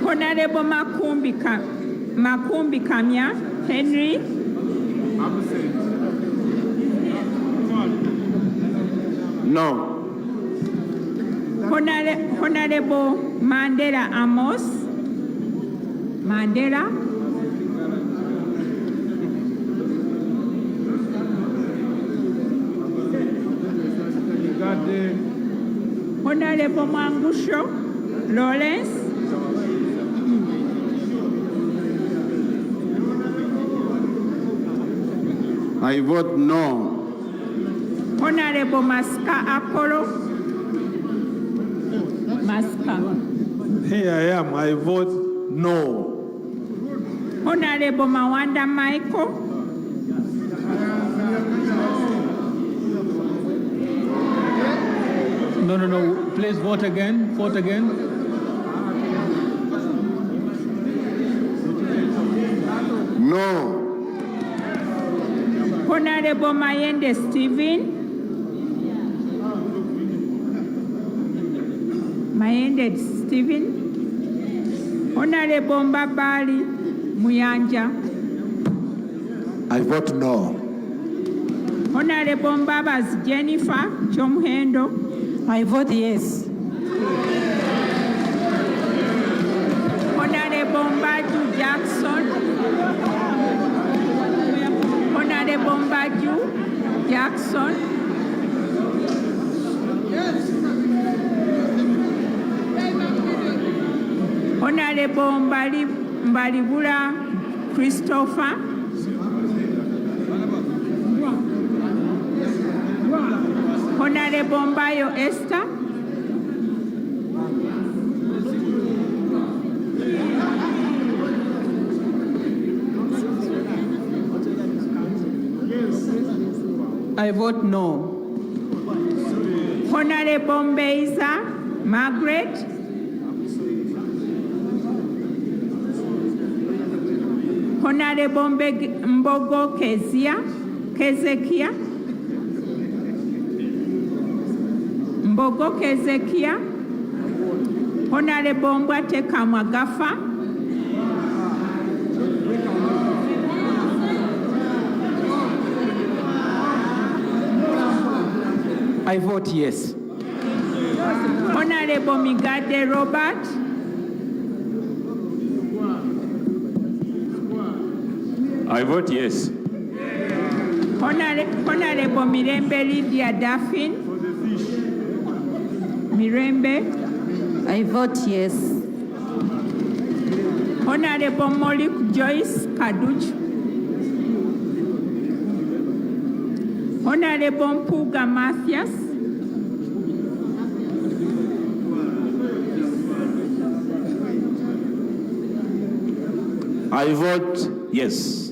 Honorable Makumbi Kamya Henry. No. Honorable Mandela Amos. Mandela. Honorable Mangusho Lawrence. I vote no. Honorable Maska Apollo. Maska. Here I am. I vote no. Honorable Mawanda Michael. No. Please vote again. Vote again. No. Honorable Mayende Stephen. Mayende Stephen. Honorable Mbabali Muyanja. I vote no. Honorable Mbabas Jennifer Chomhendo. I vote yes. Honorable Mbaju Jackson. Honorable Mbaju Jackson. Honorable Mbalibula Christopher. Honorable Mbayo Esther. I vote no. Honorable Mbeiza Margaret. Honorable Mbogo Kezekia. Mbogo Kezekia. Honorable Mbwate Kamwagafa. I vote yes. Honorable Migade Robert. I vote yes. Honorable Mirembe Lydia Daffin. Mirembe. I vote yes. Honorable Molik Joyce Kaduch. Honorable Mpuga Mathias. I vote yes.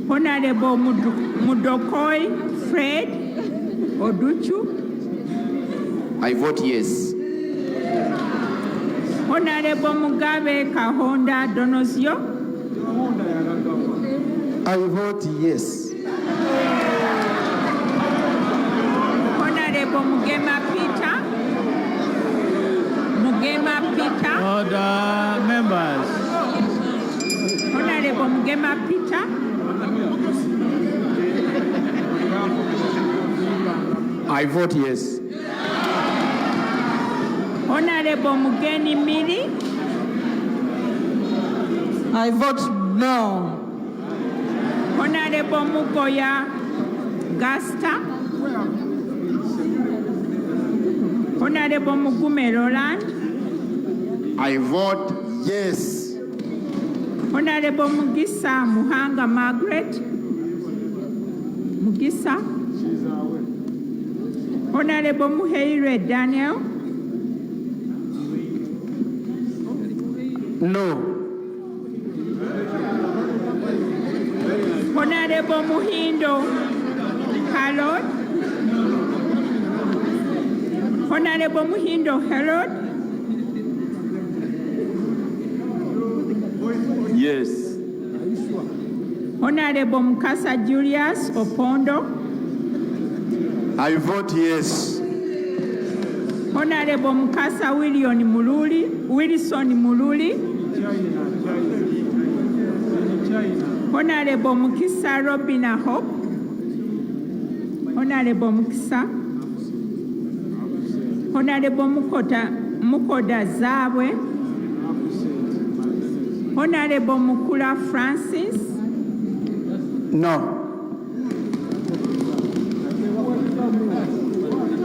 Honorable Mudokoi Fred Oduchu. I vote yes. Honorable Mugabe Kahonda Donosio. I vote yes. Honorable Mugema Peter. Mugema Peter. Order, members. Honorable Mugema Peter. I vote yes. Honorable Mugeni Miri. I vote no. Honorable Mugoya Gasta. Honorable Mugume Roland. I vote yes. Honorable Mugisa Muhanga Margaret. Mugisa. Honorable Muheire Daniel. No. Honorable Muhindo Harold. Honorable Muhindo Harold. Yes. Honorable Mukasa Julius Opondo. I vote yes. Honorable Mukasa Wilson Mululi. Honorable Mukisa Robina Hope. Honorable Mukisa. Honorable Mukoda Zabwe. Honorable Mukula Francis. No.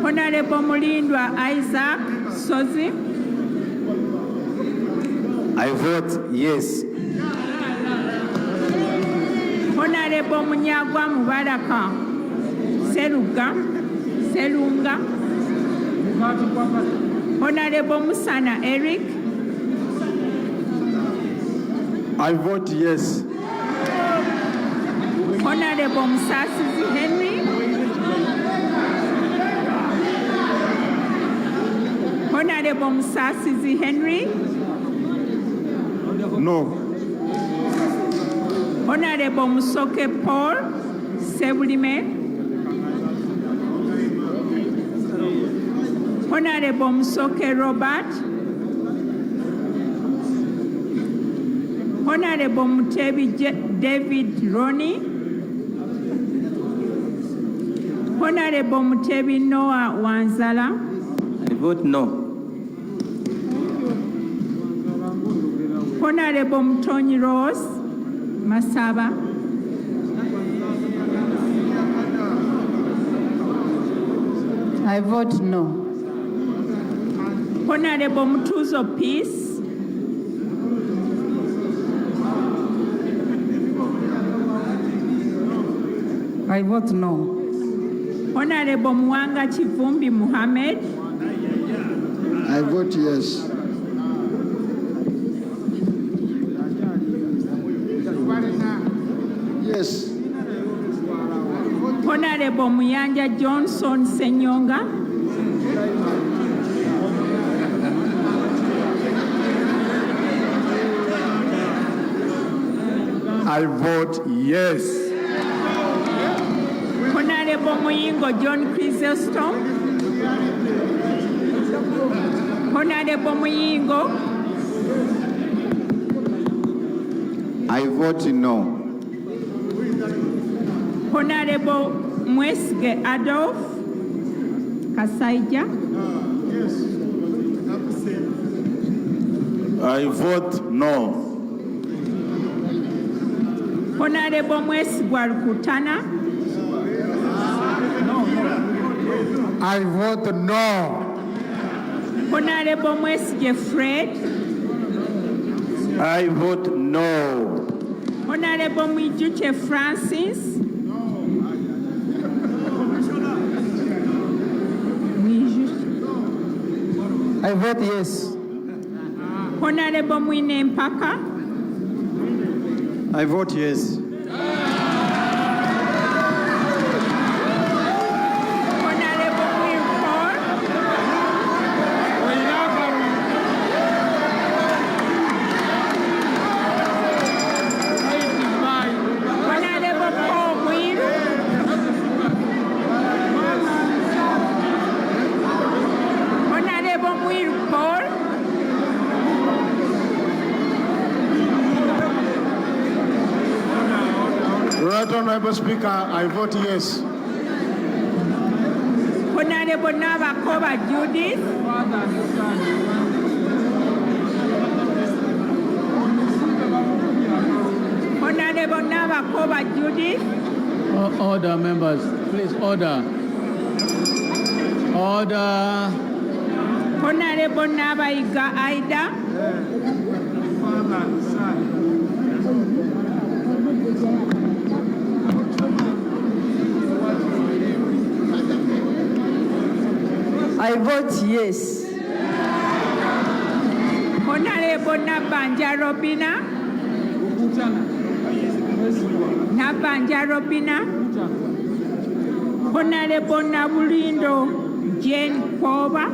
Honorable Mulindwa Isaac Sozi. I vote yes. Honorable Munyagwa Mubaraka Selunga. Honorable Musana Eric. I vote yes. Honorable Musasizi Henry. Honorable Musasizi Henry. No. Honorable Musoke Paul Sebulime. Honorable Musoke Robert. Honorable Mutebi David Ronnie. Honorable Mutebi Noah Wanzala. I vote no. Honorable Mtoni Rose Masaba. I vote no. Honorable Mtuzo Peace. I vote no. Honorable Mwanga Chivumbi Muhammad. I vote yes. Yes. Honorable Muyanja Johnson Senyonga. I vote yes. Honorable Muyingo John Chrysostom. Honorable Muyingo. I vote no. Honorable Mwesge Adolf Kasaija. I vote no. Honorable Mwesgwa Rukutana. I vote no. Honorable Mwesge Fred. I vote no. Honorable Mwijuche Francis. I vote yes. Honorable Mwine Mpaka. I vote yes. Honorable Wilford. Honorable Paul Will. Honorable Will Paul. Right Honorable Speaker, I vote yes. Honorable Navakoba Judith. Honorable Navakoba Judith. Order, members. Please, order. Order. Honorable Nabaiga Aida. I vote yes. Honorable Nabanja Robina. Nabanja Robina. Honorable Nabulindo Jane Koba.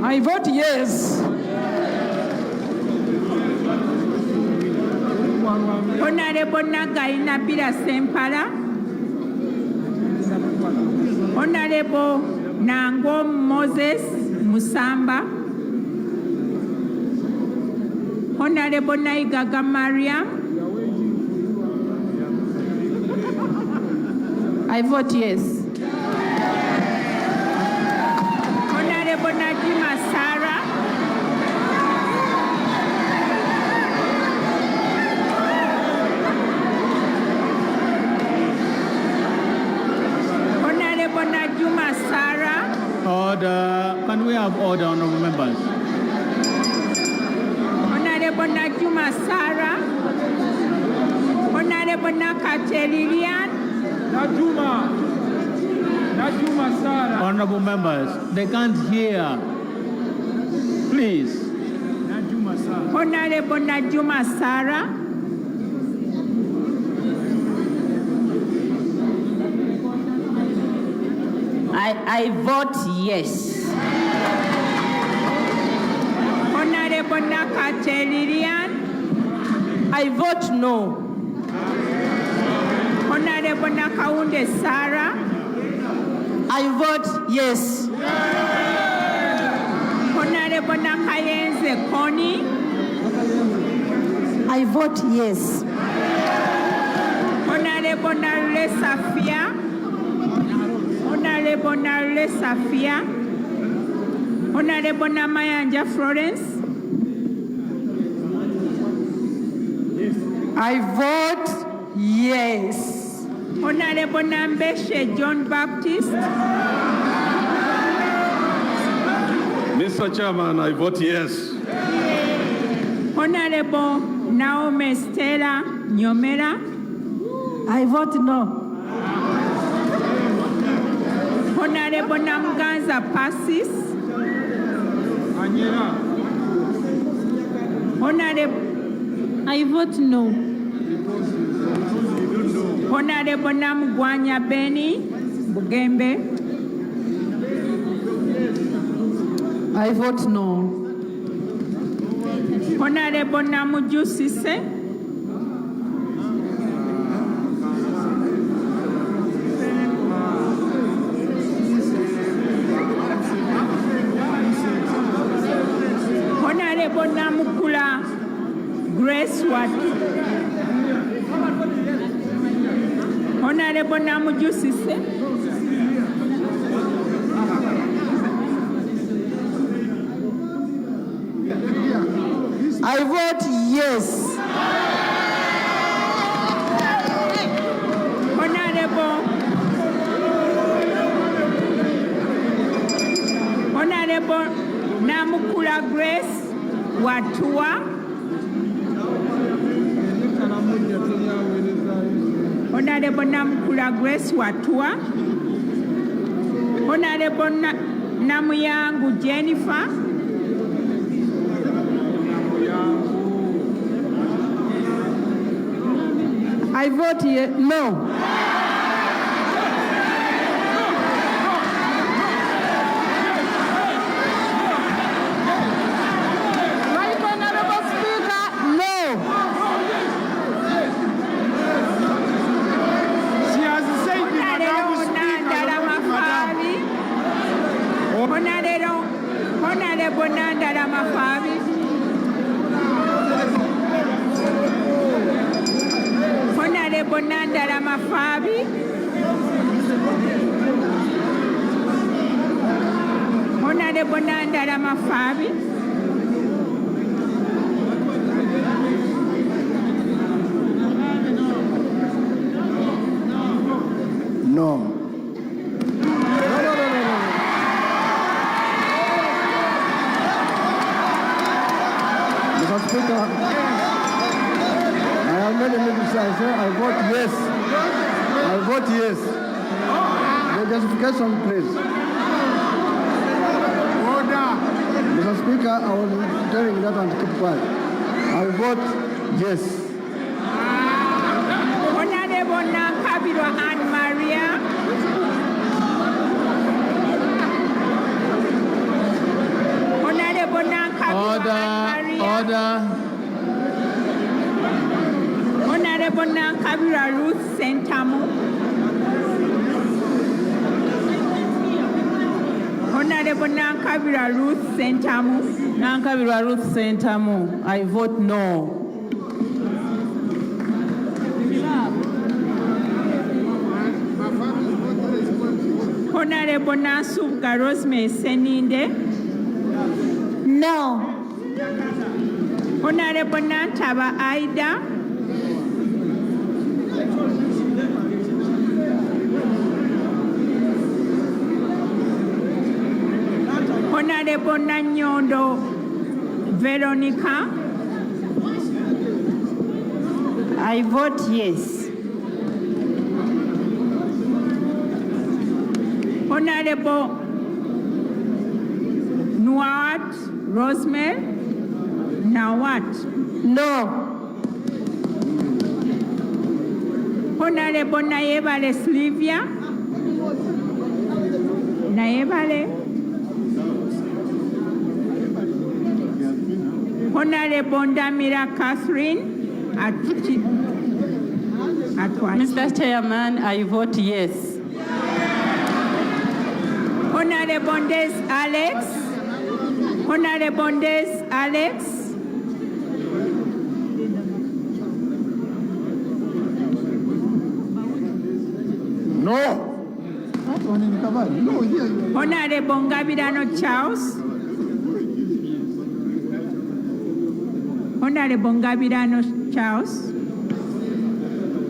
I vote yes. Honorable Nagai Nabila Sempala. Honorable Nango Moses Musamba. Honorable Naigaga Mariam. I vote yes. Honorable Najima Sarah. Honorable Najuma Sarah. Order. Can we have order, honorable members? Honorable Najuma Sarah. Honorable Nakate Lilian. Najuma Sarah. Honorable members, they can't hear. Please. Honorable Najuma Sarah. I vote yes. Honorable Nakate Lilian. I vote no. Honorable Nakaunde Sarah. I vote yes. Honorable Nakayenze Koni. I vote yes. Honorable Narule Safia. Honorable Narule Safia. Honorable Namayanja Florence. I vote yes. Honorable Nambeshe John Baptist. Mr. Chairman, I vote yes. Honorable Naomi Stella Nyomera. I vote no. Honorable Namganza Passis. Honorable, I vote no. Honorable Namgwanya Beni Bugembe. I vote no. Honorable Namuju Sise. Honorable Namukula Grace Watu. Honorable Namujusise. I vote yes. Honorable Namukula Grace Watua. Honorable Namukula Grace Watua. Honorable Namuyangu Jennifer. I vote no. Right, Honorable Speaker, no. She has said the Madam Speaker. Honorable Nandala Mafabi. Honorable Nandala Mafabi. Honorable Nandala Mafabi. No. Mr. Speaker, I have made a mistake. I vote yes. I vote yes. The justification, please. Order. Mr. Speaker, I was telling that and keep quiet. I vote yes. Honorable Nakabirwa Anne Maria. Honorable Nakabirwa Anne Maria. Order. Honorable Nakabirwa Ruth Sentamu. Honorable Nakabirwa Ruth Sentamu. Nankabirwa Ruth Sentamu. I vote no. Honorable Nasubga Rosemary Seninde. No. Honorable Nantaba Aida. Honorable Nanyondo Veronica. I vote yes. Honorable Nuat Rosemary. Now what? No. Honorable Nayebale Sylvia. Nayebale. Honorable Ndamira Catherine. Mr. Chairman, I vote yes. Honorable Des Alex. Honorable Des Alex. No. Honorable Ngabirano Charles. Honorable Ngabirano Charles.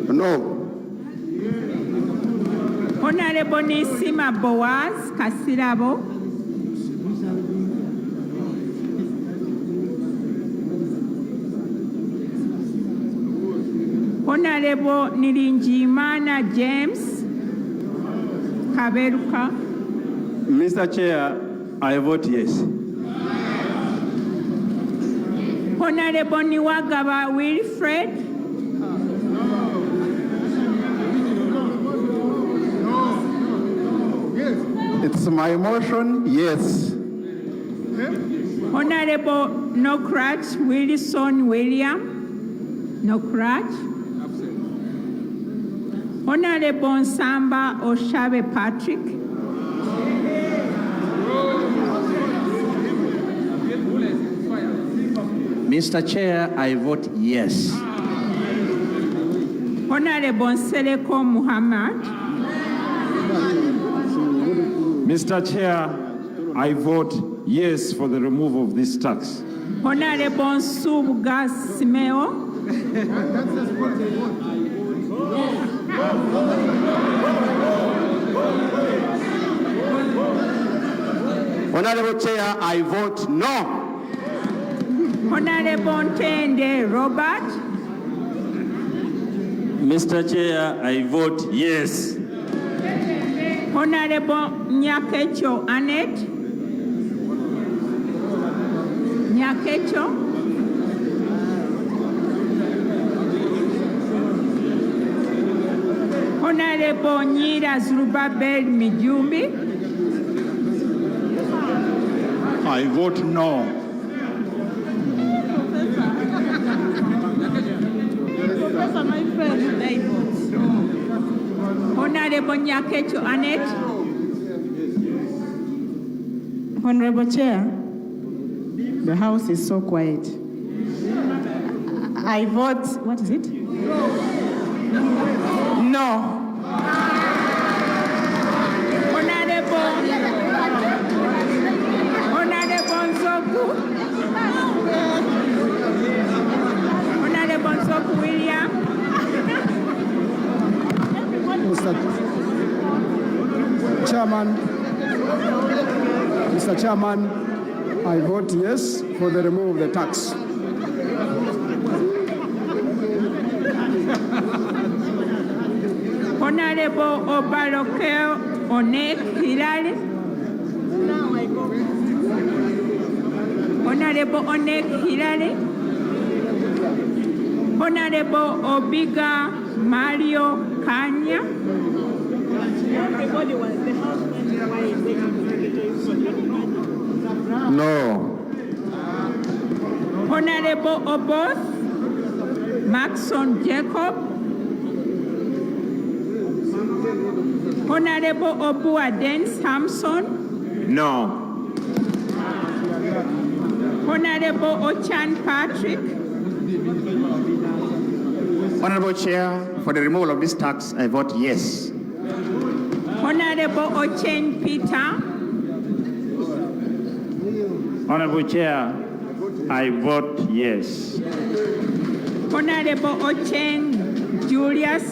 No. Honorable Nisima Boaz Kasirabo. Honorable Nirinjimana James Kaberuka. Mr. Chair, I vote yes. Honorable Niwagaba Wilfred. It's my motion, yes. Honorable Nokrach Wilson William. Nokrach. Honorable Samba Oshabe Patrick. Mr. Chair, I vote yes. Honorable Seleko Muhammad. Mr. Chair, I vote yes for the removal of this tax. Honorable Subuga Simeo. Honorable Chair, I vote no. Honorable Tende Robert. Mr. Chair, I vote yes. Honorable Nyakecho Annette. Nyakecho. Honorable Nyira Zurubabel Mijumbi. I vote no. Professor, my friend, I vote. Honorable Nyakecho Annette. Honorable Chair, the House is so quiet. I vote, what is it? No. Honorable Nzoku. Honorable Nzoku William. Mr. Chairman, I vote yes for the removal of the tax. Honorable Obalokeo Onek Hilali. Honorable Onek Hilali. Honorable Obiga Mario Kanya. Everybody was the house No. Honorable Oboth Maxon Jacob. Honorable Obuaden Samson. No. Honorable Ochan Patrick. Honorable Chair, for the removal of this tax, I vote yes. Honorable Ochen Peter. Honorable Chair, I vote yes. Honorable Ochen Julius.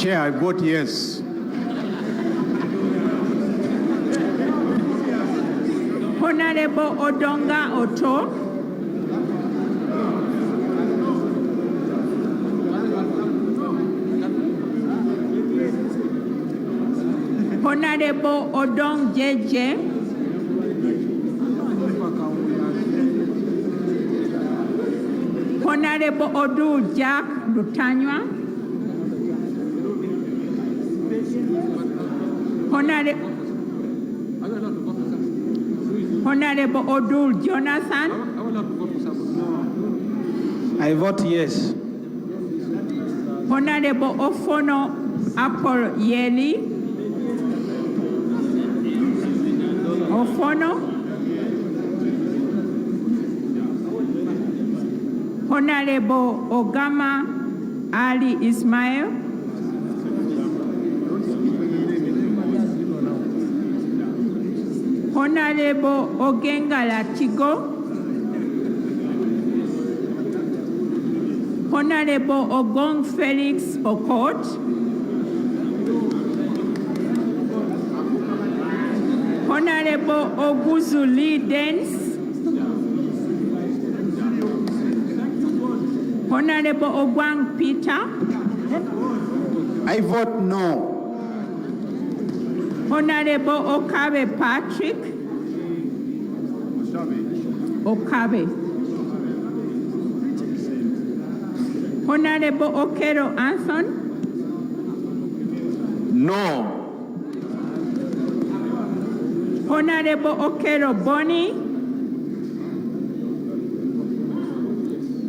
Chair, I vote yes. Honorable Odonga Oto. Honorable Odong Jeje. Honorable Odu Jack Lutanywa. Honorable Odul Jonathan. I vote yes. Honorable Ofono Apple Yeli. Ofono. Honorable Ogama Ali Ismail. Honorable Ogenga Latigo. Honorable Ogong Felix Okot. Honorable Oguzuli Dens. Honorable Ogwang Peter. I vote no. Honorable Okabe Patrick. Okabe. Honorable Okero Anson. No. Honorable Okero Boni.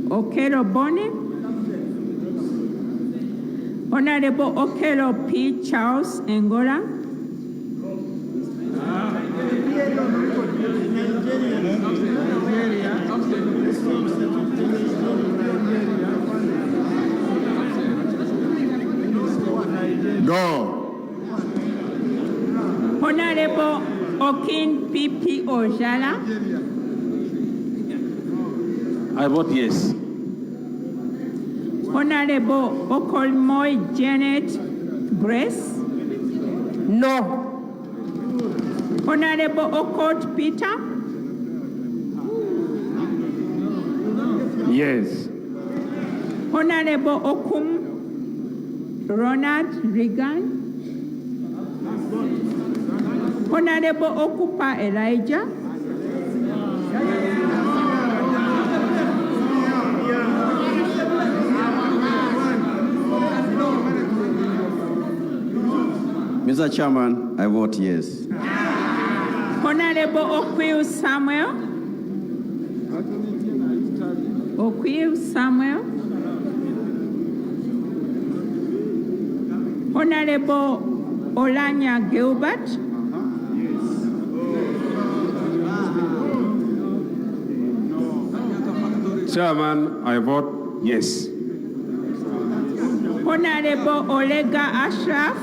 Okero Boni. Honorable Okero P. Charles Angola. Okin PP Ojala. I vote yes. Honorable Okolmoy Janet Grace. No. Honorable Okot Peter. Yes. Honorable Okum Ronald Regan. Honorable Okupa Elijah. Mr. Chairman, I vote yes. Honorable Okwil Samuel. Okwil Samuel. Honorable Olanya Gilbert. Chairman, I vote yes. Honorable Olega Ashraf.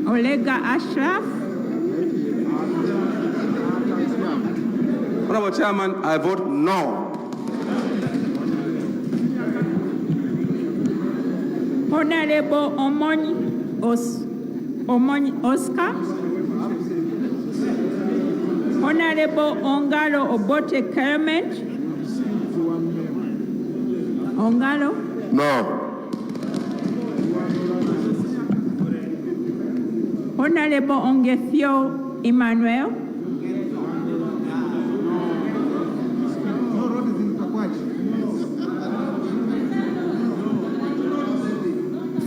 Olega Ashraf. Honorable Chairman, I vote no. Honorable Omoni Oscar. Honorable Ongalo Obote Kermit. Ongalo. No. Honorable Ongethio Emmanuel.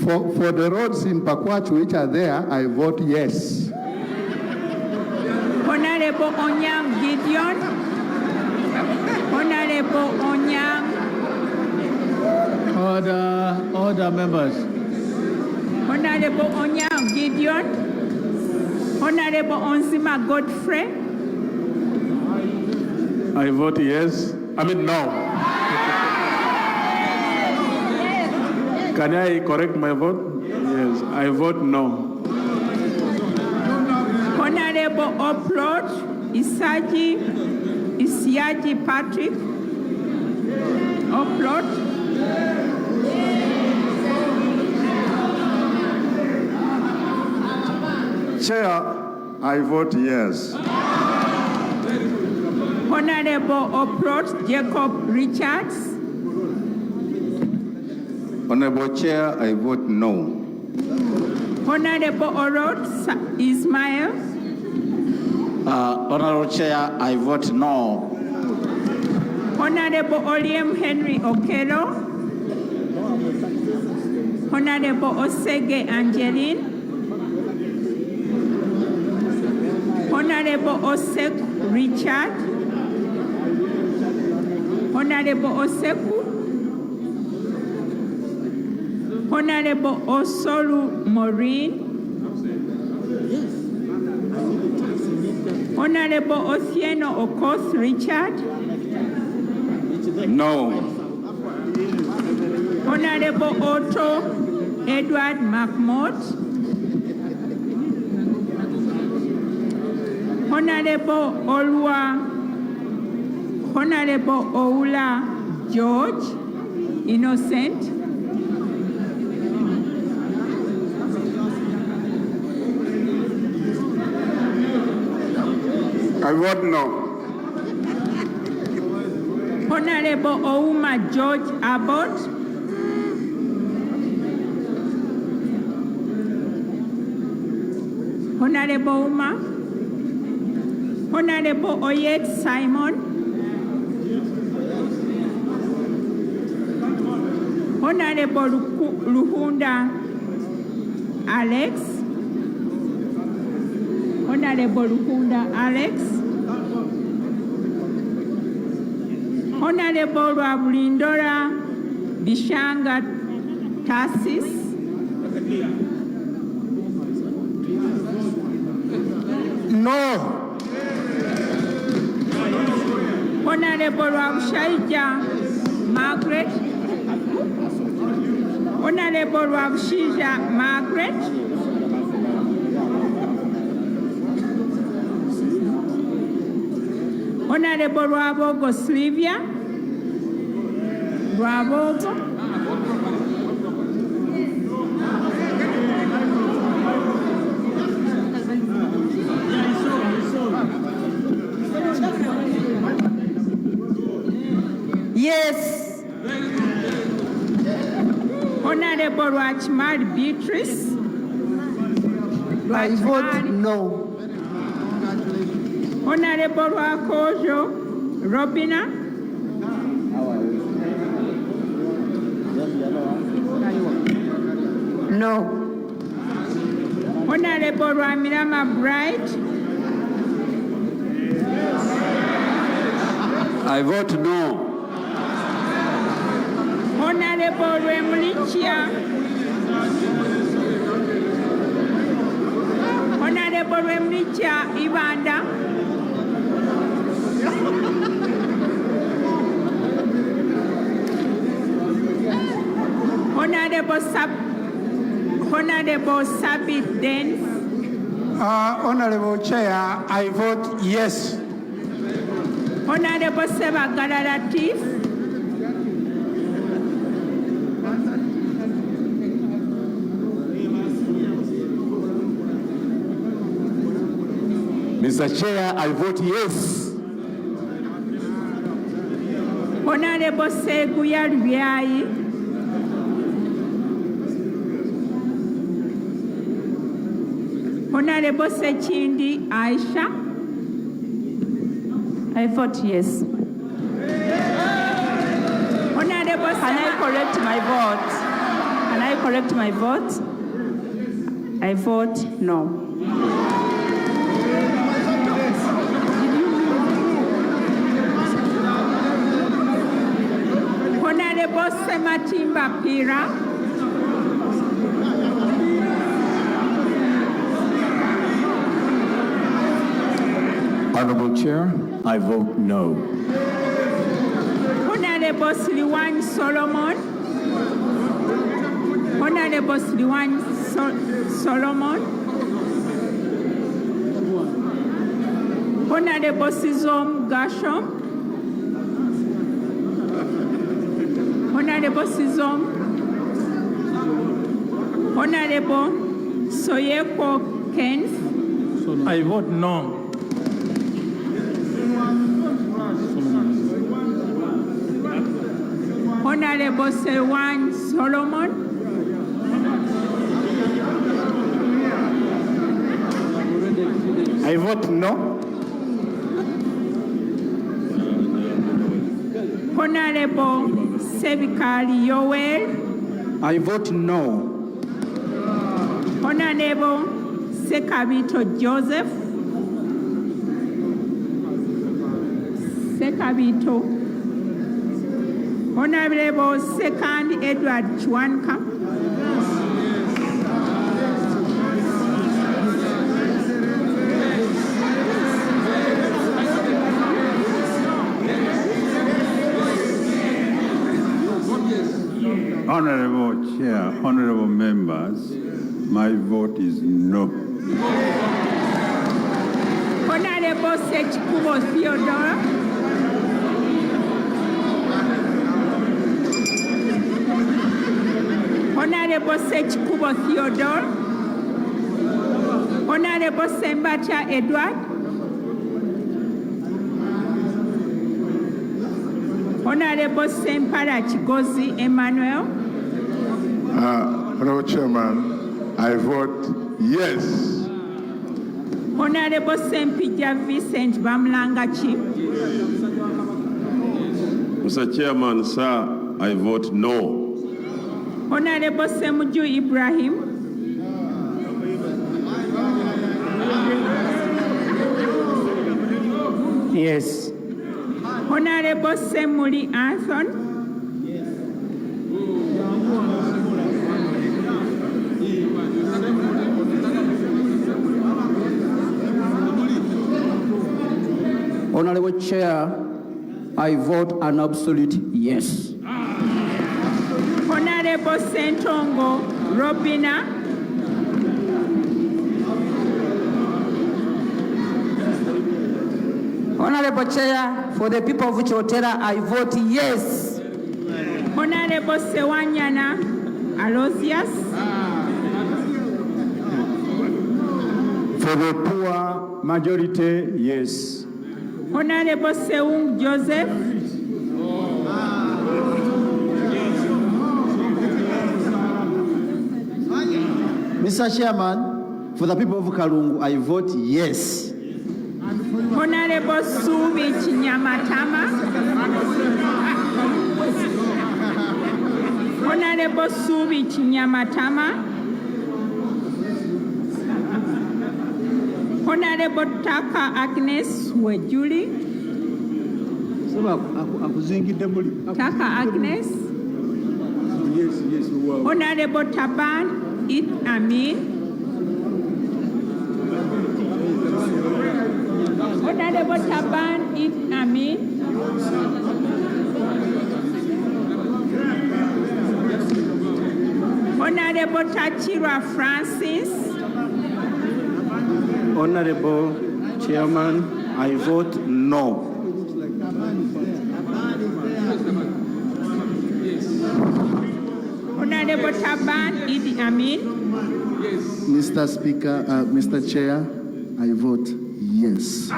For the roads in Pakwach which are there, I vote yes. Honorable Onyang Gideon. Honorable Onyang. Order, members. Honorable Onyang Gideon. Honorable Onzima Godfrey. I vote yes. I mean no. Can I correct my vote? Yes, I vote no. Honorable Oplot Isiaji Patrick. Oplot. Chair, I vote yes. Honorable Oplot Jacob Richards. Honorable Chair, I vote no. Honorable Orot Ismail. Honorable Chair, I vote no. Honorable Oliam Henry Okello. Honorable Osege Angeline. Honorable Osek Richard. Honorable Oseku. Honorable Osolu Maureen. Honorable Othieno Okoth Richard. No. Honorable Otto Edward McMott. Honorable Olua. Honorable Oula George Innocent. I vote no. Honorable Ouma George Abbott. Honorable Ouma. Honorable Oyet Simon. Honorable Luhunda Alex. Honorable Luhunda Alex. Honorable Rabulindora Bishanga Tassis. No. Honorable Rabshaija Margaret. Honorable Rabshija Margaret. Honorable Rwabogo Sylvia. Rwabogo. Yes. Honorable Rwachmari Beatrice. I vote no. Honorable Rwakojo Robina. No. Honorable Rwamirama Bright. I vote no. Honorable Remulichia. Honorable Remulichia Ivanda. Honorable Sabit Dens. Honorable Chair, I vote yes. Honorable Sebagala Latif. Mr. Chair, I vote yes. Honorable Seguya Riai. Honorable Sechindi Aisha. I vote yes. Honorable Can I correct my vote? Can I correct my vote? I vote no. Honorable Sematimba Pira. Honorable Chair, I vote no. Honorable Sliwan Solomon. Honorable Sliwan Solomon. Honorable Sizom Gashom. Honorable Sizom. Honorable Soyeko Kens. I vote no. Honorable Selwan Solomon. I vote no. Honorable Sevikali Yoel. I vote no. Honorable Sekabito Joseph. Sekabito. Honorable Second Edward Chwanka. Honorable Chair, honorable members, my vote is no. Honorable Sechikubo Theodore. Honorable Sechikubo Theodore. Honorable Sembacha Edward. Honorable Sempara Chigozi Emmanuel. Honorable Chairman, I vote yes. Honorable Sempija Vincent Bamlangachi. Mr. Chairman, sir, I vote no. Honorable Semuju Ibrahim. Yes. Honorable Semuli Anson. Honorable Chair, I vote an absolute yes. Honorable Sentongo Robina. Honorable Chair, for the people of Chotera, I vote yes. Honorable Sewanyana Aloysius. For the poor majority, yes. Honorable Seung Joseph. Mr. Chairman, for the people of Kalungu, I vote yes. Honorable Subi Chinyamatama. Honorable Subi Chinyamatama. Honorable Taka Agnes Wejuli. Taka Agnes. Yes. Honorable Taban It Amin. Honorable Taban It Amin. Honorable Tachira Francis. Honorable Chairman, I vote no. Honorable Taban Idi Amin. Mr. Speaker, Mr. Chair, I vote yes.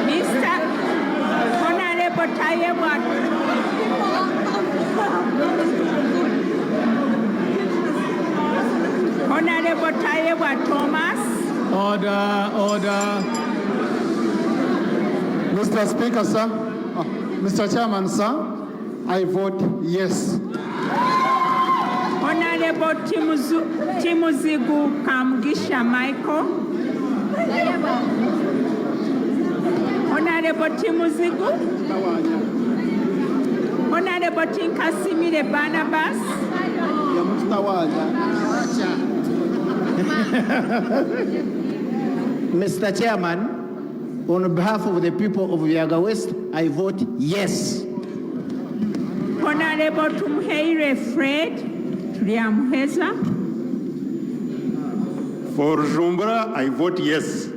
Mr. Honorable Tayewa. Honorable Tayewa Thomas. Order. Mr. Speaker, sir, Mr. Chairman, sir, I vote yes. Honorable Timuzigu Kamgisha Michael. Honorable Timuzigu. Honorable Tinkasimile Barnabas. Mr. Chairman, on behalf of the people of Viaga West, I vote yes. Honorable Tumheire Fred Triamheza. For Jumbura, I vote yes.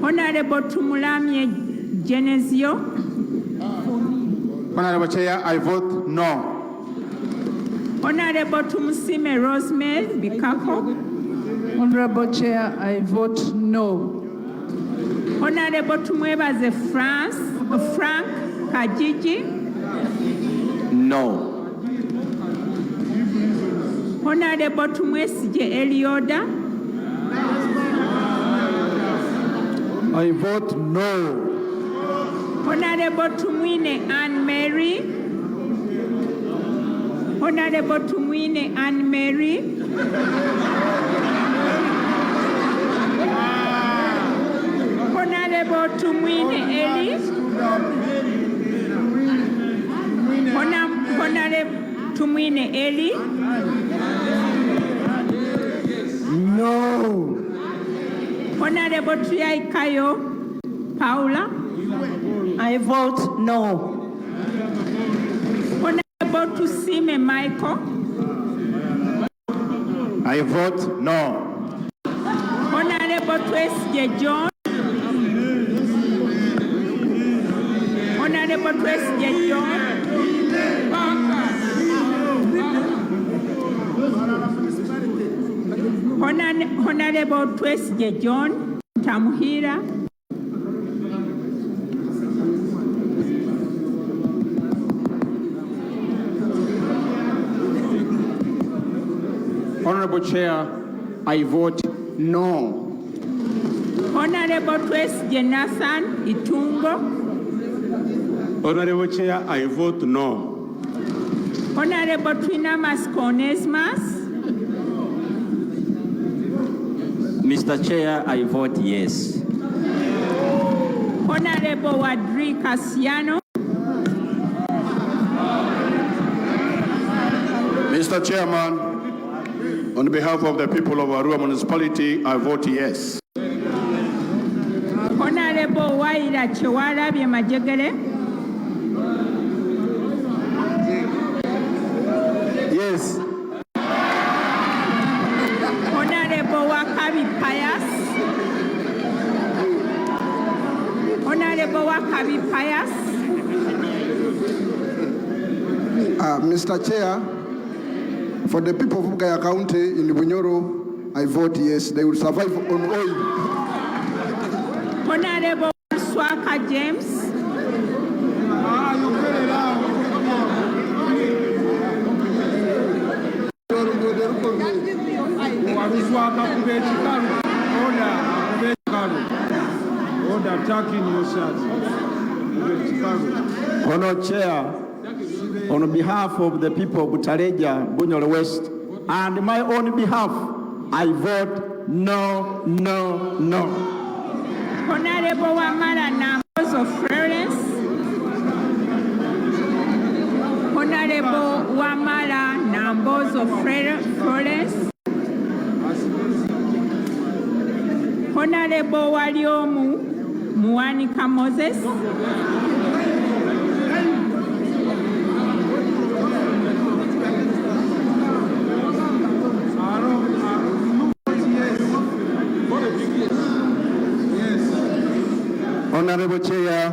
Honorable Tumulamye Genesio. Honorable Chair, I vote no. Honorable Tumusime Rosemary Bikako. Honorable Chair, I vote no. Honorable Tumwebaze Frank Kajiji. No. Honorable Tumwesije Elioda. I vote no. Honorable Tumwine Anne Mary. Honorable Tumwine Anne Mary. Honorable Tumwine Eli. Honorable Tumwine Eli. No. Honorable Triai Kayo Paula. I vote no. Honorable Tusime Michael. I vote no. Honorable Twesje John. Honorable Twesje John. Honorable Twesje John Tamuhira. Honorable Chair, I vote no. Honorable Twesje Nathan Itungo. Honorable Chair, I vote no. Honorable Twinamas Konesmas. Mr. Chair, I vote yes. Honorable Wadri Casiano. Mr. Chairman, on behalf of the people of Arua Municipality, I vote yes. Honorable Waira Chewalabye Majegere. Kabi Pius. Mr. Chair, for the people of Bugaya County in Bunyoro, I vote yes. They will survive on oil. Honorable Swaka James. Order attacking your shots. Honour Chair, on behalf of the people of Butareja, Bunyoro West, and my own behalf, I vote no, no, no. Honorable Wamala Nambos of Florence. Honorable Wamala Nambos of Florence. Honorable Waliomu Muanika Moses. Honorable Chair,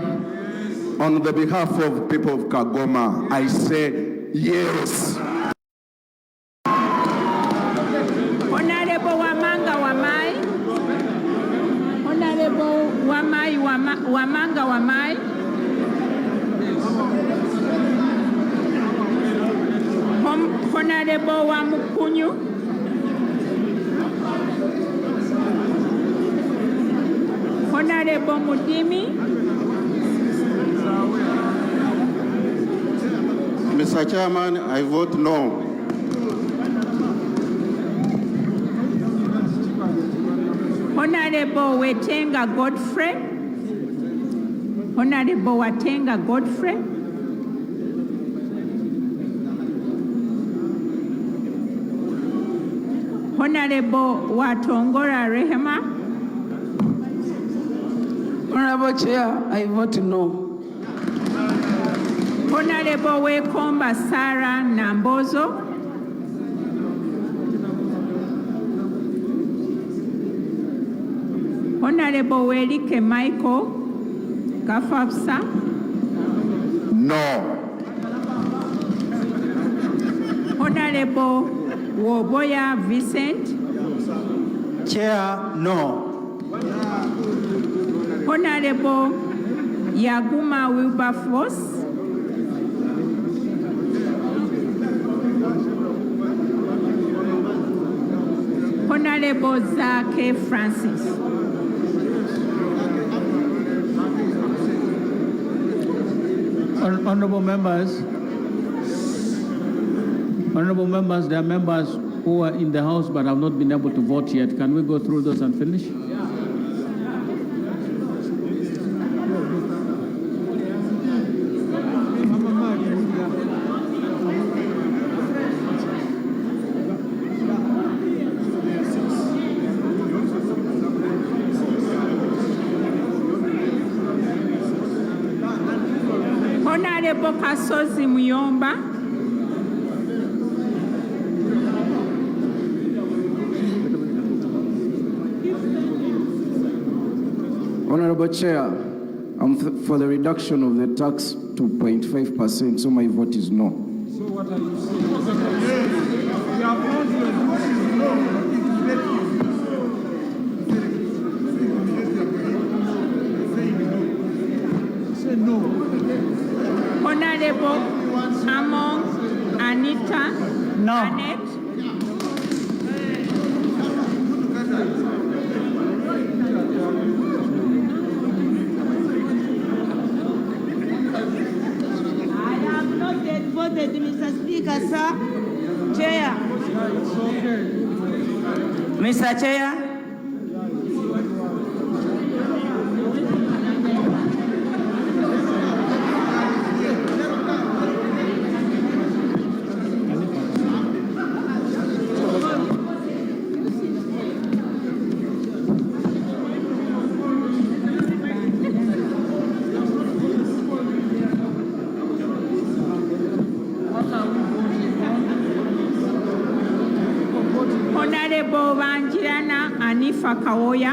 on the behalf of people of Kagoma, I say yes. Honorable Wamanga Wamai. Honorable Wamanga Wamai. Honorable Wamukunyu. Honorable Mudimi. Mr. Chairman, I vote no. Honorable Wetenga Godfrey. Honorable Watenga Godfrey. Honorable Watongora Rehema. Honorable Chair, I vote no. Honorable Wekomba Sarah Nambozo. Honorable Welike Michael Kafapsa. No. Honorable Woboya Vincent. Chair, no. Honorable Yaguma Wilberforce. Honorable Zake Francis. Honorable members, there are members who are in the House but have not been able to vote yet. Can we go through those and finish? Honorable Kasozi Muyomba. Honorable Chair, I'm for the reduction of the tax to 0.5%, so my vote is no. So what are you saying? You have not say no. Honorable Among Anita. No. Annette. Voted, Mr. Speaker, sir. Chair. Mr. Chair. Honorable Vanjirana Anifa Kawoya.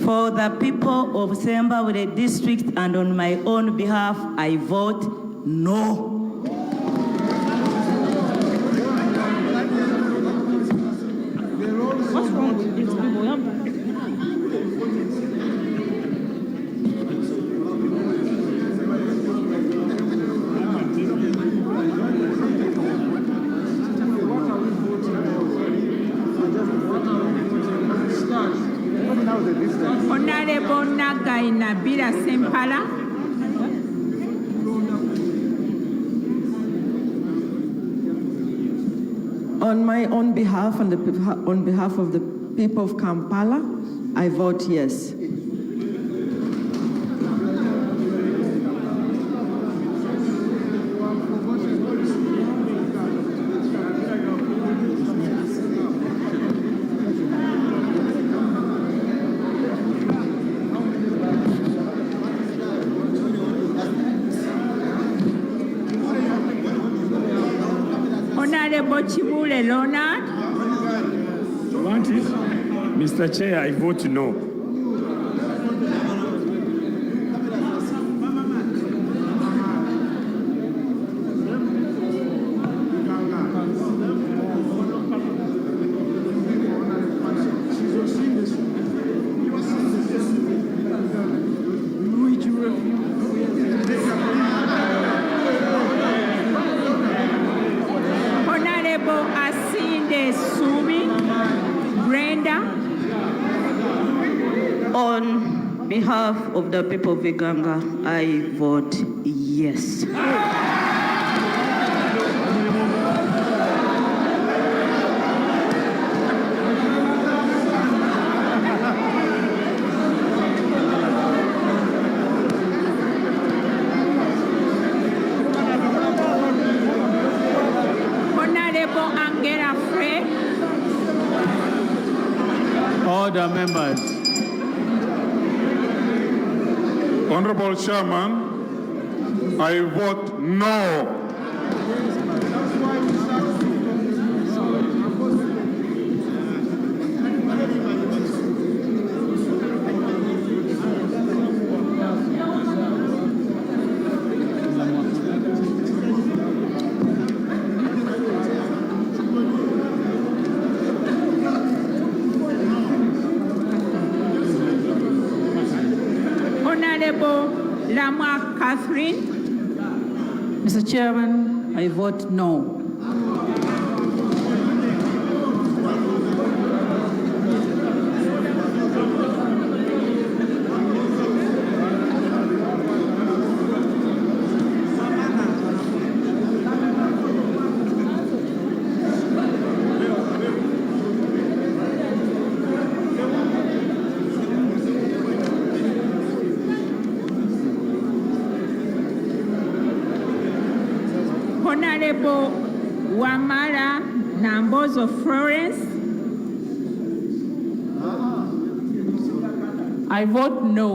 For the people of Sembabule district and on my own behalf, I vote no. What's wrong with these people? Honorable Nagai Nabila Sempala. On my own behalf and on behalf of the people of Kampala, I vote yes. Honorable Chibule Leonard. Want it? Mr. Chair, I vote no. Honorable Asinde Sumi Brenda. On behalf of the people of Iganga, I vote yes. Honorable Angela Frey. Order, members. Honorable Chairman, I vote no. Honorable Lamwa Catherine. Mr. Chairman, I vote no. Honorable Wamala Nambozo Florence. I vote no.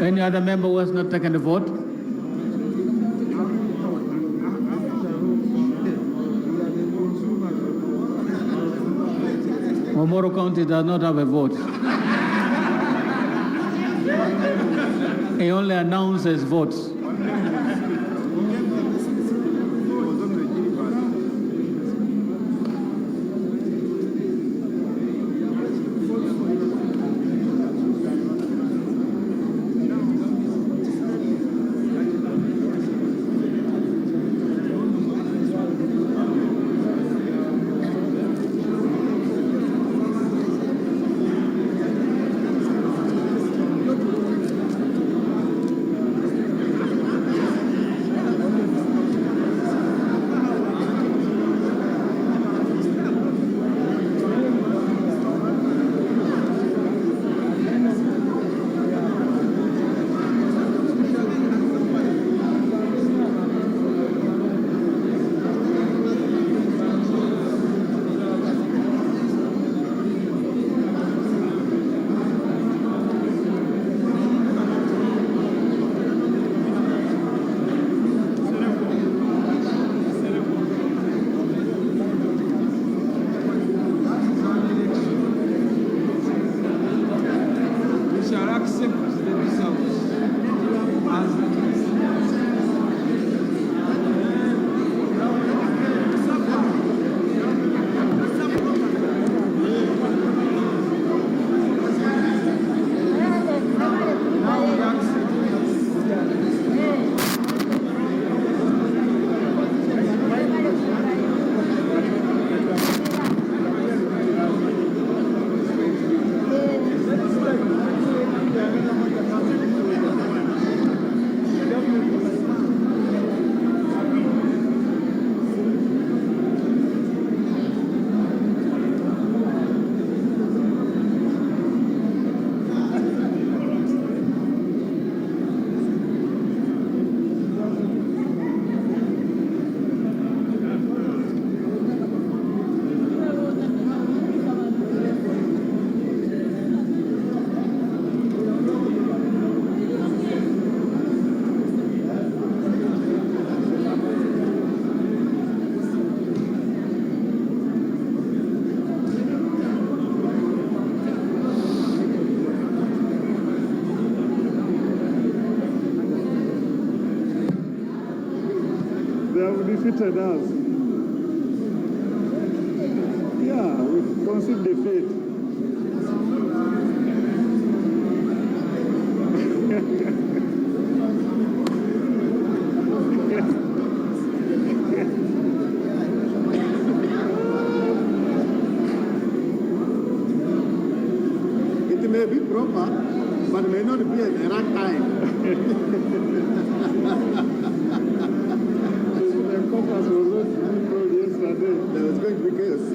Any other member who has not taken the vote? Omoro County does not have a vote. He only announces votes. defeated us. Yeah, we concede defeat. It may be proper, but may not be at the right time. The compass was not told yesterday. There was going to be chaos.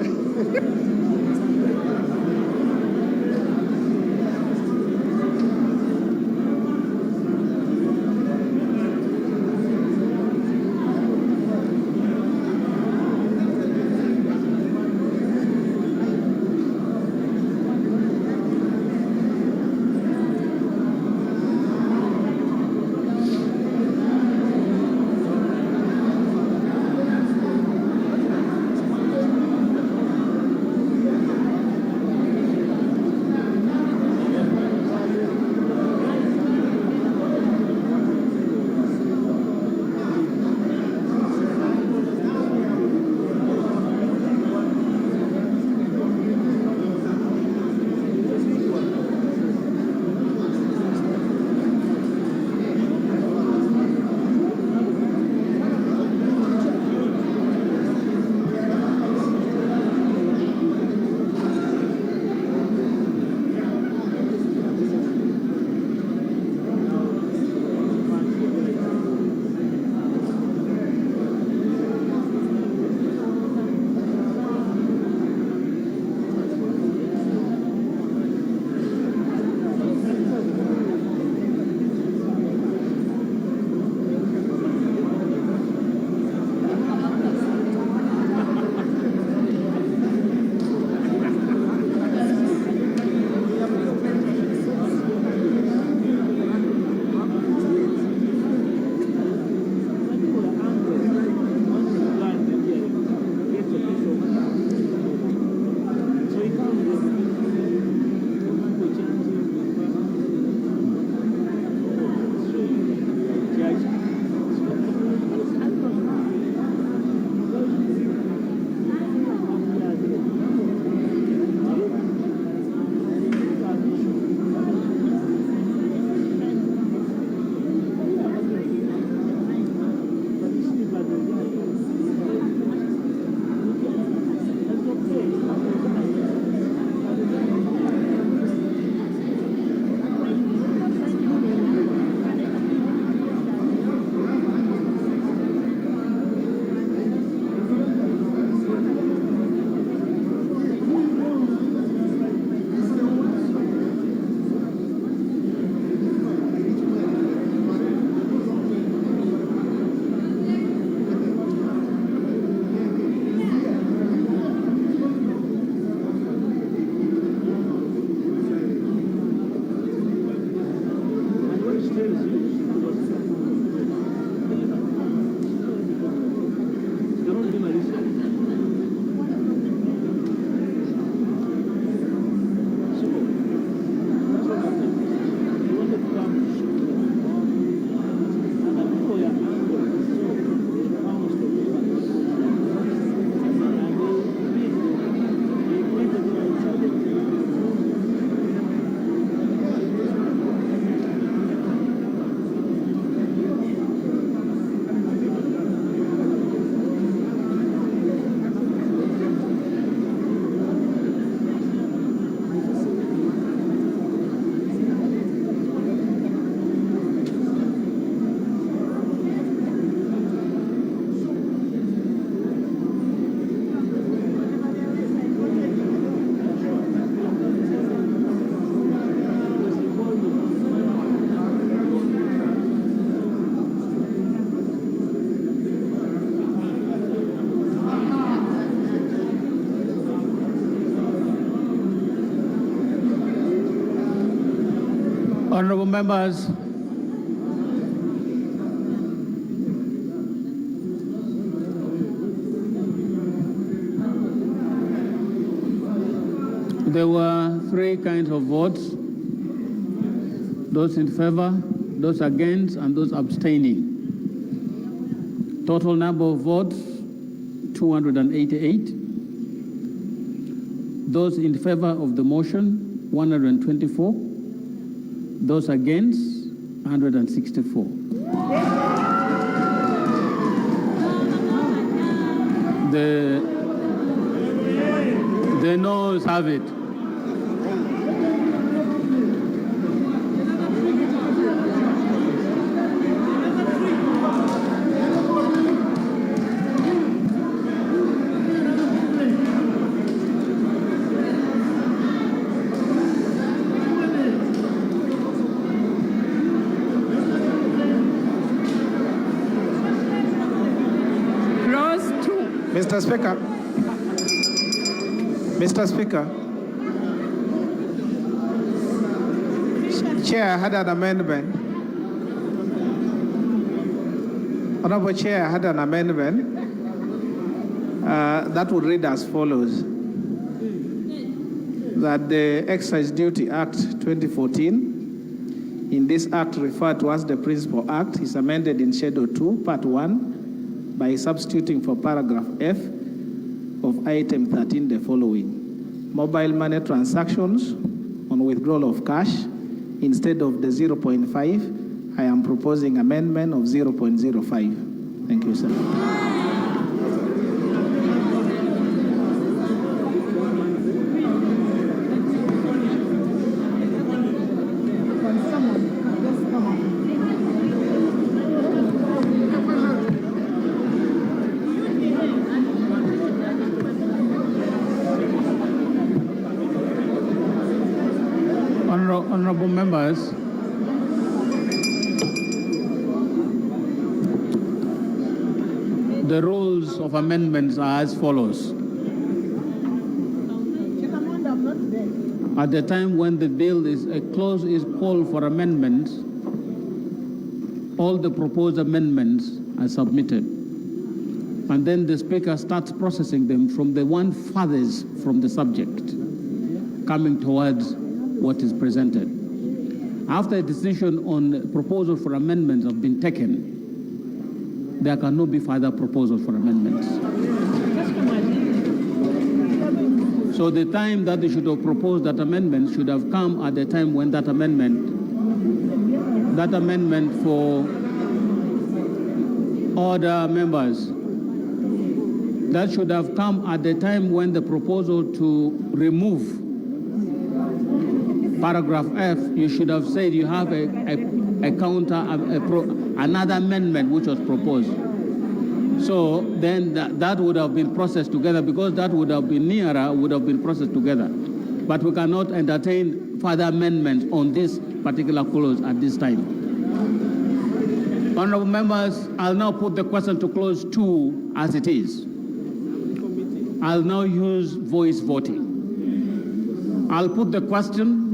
Honorable members, there were three kinds of votes: those in favor, those against, and those abstaining. Total number of votes, 288. Those in favor of the motion, 124. Those against, 164. The noes have it. Mr. Speaker, Chair had an amendment. Honorable Chair had an amendment that would read as follows: that the Excise Duty Act 2014, in this act referred to as the Principal Act, is amended in Schedule 2, Part 1, by substituting for paragraph F of item 13 the following: mobile money transactions on withdrawal of cash, instead of the 0.5, I am proposing amendment of 0.05. Thank you, sir. Honorable members, the rules of amendments are as follows. At the time when the bill is called for amendments, all the proposed amendments are submitted. And then the Speaker starts processing them from the one farthest from the subject, coming towards what is presented. After a decision on proposal for amendments have been taken, there cannot be further proposals for amendments. So the time that they should have proposed that amendment should have come at the time when that amendment for order members, that should have come at the time when the proposal to remove paragraph F, you should have said you have a counter, another amendment which was proposed. So then that would have been processed together, because that would have been nearer, would have been processed together. But we cannot entertain further amendments on this particular clause at this time. Honorable members, I'll now put the question to clause 2 as it is. I'll now use voice voting. I'll put the question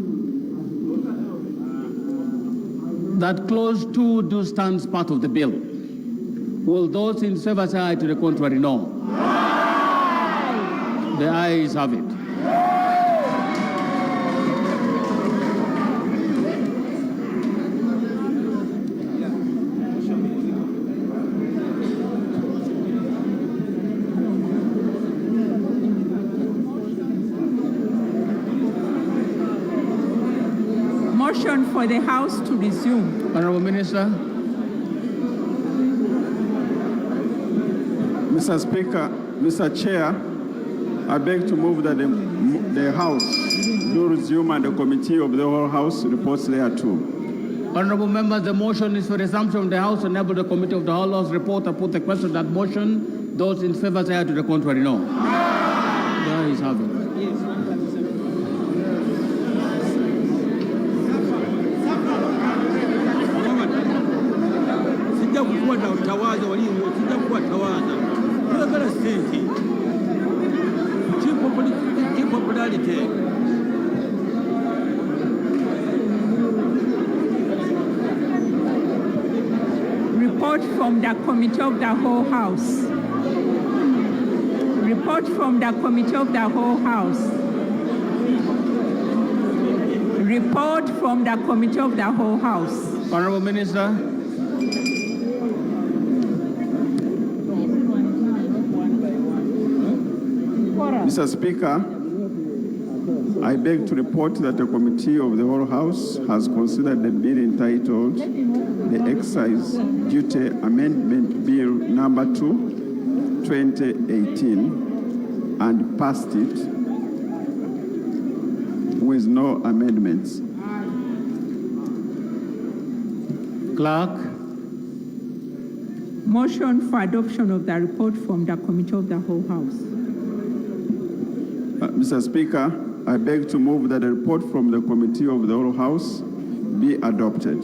that clause 2 do stands part of the bill. Will those in favor say aye? To the contrary, no. The ayes have it. Motion for the House to resume. Honorable Minister. Mr. Speaker, Mr. Chair, I beg to move that the House do resume and the Committee of the whole House reports there too. Honorable members, the motion is for resumption of the House. Enable the Committee of the whole House report. I put the question that motion. Those in favor say aye. To the contrary, no. The ayes have it. Report from the Committee of the whole House. Report from the Committee of the whole House. Report from the Committee of the whole House. Honorable Minister. Mr. Speaker, I beg to report that the Committee of the Whole House has considered the bill entitled the Excise Duty Amendment Bill Number 2, 2018, and passed it with no amendments. Clerk. Motion for adoption of the report from the Committee of the Whole House. Mr. Speaker, I beg to move that the report from the Committee of the Whole House be adopted.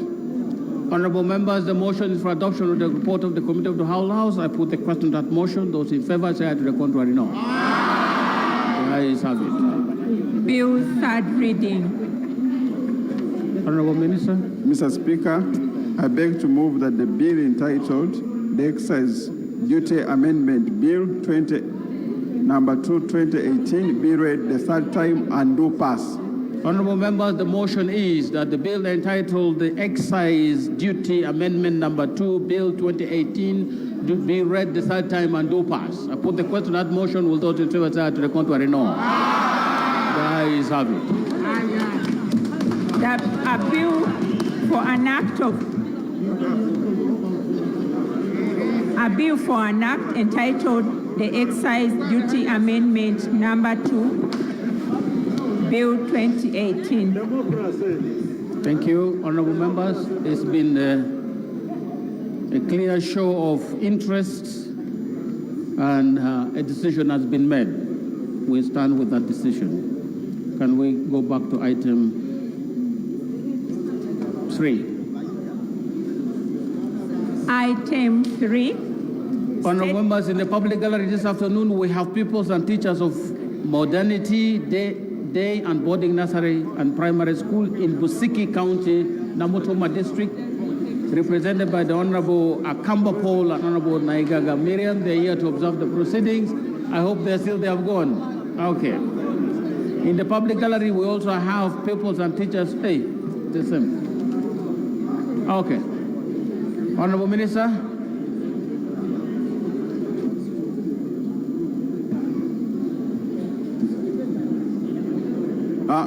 Honorable members, the motion is for adoption of the report of the Committee of the Whole House. I put the question to that motion. Those in favor say aye, to the contrary, no. The ayes have it. Bill third reading. Honorable Minister. Mr. Speaker, I beg to move that the bill entitled the Excise Duty Amendment Bill Number 2, 2018 be read the third time and do pass. Honorable members, the motion is that the bill entitled the Excise Duty Amendment Number 2, Bill 2018, be read the third time and do pass. I put the question to that motion. Will those in favor say aye, to the contrary, no. The ayes have it. A bill for an act entitled the Excise Duty Amendment Number 2, Bill 2018. Thank you, honorable members. It's been a clear show of interest, and a decision has been made. We stand with that decision. Can we go back to item 3? Item 3. Honorable members, in the public gallery this afternoon, we have pupils and teachers of modernity, day and boarding nursery and primary school in Busiki County, Namutoma District, represented by the Honorable Akamba Paul and Honorable Naigaga Miriam. They're here to observe the proceedings. I hope they have gone. Okay. In the public gallery, we also have pupils and teachers. Hey, the same. Okay. Honorable Minister.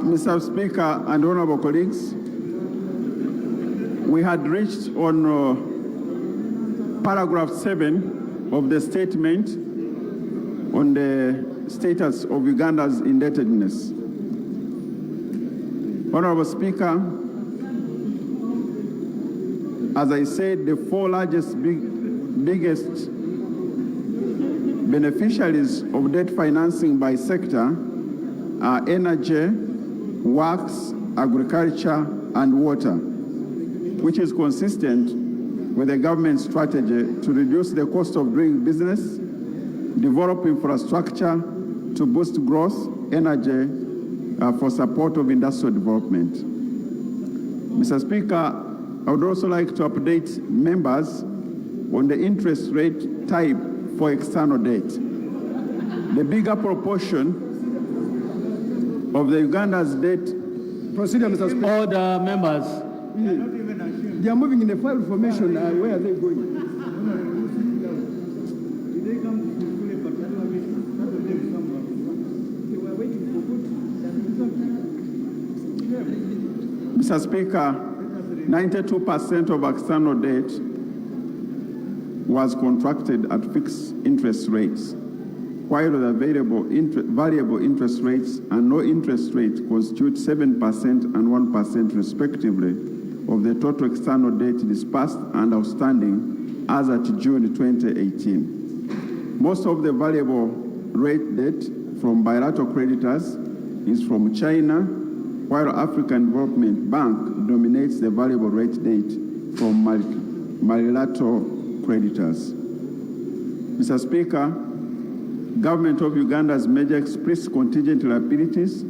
Mr. Speaker and honorable colleagues, we had reached on paragraph 7 of the statement on the status of Uganda's indebtedness. Honorable Speaker, as I said, the 4 biggest beneficiaries of debt financing by sector are energy, works, agriculture, and water, which is consistent with the government's strategy to reduce the cost of doing business, develop infrastructure to boost growth, energy for support of industrial development. Mr. Speaker, I would also like to update members on the interest rate type for external debt. The bigger proportion of the Uganda's debt. Procedure, Mr. Speaker. Order, members. They are moving in the file formation. Where are they going? Mr. Speaker, 92% of external debt was contracted at fixed interest rates, while the variable interest rates and no interest rate constitute 7% and 1% respectively of the total external debt disbursed and outstanding as at June 2018. Most of the variable rate debt from bilateral creditors is from China, while African Development Bank dominates the variable rate debt from multilateral creditors. Mr. Speaker, Government of Uganda's major express contingent liabilities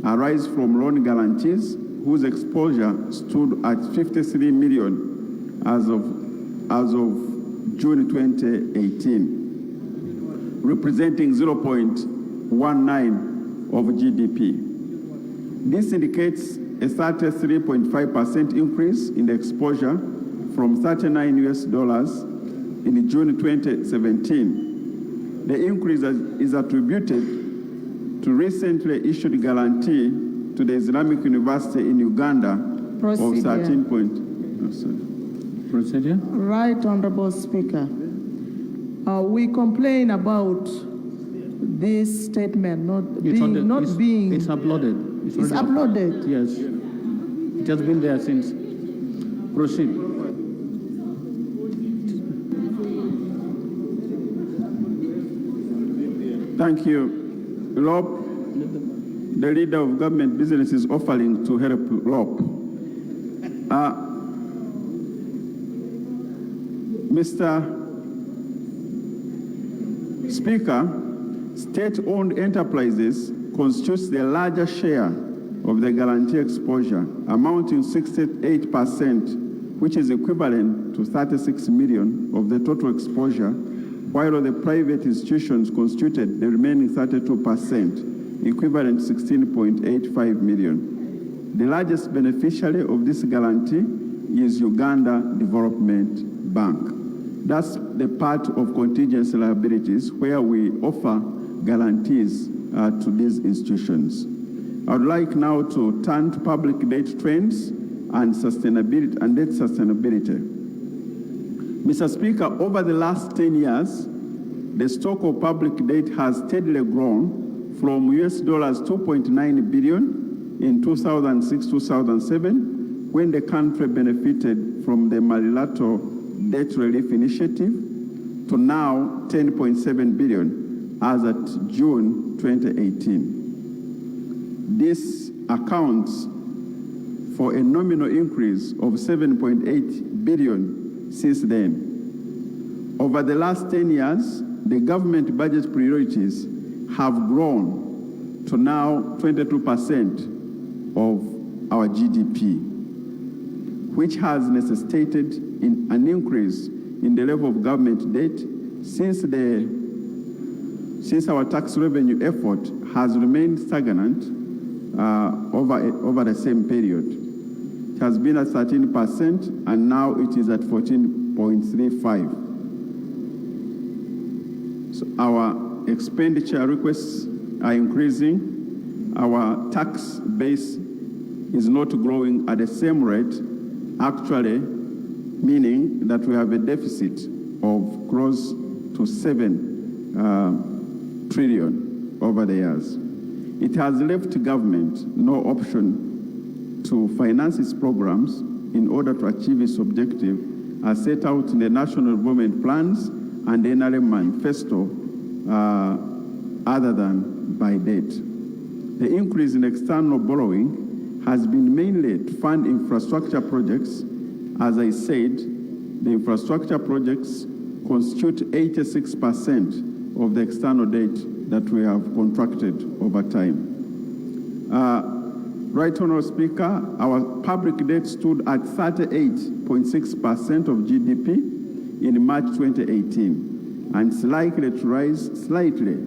arise from loan guarantees whose exposure stood at 53 million as of June 2018, representing 0.19 of GDP. This indicates a 33.5% increase in the exposure from $39 in June 2017. The increase is attributed to recently issued guarantee to the Islamic University in Uganda Procedure. of 13 point. Oh, sorry. Procedure? Right, Honorable Speaker. We complain about this statement It's being. It's uploaded. It's uploaded. Yes. It has been there since. Proceed. Thank you. Rob, the leader of government business is offering to help Rob. Mr. Speaker, state-owned enterprises constitutes the larger share of the guarantee exposure, amounting 68%, which is equivalent to 36 million of the total exposure, while the private institutions constituted the remaining 32%, equivalent to 16.85 million. The largest beneficiary of this guarantee is Uganda Development Bank. That's the part of contingency liabilities where we offer guarantees to these institutions. I would like now to turn to public debt trends and sustainability and debt sustainability. Mr. Speaker, over the last 10 years, the stock of public debt has steadily grown from US dollars 2.9 billion in 2006-2007, when the country benefited from the Marilato Debt Relief Initiative, to now 10.7 billion as at June 2018. This accounts for a nominal increase of 7.8 billion since then. Over the last 10 years, the government budget priorities have grown to now 22% of our GDP, which has necessitated an increase in the level of government debt since our tax revenue effort has remained stagnant over the same period. It has been at 13% and now it is at 14.35. So our expenditure requests are increasing. Our tax base is not growing at the same rate, actually meaning that we have a deficit of close to 7 trillion over the years. It has left government no option to finance its programs in order to achieve its objective as set out in the National Development Plans and the NRM Manifesto, other than by debt. The increase in external borrowing has been mainly to fund infrastructure projects. As I said, the infrastructure projects constitute 86% of the external debt that we have contracted over time. Right Honourable Speaker, our public debt stood at 38.6% of GDP in March 2018, and it's likely to rise slightly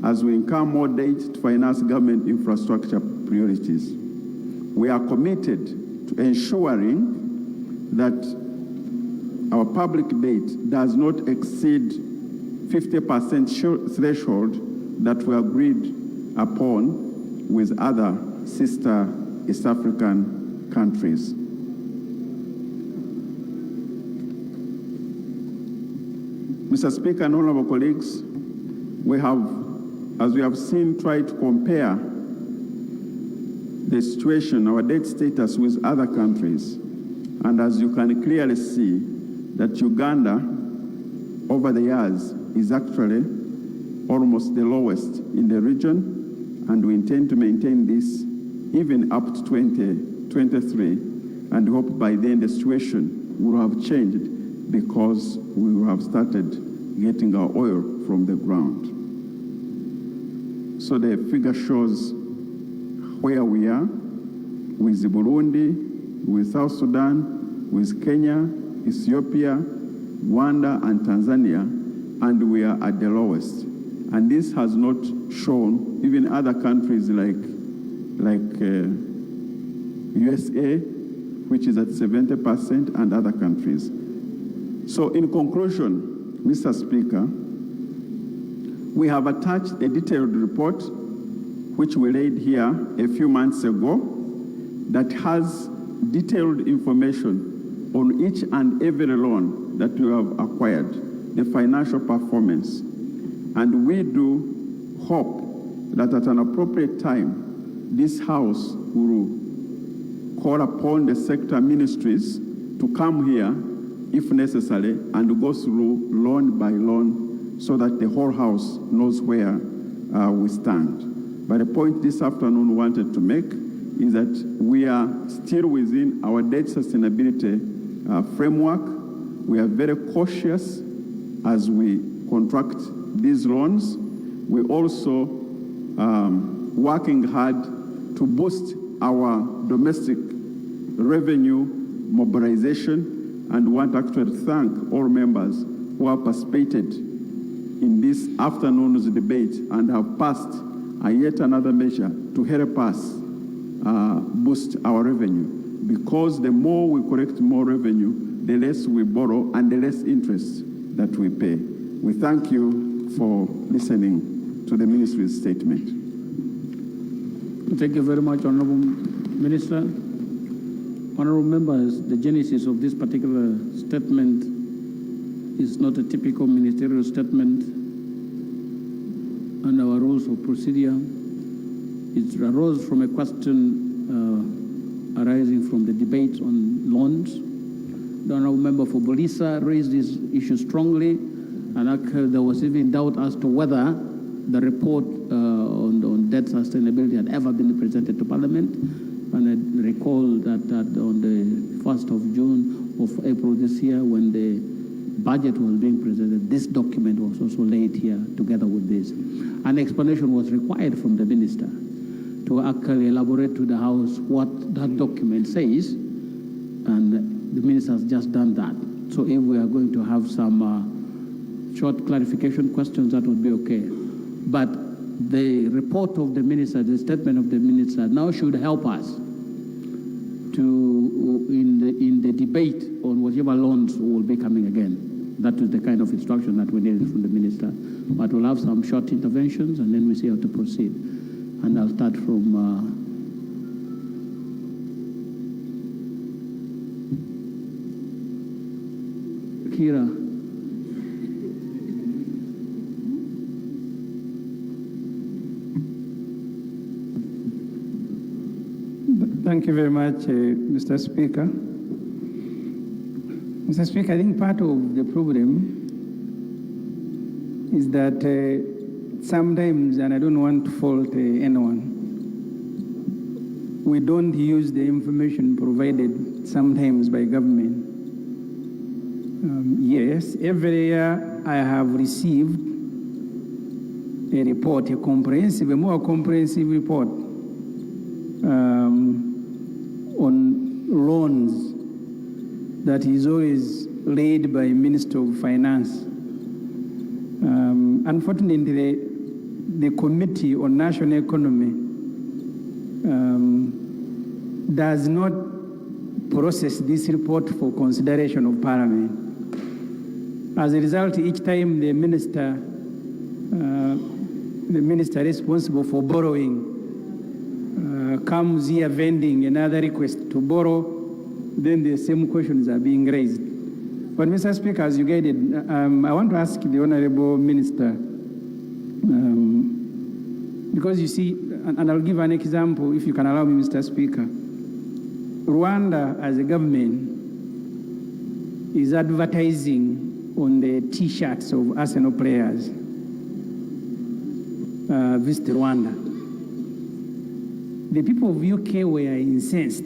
as we incur more debt to finance government infrastructure priorities. We are committed to ensuring that our public debt does not exceed 50% threshold that we agreed upon with other sister East African countries. Mr. Speaker and honorable colleagues, we have, as we have seen, tried to compare the situation, our debt status with other countries. And as you can clearly see, that Uganda, over the years, is actually almost the lowest in the region, and we intend to maintain this even up to 2023, and hope by then the situation will have changed because we will have started getting our oil from the ground. So the figure shows where we are with Burundi, with South Sudan, with Kenya, Ethiopia, Rwanda, and Tanzania, and we are at the lowest. And this has not shown even other countries like USA, which is at 70%, and other countries. So in conclusion, Mr. Speaker, we have attached a detailed report which we laid here a few months ago, that has detailed information on each and every loan that you have acquired, the financial performance. And we do hope that at an appropriate time, this House will call upon the sector ministries to come here, if necessary, and go through loan by loan so that the whole House knows where we stand. But the point this afternoon wanted to make is that we are still within our debt sustainability framework. We are very cautious as we contract these loans. We also working hard to boost our domestic revenue mobilization, and want to actually thank all members who have participated in this afternoon's debate and have passed yet another measure to help us boost our revenue. Because the more we collect more revenue, the less we borrow and the less interest that we pay. We thank you for listening to the ministry's statement. Thank you very much, Honorable Minister. Honorable members, the genesis of this particular statement is not a typical ministerial statement and our rules of procedure. It arose from a question arising from the debate on loans. The Honorable Member for Bolisa raised this issue strongly, and there was even doubt as to whether the report on debt sustainability had ever been presented to Parliament. And I recall that on the 1st of June of April this year, when the budget was being presented, this document was also laid here together with this. An explanation was required from the minister to actually elaborate to the House what that document says, and the minister has just done that. So if we are going to have some short clarification questions, that would be okay. But the report of the minister, the statement of the minister now should help us to, in the debate on whatever loans will be coming again. That is the kind of instruction that we needed from the minister. But we'll have some short interventions and then we see how to proceed. And I'll start from Kira. Thank you very much, Mr. Speaker. Mr. Speaker, I think part of the problem is that sometimes, and I don't want to fault anyone, we don't use the information provided sometimes by government. Yes, every year I have received a report, a more comprehensive report on loans that is always laid by Minister of Finance. Unfortunately, the Committee on National Economy does not process this report for consideration of Parliament. As a result, each time the minister responsible for borrowing comes here vending another request to borrow, then the same questions are being raised. But Mr. Speaker, as you guided, I want to ask the Honorable Minister, because you see, and I'll give an example, if you can allow me, Mr. Speaker. Rwanda, as a government, is advertising on the T-shirts of Arsenal players, Visit Rwanda. The people of UK were incensed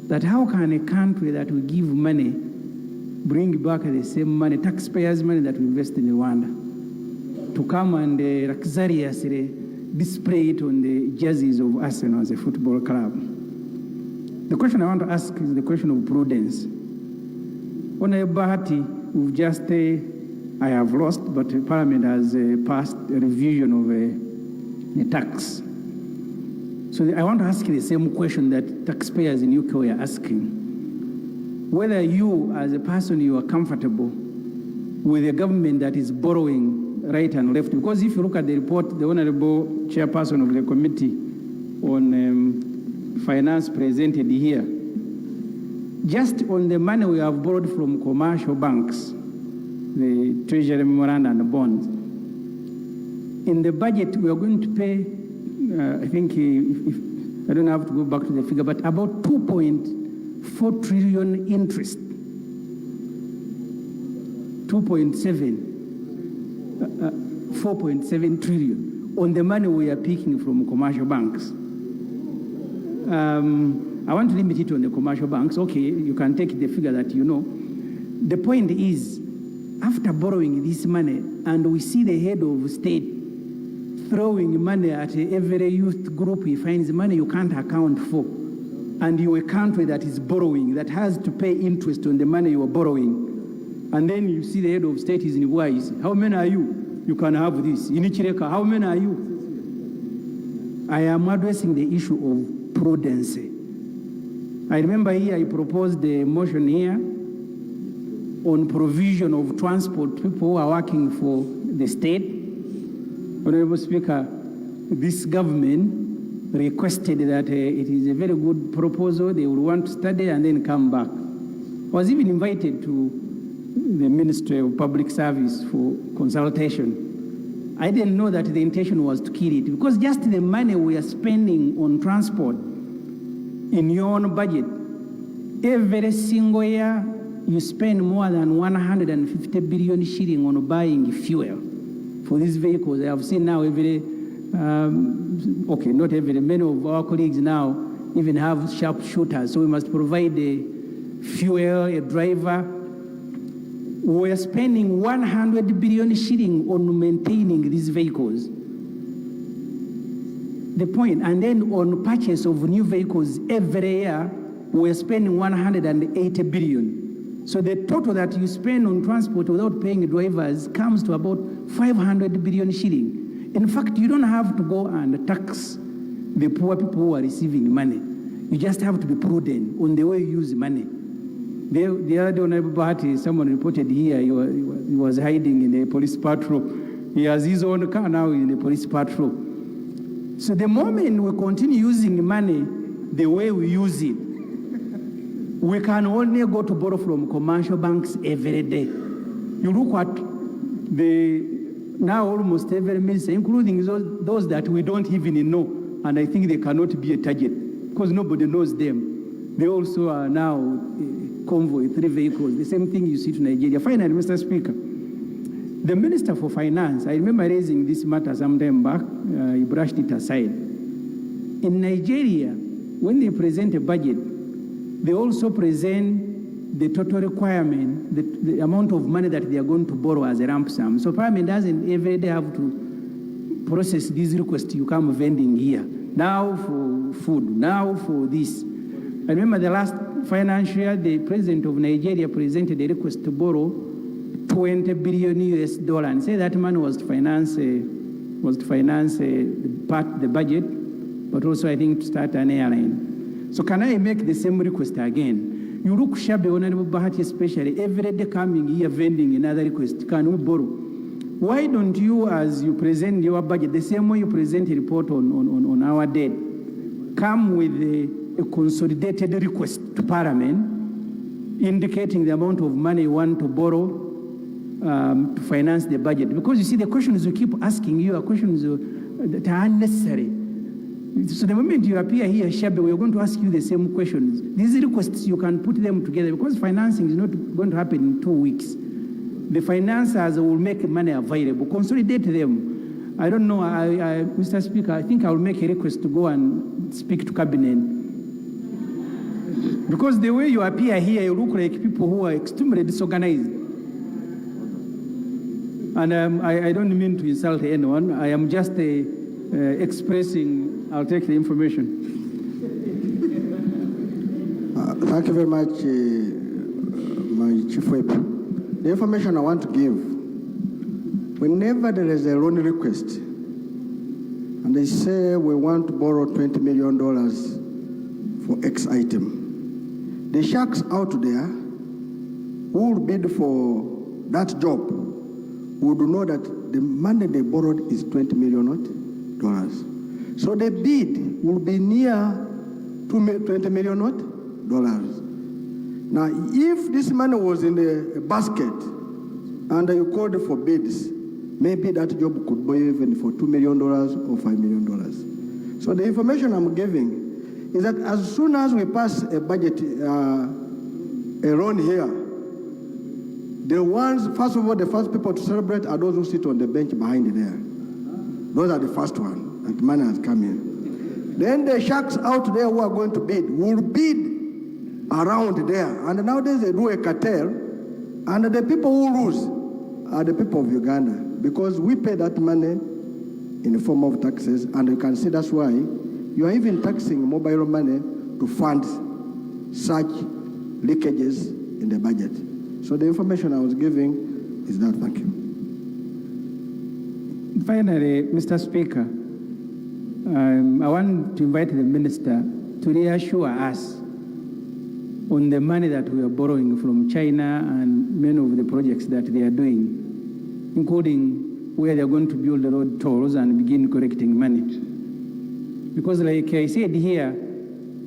that how can a country that will give money bring back the same money, taxpayers' money that we invest in Rwanda, to come and luxuriously display it on the jerseys of Arsenal as a football club. The question I want to ask is the question of prudence. On a Bahati, we've just, I have lost, but Parliament has passed a revision of a tax. So I want to ask you the same question that taxpayers in UK are asking. Whether you, as a person, you are comfortable with a government that is borrowing right and left. Because if you look at the report, the Honorable Chairperson of the Committee on Finance presented here, just on the money we have borrowed from commercial banks, the Treasury Memorandum and the bonds, in the budget we are going to pay, I think, if I don't have to go back to the figure, but about 2.4 trillion interest. 4.7 trillion on the money we are picking from commercial banks. I want to limit it on the commercial banks. Okay, you can take the figure that you know. The point is, after borrowing this money, and we see the head of state throwing money at every youth group he finds money you can't account for, and you're a country that is borrowing, that has to pay interest on the money you are borrowing, and then you see the head of state is in wise. How many are you? You can have this. In Chireka, how many are you? I am addressing the issue of prudence. I remember here I proposed a motion here on provision of transport, people who are working for the state. Honorable Speaker, this government requested that it is a very good proposal. They will want to study and then come back. I was even invited to the Ministry of Public Service for consultation. I didn't know that the intention was to kill it, because just the money we are spending on transport in your own budget, every single year you spend more than 150 billion shilling on buying fuel for these vehicles. I have seen now not every, many of our colleagues now even have sharpshooters, so we must provide a fuel, a driver. We are spending 100 billion shilling on maintaining these vehicles. The point, and then on purchase of new vehicles every year, we are spending 180 billion. So the total that you spend on transport without paying drivers comes to about 500 billion shilling. In fact, you don't have to go and tax the poor people who are receiving money. You just have to be prudent on the way you use money. The other Honorable Bahati, someone reported here, he was hiding in a police patrol. He has his own car now in a police patrol. So the moment we continue using money the way we use it, we can only go to borrow from commercial banks every day. You look at now almost every minister, including those that we don't even know, and I think they cannot be a target because nobody knows them. They also are now convoy, 3 vehicles, the same thing you see to Nigeria. Finally, Mr. Speaker, the Minister for Finance, I remember raising this matter some time back, he brushed it aside. In Nigeria, when they present a budget, they also present the total requirement, the amount of money that they are going to borrow as a lump sum. So Parliament doesn't every day have to process these requests you come vending here. Now for food, now for this. I remember the last financial year, the President of Nigeria presented a request to borrow $20 billion and say that money was to finance the budget, but also I think to start an airline. So can I make the same request again? You look shabby, Honorable Bahati, especially every day coming here vending another request. Can we borrow? Why don't you, as you present your budget, the same way you present a report on our debt, come with a consolidated request to Parliament indicating the amount of money you want to borrow to finance the budget? Because you see, the questions we keep asking you are questions that are unnecessary. So the moment you appear here, Shabe, we're going to ask you the same questions. These requests, you can put them together because financing is not going to happen in 2 weeks. The financiers will make money available, consolidate them. I don't know, Mr. Speaker, I think I will make a request to go and speak to Cabinet. Because the way you appear here, you look like people who are extremely disorganized. And I don't mean to insult anyone. I am just expressing, I'll take the information. Thank you very much, my Chief Whip. The information I want to give, whenever there is a loan request, and they say we want to borrow $20 million for X item, the sharks out there who will bid for that job would know that the money they borrowed is $20 million. So the bid will be near $20 million. Now, if this money was in a basket and you called for bids, maybe that job could be even for $2 million or $5 million. So the information I'm giving is that as soon as we pass a budget, a loan here, the ones, first of all, the first people to celebrate are those who sit on the bench behind there. Those are the first one, that money has come in. Then the sharks out there who are going to bid will bid around there. And nowadays they do a cartel, and the people who lose are the people of Uganda, because we pay that money in the form of taxes, and you can see that's why you are even taxing mobile money to fund such leakages in the budget. So the information I was giving is that. Thank you. Finally, Mr. Speaker, I want to invite the Minister to reassure us on the money that we are borrowing from China and many of the projects that they are doing, including where they are going to build the road tolls and begin collecting money. Because like I said here,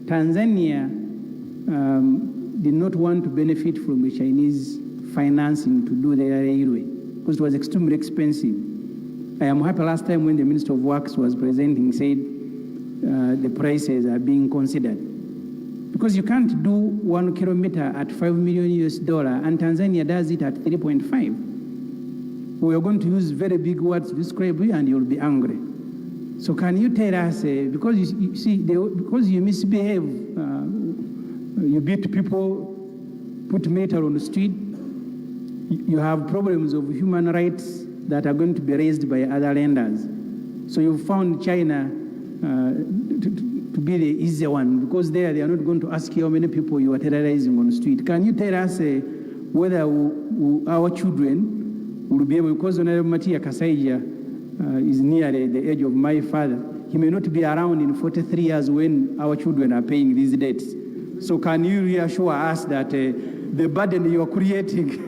Tanzania did not want to benefit from the Chinese financing to do their railway because it was extremely expensive. I am happy last time when the Minister of Works was presenting, said the prices are being considered. Because you can't do 1 kilometer at $5 million and Tanzania does it at 3.5. We are going to use very big words to describe you and you'll be angry. So can you tell us, because you see, because you misbehave, you beat people, put metal on the street, you have problems of human rights that are going to be raised by other lenders. So you found China to be the easier one, because there they are not going to ask you how many people you are terrorizing on the street. Can you tell us whether our children will be able, because Honorable Matia Kasaija is near the age of my father, he may not be around in 43 years when our children are paying these debts. So can you reassure us that the burden you are creating